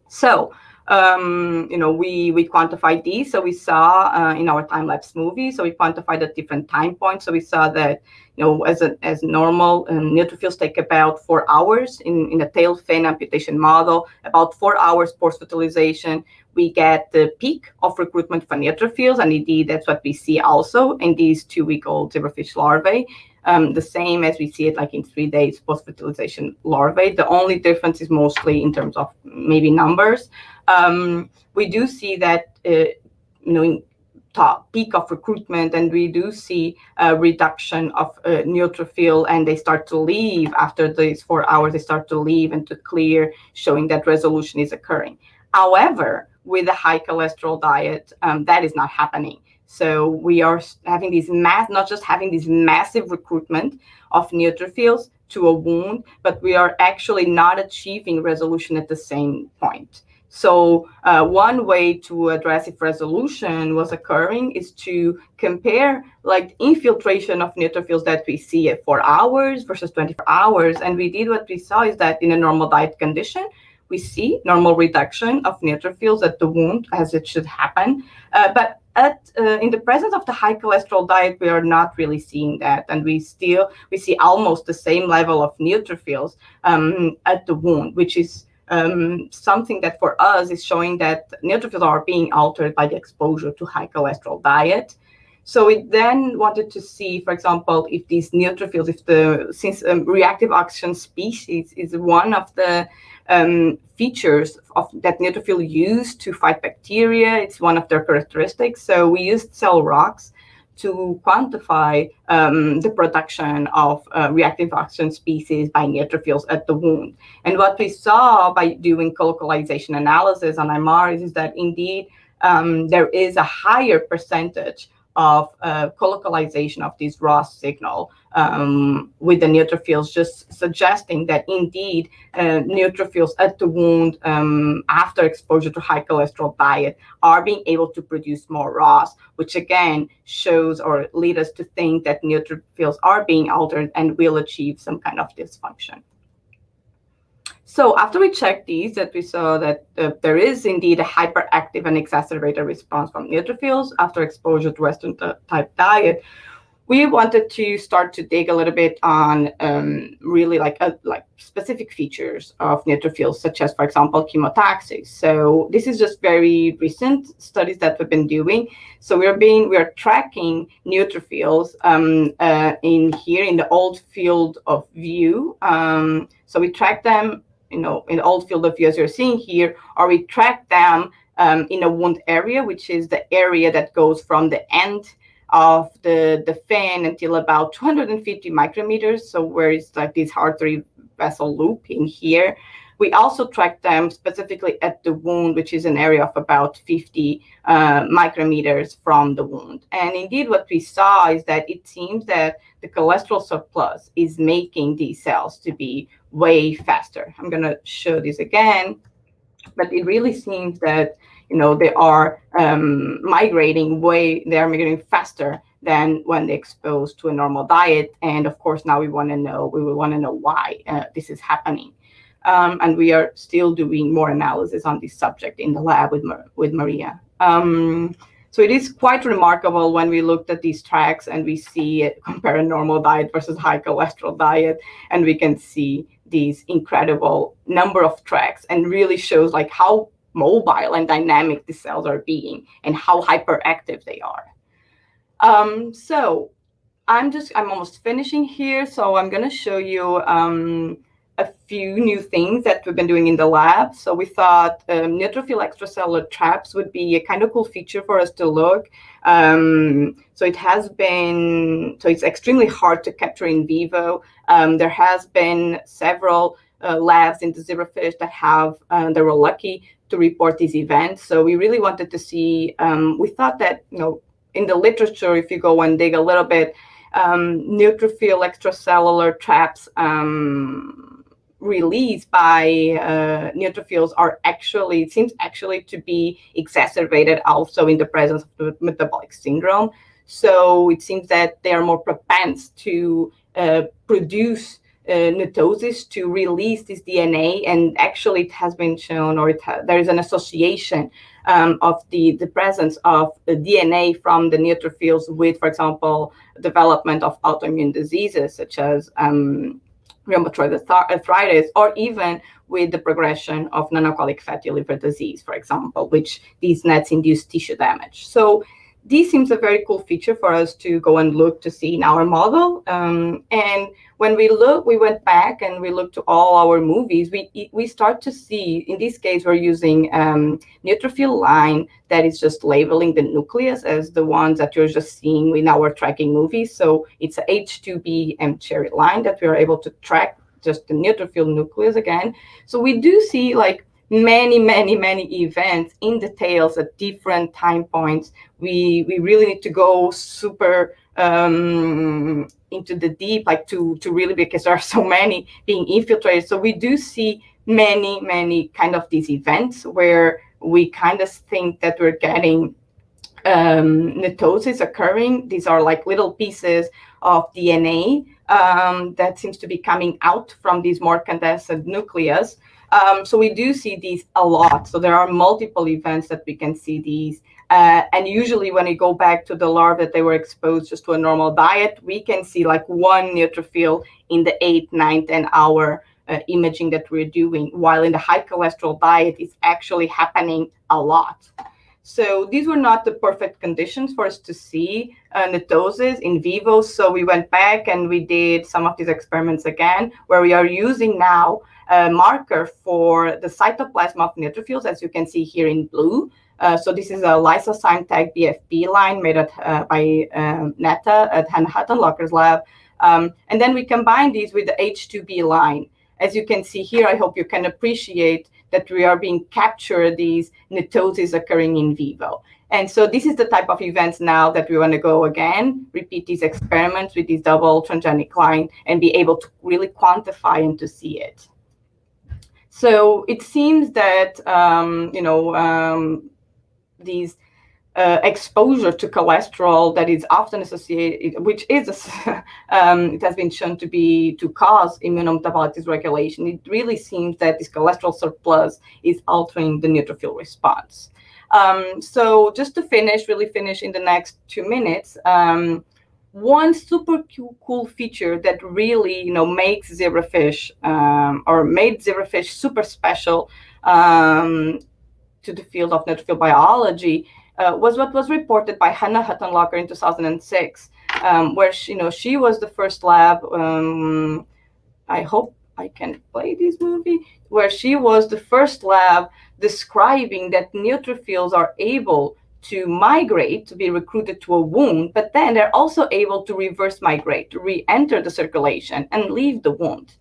So, we quantified these. So we saw in our time-lapse movie, so we quantified at different time points. So we saw that, as normal, neutrophils take about 4 hours in a tail fin amputation model, about 4 hours post-fertilization. We get the peak of recruitment for neutrophils, and indeed that's what we see also in these 2-week-old zebrafish larvae. The same as we see it like in 3 days post-fertilization larvae. The only difference is mostly in terms of maybe numbers. We do see that, top peak of recruitment, and we do see a reduction of neutrophil, and they start to leave after these 4 hours. They start to leave and to clear, showing that resolution is occurring. However, with a high cholesterol diet, that is not happening. So we are having these not just having this massive recruitment of neutrophils to a wound, but we are actually not achieving resolution at the same point. So one way to address if resolution was occurring is to compare like infiltration of neutrophils that we see at 4 hours versus 24 hours. And what we saw is that in a normal diet condition, we see normal reduction of neutrophils at the wound as it should happen. But in the presence of the high cholesterol diet, we are not really seeing that. And we see almost the same level of neutrophils at the wound, which is something that for us is showing that neutrophils are being altered by the exposure to high cholesterol diet. So we then wanted to see, for example, if these neutrophils, since reactive oxygen species is one of the features of that neutrophil use to fight bacteria, it's one of their characteristics. So we used cell rocks to quantify the production of reactive oxygen species by neutrophils at the wound. And what we saw by doing colocalization analysis on MRs is that indeed there is a higher percentage of colocalization of this ROS signal with the neutrophils, just suggesting that indeed neutrophils at the wound after exposure to high cholesterol diet are being able to produce more ROS, which again shows or lead us to think that neutrophils are being altered and will achieve some kind of dysfunction. So after we checked these, that we saw that there is indeed a hyperactive and exacerbated response from neutrophils after exposure to Western type diet, we wanted to start to dig a little bit on really like specific features of neutrophils, such as, for example, chemotaxis. So this is just very recent studies that we've been doing. So we are tracking neutrophils in the old field of view. So we track them, in the old field of view as you're seeing here, or we track them in a wound area, which is the area that goes from the end of the fin until about 250 micrometers. So where it's like this artery vessel loop in here. We also track them specifically at the wound, which is an area of about 50 micrometers from the wound. And indeed, what we saw is that it seems that the cholesterol surplus is making these cells to be way faster. I'm going to show this again, but it really seems that they are migrating faster than when they exposed to a normal diet. And of course, now we will want to know why this is happening. And we are still doing more analysis on this subject in the lab with Maria. So it is quite remarkable when we looked at these tracks and we see it, compare a normal diet versus high cholesterol diet, and we can see these incredible number of tracks, and really shows like how mobile and dynamic the cells are being and how hyperactive they are. So I'm almost finishing here. So I'm going to show you a few new things that we've been doing in the lab. So we thought neutrophil extracellular traps would be a kind of cool feature for us to look. So it's extremely hard to capture in vivo. There has been several labs in the zebrafish that they were lucky to report these events. So we really wanted to see, we thought that, in the literature, if you go and dig a little bit, neutrophil extracellular traps released by neutrophils seems to be exacerbated also in the presence of the metabolic syndrome. So it seems that they are more propense to produce netosis, to release this DNA, and actually it has been shown, or there is an association of the presence of the DNA from the neutrophils with, for example, development of autoimmune diseases such as rheumatoid arthritis, or even with the progression of non-alcoholic fatty liver disease, for example, which these NETs induce tissue damage. So this seems a very cool feature for us to go and look to see in our model. And when we went back and we looked to all our movies, we start to see, in this case, we're using neutrophil line that is just labeling the nucleus as the ones that you're just seeing in our tracking movies. So it's a H2B M-cherry line that we are able to track just the neutrophil nucleus again. So we do see like many events in details at different time points. We really need to go super into the deep, like to really, because there are so many being infiltrated. So we do see many kind of these events where we kind of think that we're getting netosis occurring. These are like little pieces of DNA that seems to be coming out from these more condensed nucleus. So we do see these a lot. So there are multiple events that we can see these. And usually when we go back to the larvae that they were exposed just to a normal diet, we can see like one neutrophil in the 8, 9, 10 hour imaging that we're doing, while in the high cholesterol diet, it's actually happening a lot. So these were not the perfect conditions for us to see netosis in vivo. So we went back and we did some of these experiments again, where we are using now a marker for the cytoplasm of neutrophils, as you can see here in blue. So this is a lysozyme tag BFP line made by Netta at Hannah Huttenlocker's lab. And then we combine these with the H2B line. As you can see here, I hope you can appreciate that we are being captured these netoses occurring in vivo. And so this is the type of events now that we want to go again, repeat these experiments with this double transgenic line and be able to really quantify and to see it. So it seems that, these exposure to cholesterol that is often associated, which is it has been shown to cause immunometabolic dysregulation. It really seems that this cholesterol surplus is altering the neutrophil response. So just to really finish in the next 2 minutes, one super cool feature that really makes zebrafish or made zebrafish super special to the field of neutrophil biology was what was reported by Hannah Huttenlocker in 2006, where she was the first lab. I hope I can play this movie, where she was the first lab describing that neutrophils are able to migrate, to be recruited to a wound, but then they're also able to reverse migrate, to re-enter the circulation and leave the wound.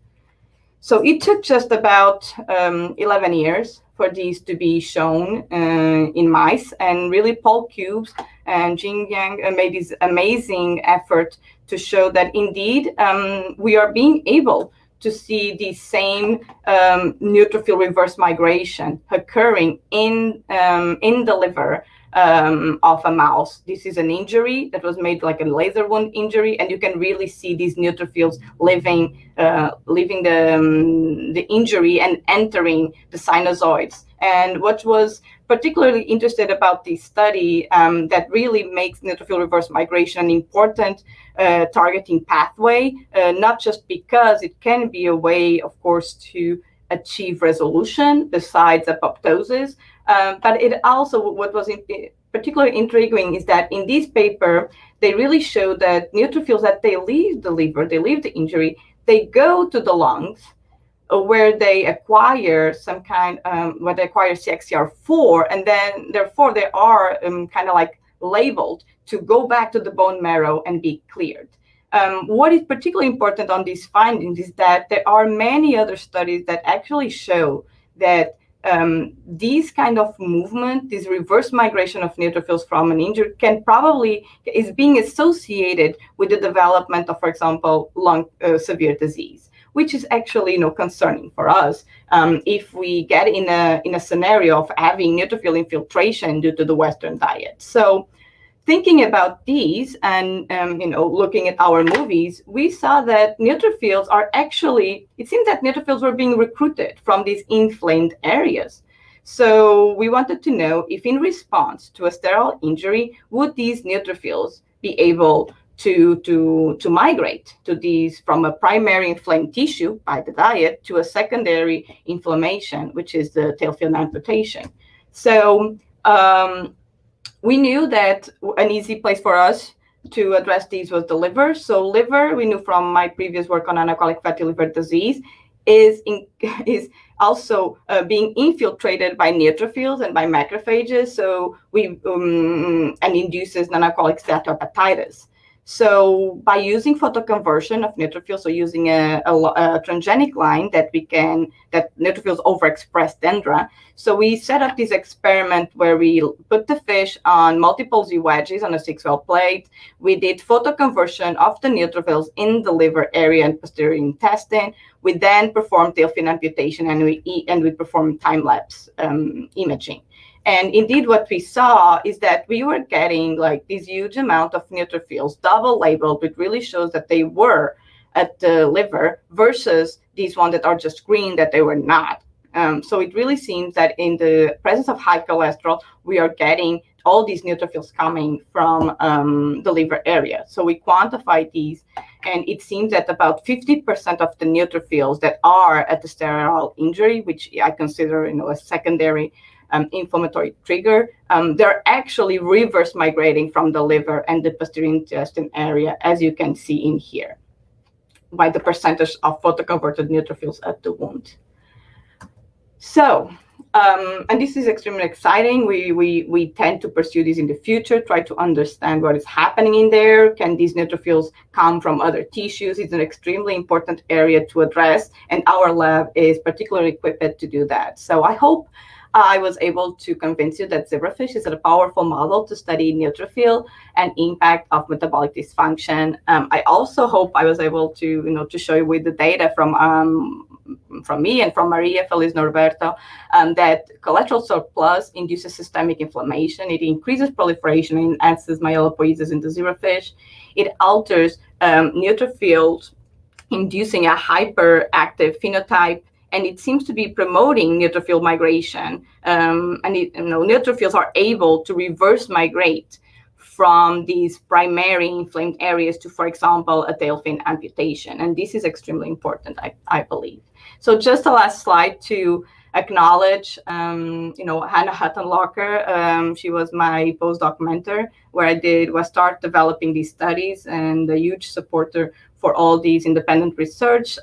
So it took just about 11 years for these to be shown in mice, and really Paul Cubes and Jing Yang made this amazing effort to show that indeed we are being able to see the same neutrophil reverse migration occurring in the liver of a mouse. This is an injury that was made like a laser wound injury, and you can really see these neutrophils leaving the injury and entering the sinusoids. And what was particularly interested about this study that really makes neutrophil reverse migration an important targeting pathway, not just because it can be a way, of course, to achieve resolution besides apoptosis, but it also, what was particularly intriguing is that in this paper, they really show that neutrophils, that they leave the liver, they leave the injury, they go to the lungs, where they acquire some kind, where they acquire CXCR4, and then therefore they are kind of like labeled to go back to the bone marrow and be cleared. What is particularly important on these findings is that there are many other studies that actually show that these kind of movement, this reverse migration of neutrophils from an injury is being associated with the development of, for example, lung severe disease, which is actually concerning for us if we get in a scenario of having neutrophil infiltration due to the Western diet. So thinking about these and looking at our movies, we saw that neutrophils are actually, it seems that neutrophils were being recruited from these inflamed areas. So we wanted to know if in response to a sterile injury, would these neutrophils be able to migrate to these from a primary inflamed tissue by the diet to a secondary inflammation, which is the tail fin amputation. So we knew that an easy place for us to address these was the liver. So liver, we knew from my previous work on analcoholic fatty liver disease, is also being infiltrated by neutrophils and by macrophages. So and induces non-alcoholic steatohepatitis. So by using photoconversion of neutrophils, so using a transgenic line that neutrophils overexpress dendra. So we set up this experiment where we put the fish on multiple Z wedges on a 6-well plate. We did photoconversion of the neutrophils in the liver area and posterior intestine. We then performed tail fin amputation, and we performed time-lapse imaging. And indeed, what we saw is that we were getting like this huge amount of neutrophils, double labeled, which really shows that they were at the liver, versus these ones that are just green, that they were not. So it really seems that in the presence of high cholesterol, we are getting all these neutrophils coming from the liver area. So we quantified these, and it seems that about 50% of the neutrophils that are at the sterile injury, which I consider, a secondary inflammatory trigger, they're actually reverse migrating from the liver and the posterior intestine area, as you can see in here, by the percentage of photoconverted neutrophils at the wound. So, and this is extremely exciting. We tend to pursue this in the future, try to understand what is happening in there. Can these neutrophils come from other tissues? It's an extremely important area to address, and our lab is particularly equipped to do that. So I hope I was able to convince you that zebrafish is a powerful model to study neutrophil and impact of metabolic dysfunction. I also hope I was able to, to show you with the data from me and from Maria Feliz Norberto that cholesterol surplus induces systemic inflammation. It increases proliferation and enhances myelopoiesis in the zebrafish. It alters neutrophils, inducing a hyperactive phenotype, and it seems to be promoting neutrophil migration. Neutrophils are able to reverse migrate from these primary inflamed areas to, for example, a tail fin amputation. And this is extremely important, I believe. So just the last slide to acknowledge, Hannah Huttenlocker. She was my postdoc mentor, where I start developing these studies, and a huge supporter for all these independent research,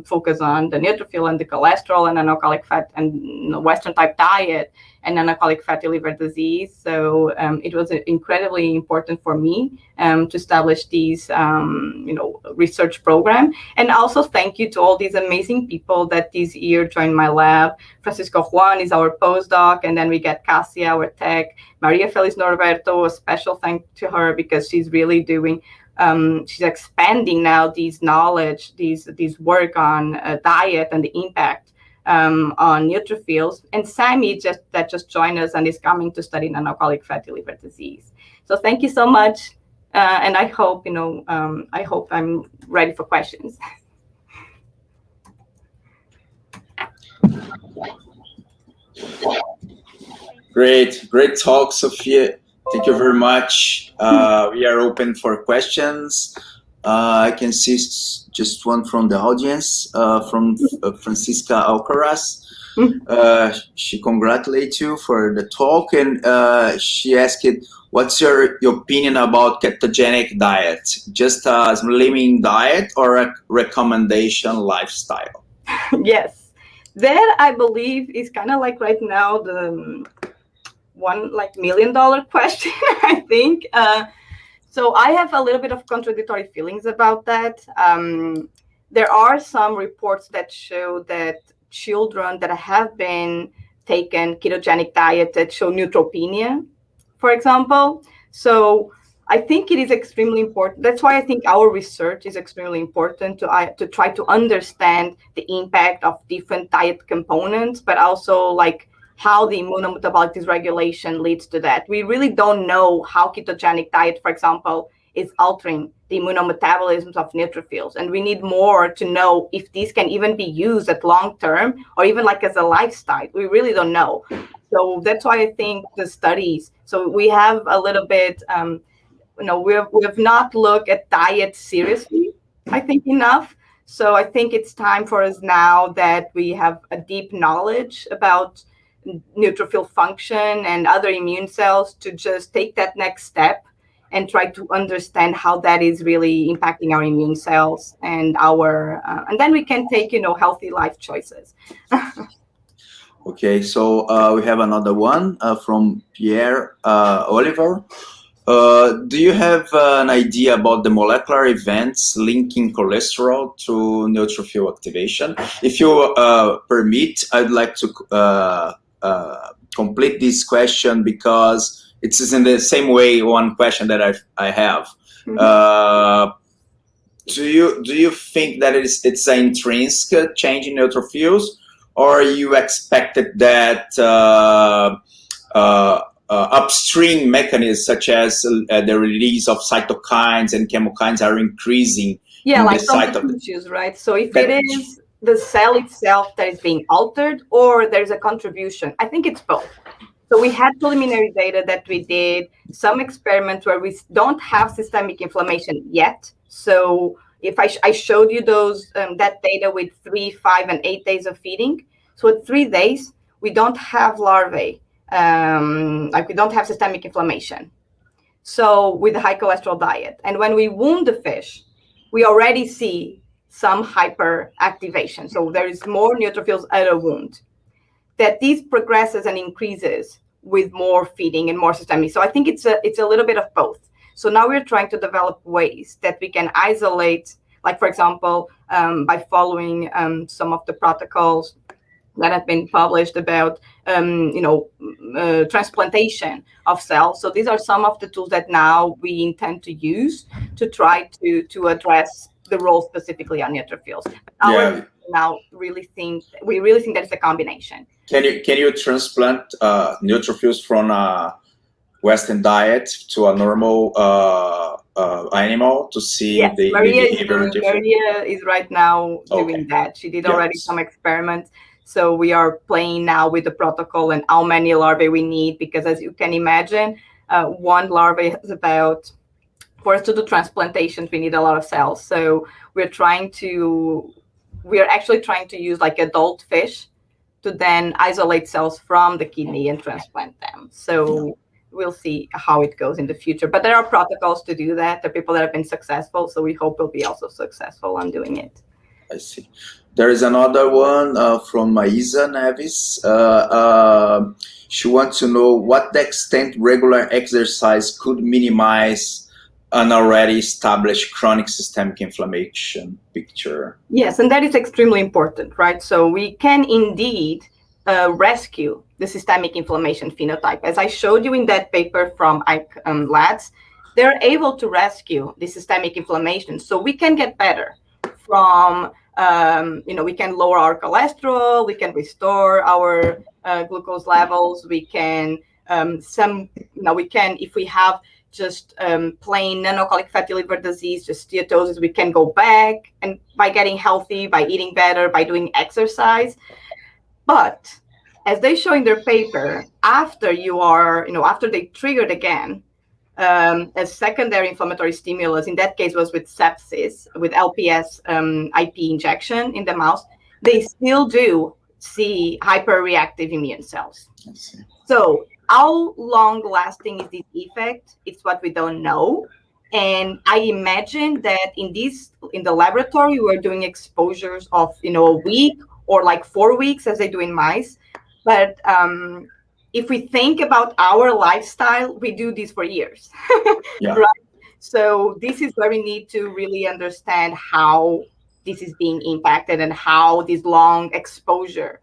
focus on the neutrophil and the cholesterol and non-alcoholic fat and Western type diet and non-alcoholic fatty liver disease. So it was incredibly important for me to establish these, research program. And also thank you to all these amazing people that this year joined my lab. Francisco Juan is our postdoc, and then we get Cassia, our tech. Maria Feliz Norberto, a special thank to her, because she's really doing she's expanding now these knowledge, these work on diet and the impact on neutrophils. And Sammy just joined us and is coming to study non-alcoholic fatty liver disease. So thank you so much, and I hope I'm ready for questions. Great talk, Sophia. Thank you very much. We are open for questions. I can see just one from the audience, from Francisca Alcaraz. She congratulates you for the talk, and she asked, what's your opinion about ketogenic diet? Just a slimming diet or a recommendation lifestyle? Yes, that I believe is kind of like right now the one $1 million question, I think. So I have a little bit of contradictory feelings about that. There are some reports that show that children that have been taken ketogenic diet that show neutropenia, for example. So I think it is extremely important. That's why I think our research is extremely important to try to understand the impact of different diet components, but also like how the immunometabolic dysregulation leads to that. We really don't know how ketogenic diet, for example, is altering the immunometabolisms of neutrophils. And we need more to know if these can even be used at long term or even like as a lifestyle. We really don't know. So that's why I think the studies, so we have a little bit, we have not looked at diet seriously, I think, enough. So I think it's time for us now that we have a deep knowledge about neutrophil function and other immune cells to just take that next step and try to understand how that is really impacting our immune cells and and then we can take, healthy life choices. Okay, so we have another one from Pierre Oliver. Do you have an idea about the molecular events linking cholesterol to neutrophil activation? If you permit, I'd like to complete this question because it is in the same way one question that I have. Do you think that it's an intrinsic change in neutrophils, or you expected that upstream mechanisms such as the release of cytokines and chemokines are increasing? Yeah, in like the some site of tissues, right? So if it is the cell itself that is being altered, or there's a contribution, I think it's both. So we had preliminary data that we did some experiments where we don't have systemic inflammation yet. So if I showed you those that data with 3, 5, and 8 days of feeding. So at 3 days, we don't have larvae, like we don't have systemic inflammation. So with the high cholesterol diet. And when we wound the fish, we already see some hyperactivation. So there is more neutrophils at a wound. That these progresses and increases with more feeding and more systemic. So I think it's a little bit of both. So now we're trying to develop ways that we can isolate, like for example, by following some of the protocols that have been published about transplantation of cells. So these are some of the tools that now we intend to use to try to address the role specifically on neutrophils. Now we really think that it's a combination. Can you transplant neutrophils from a Western diet to a normal animal to see the behavior difference? Maria is right now doing that. She did already some experiments. So we are playing now with the protocol and how many larvae we need, because as you can imagine, one larvae is about, for us to do transplantations, we need a lot of cells. So we are actually trying to use like adult fish to then isolate cells from the kidney and transplant them. So we'll see how it goes in the future. But there are protocols to do that. There are people that have been successful. So we hope we'll be also successful on doing it. I see. There is another one from Maisa Neves. She wants to know what the extent regular exercise could minimize an already established chronic systemic inflammation picture. Yes, and that is extremely important, right? So we can indeed rescue the systemic inflammation phenotype. As I showed you in that paper from lads, they're able to rescue the systemic inflammation. So we can get better from, we can lower our cholesterol, we can restore our glucose levels, we can, if we have just plain non-alcoholic fatty liver disease, just steatosis, we can go back and by getting healthy, by eating better, by doing exercise. But as they show in their paper, after after they triggered again, a secondary inflammatory stimulus, in that case was with sepsis, with LPS IP injection in the mouse, they still do see hyperreactive immune cells. So how long-lasting is this effect? It's what we don't know. And I imagine that in the laboratory, we're doing exposures of, a week or like 4 weeks as they do in mice. But if we think about our lifestyle, we do this for years, right? So this is where we need to really understand how this is being impacted and how this long exposure,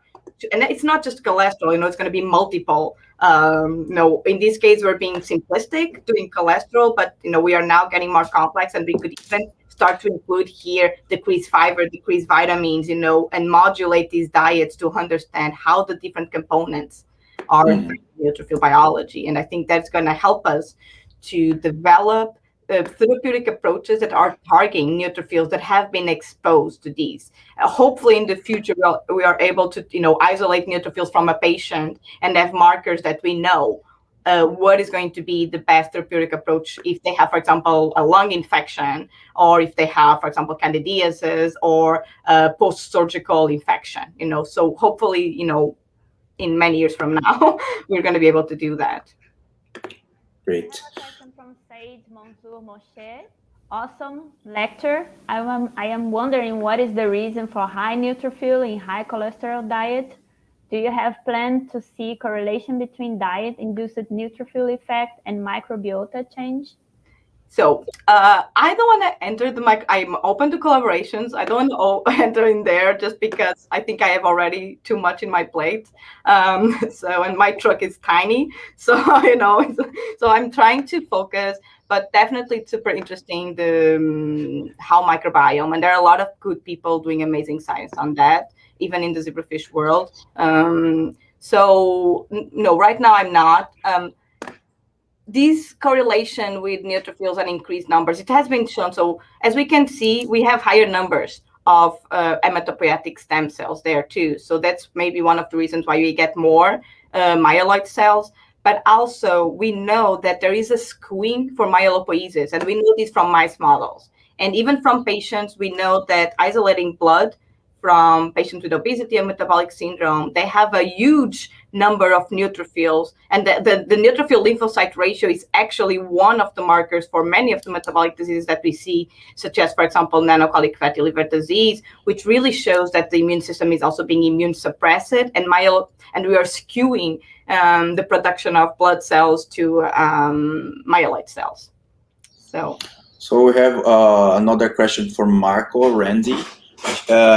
and it's not just cholesterol, it's going to be multiple. In this case, we're being simplistic doing cholesterol, but we are now getting more complex, and we could even start to include here decreased fiber, decreased vitamins, and modulate these diets to understand how the different components are in neutrophil biology. And I think that's going to help us to develop therapeutic approaches that are targeting neutrophils that have been exposed to these. Hopefully in the future, we are able to, isolate neutrophils from a patient and have markers that we know what is going to be the best therapeutic approach if they have, for example, a lung infection, or if they have, for example, candidiasis or post-surgical infection, So hopefully, in many years from now, we're going to be able to do that. Great. From Said Mansour Moshe. Awesome lecture. I am wondering what is the reason for high neutrophil in high cholesterol diet. do you have planned to see correlation between diet-induced neutrophil effect and microbiota change? So I don't want to enter the mic. I'm open to collaborations. I don't want to enter in there just because I think I have already too much in my plate. And my truck is tiny. So, so I'm trying to focus, but definitely it's super interesting how microbiome, and there are a lot of good people doing amazing science on that, even in the zebrafish world. So no, right now I'm not. This correlation with neutrophils and increased numbers, it has been shown. So as we can see, we have higher numbers of hematopoietic stem cells there too. So that's maybe one of the reasons why we get more myeloid cells. But also we know that there is a skewing for myelopoiesis, and we know this from mice models. And even from patients, we know that isolating blood from patients with obesity and metabolic syndrome, they have a huge number of neutrophils. And the neutrophil lymphocyte ratio is actually one of the markers for many of the metabolic diseases that we see, such as, for example, non-alcoholic fatty liver disease, which really shows that the immune system is also being immune suppressed, and we are skewing the production of blood cells to myeloid cells. So we have another question from Marco Randy.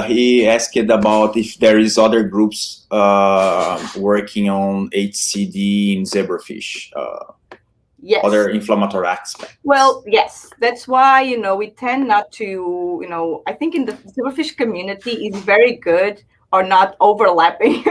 He asked about if there is other groups working on HCD in zebrafish, yes, other inflammatory aspects. Well, yes, that's why, we tend not to, I think in the zebrafish community is very good or not overlapping.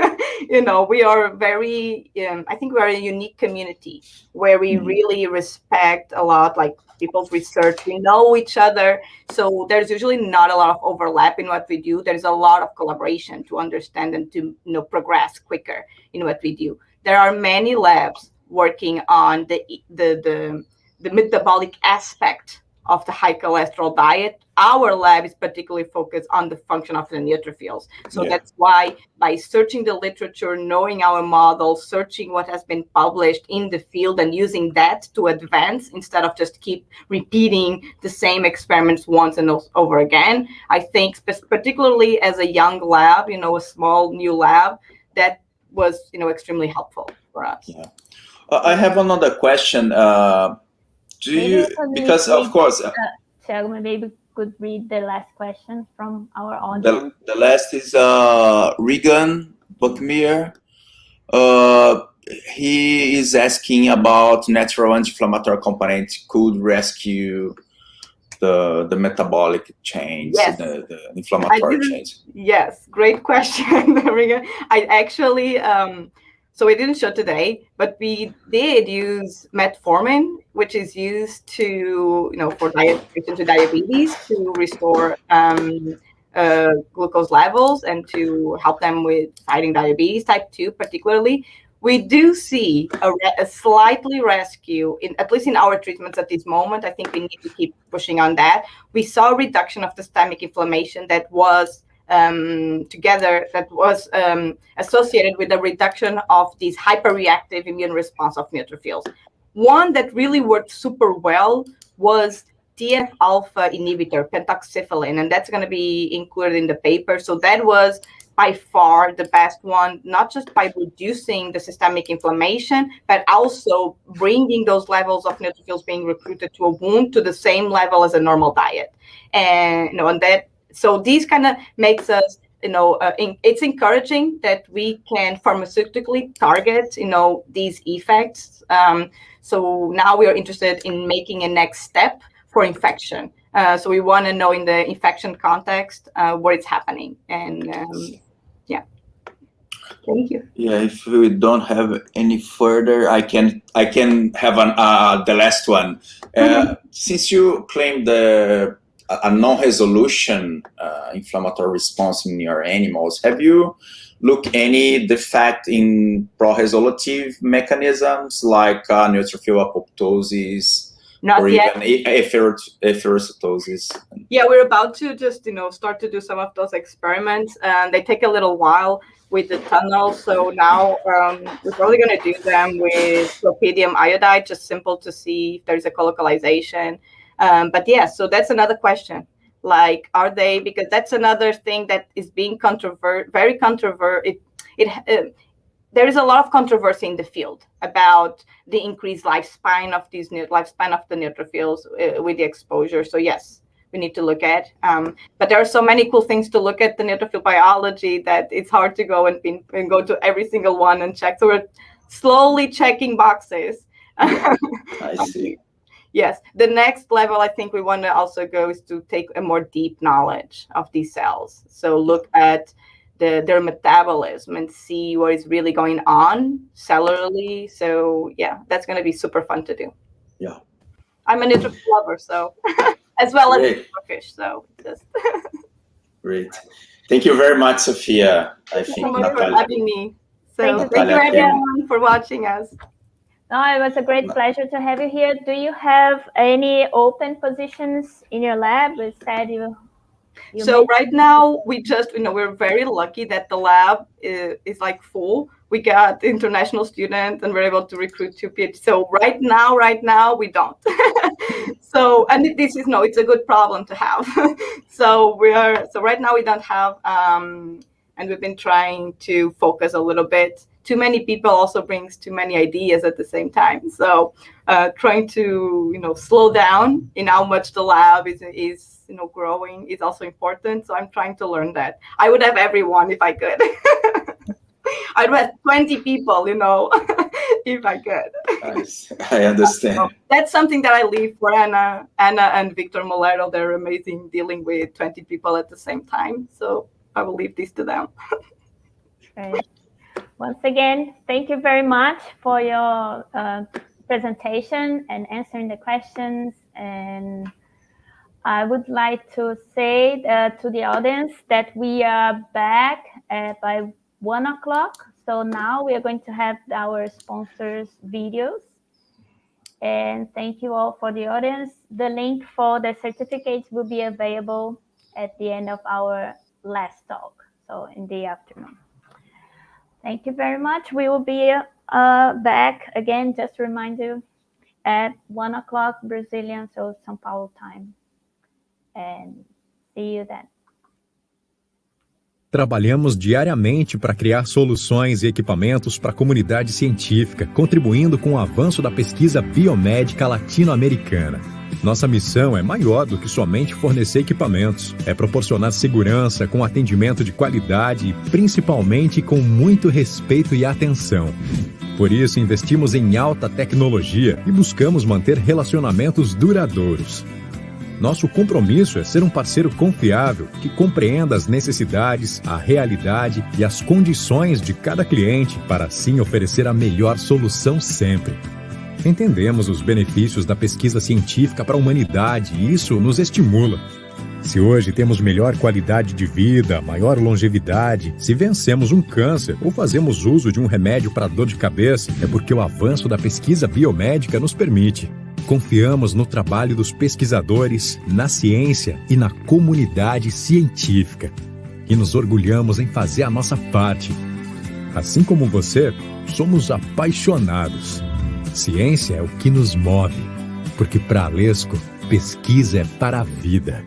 We are very, I think we're a unique community where we really respect a lot, like people's research. We know each other. So there's usually not a lot of overlap in what we do. There's a lot of collaboration to understand and to progress quicker in what we do. There are many labs working on the metabolic aspect of the high cholesterol diet. Our lab is particularly focused on the function of the neutrophils. So that's why by searching the literature, knowing our model, searching what has been published in the field and using that to advance instead of just keep repeating the same experiments once and over again, I think particularly as a young lab, a small new lab, that was, extremely helpful for us. Yeah. I have another question. Because of course, Thiago, maybe could read the last question from our audience. The last is Regan Buckmeyer. He is asking about natural anti-inflammatory component could rescue the metabolic change, yes, the inflammatory change. Yes, great question, Regan. I actually, so we didn't show today, but we did use metformin, which is used to, for patients with diabetes to restore glucose levels and to help them with fighting diabetes type 2 particularly. We do see a slightly rescue, at least in our treatments at this moment. I think we need to keep pushing on that. We saw a reduction of the systemic inflammation that was associated with the reduction of this hyperreactive immune response of neutrophils. One that really worked super well was TNF-alpha inhibitor, pentoxifylline, and that's going to be included in the paper. So that was by far the best one, not just by reducing the systemic inflammation, but also bringing those levels of neutrophils being recruited to a wound to the same level as a normal diet. And, and that, so these kind of makes us, it's encouraging that we can pharmaceutically target, these effects. So now we are interested in making a next step for infection. So we want to know in the infection context where it's happening. And yeah, thank you. Yeah, if we don't have any further, I can have the last one. Since you claimed a non-resolution inflammatory response in your animals, have you looked any defect in pro-resolutive mechanisms like neutrophil apoptosis? Not or yet. Even erythrocytosis. Yeah, we're about to just, start to do some of those experiments. They take a little while with the tunnel. So now we're probably going to do them with clopidogrel iodide, just simple to see if there's a colocalization. But yeah, so that's another question. Like, are they, because that's another thing that is being very controversial. there is a lot of controversy in the field about the increased lifespan of the neutrophils with the exposure. So yes, we need to look at. But there are so many cool things to look at the neutrophil biology that it's hard to go and go to every single one and check. So we're slowly checking boxes. I see. Yes, the next level I think we want to also go is to take a more deep knowledge of these cells. So look at their metabolism and see what is really going on cellularly. So yeah, that's going to be super fun to do. Yeah, I'm a neutrophil lover, so as well as a Zebrafish. So just great. Thank you very much, Sophia. Thank you so much for having me. So thank you everyone for watching us. No, it was a great pleasure to have you here. Do you have any open positions in your lab? You said so right now we just, we're very lucky that the lab is like full. We got international students and we're able to recruit 2 PhDs. So right now we don't. So, and this is, it's a good problem to have. So right now we don't have, and we've been trying to focus a little bit. Too many people also brings too many ideas at the same time. So trying to, slow down in how much the lab is growing is also important. So I'm trying to learn that. I would have everyone if I could. I'd have 20 people, if I could. Nice. I understand. So that's something that I leave for Anna and Victor Molero. They're amazing dealing with 20 people at the same time. So I will leave this to them. Great. Once again, thank you very much for your presentation and answering the questions. And I would like to say to the audience that we are back by 1 o'clock. So now we are going to have our sponsors' videos. And thank you all for the audience. The link for the certificates will be available at the end of our last talk, so in the afternoon. Thank you very much. We will be back again, just to remind you, at 1 o'clock Brazilian, so São Paulo time. And see you then. Trabalhamos diariamente para criar soluções e equipamentos para a comunidade científica, contribuindo com o avanço da pesquisa biomédica latino-americana. Nossa missão é maior do que somente fornecer equipamentos. É proporcionar segurança com atendimento de qualidade e, principalmente, com muito respeito e atenção. Por isso, investimos em alta tecnologia e buscamos manter relacionamentos duradouros. Nosso compromisso é ser um parceiro confiável que compreenda as necessidades, a realidade e as condições de cada cliente para assim oferecer a melhor solução sempre. Entendemos os benefícios da pesquisa científica para a humanidade e isso nos estimula. Se hoje temos melhor qualidade de vida, maior longevidade, se vencemos um câncer ou fazemos uso de um remédio para dor de cabeça, é porque o avanço da pesquisa biomédica nos permite. Confiamos no trabalho dos pesquisadores, na ciência e na comunidade científica. E nos orgulhamos em fazer a nossa parte. Assim como você, somos apaixonados. Ciência é o que nos move, porque para a Alesco, pesquisa é para a vida.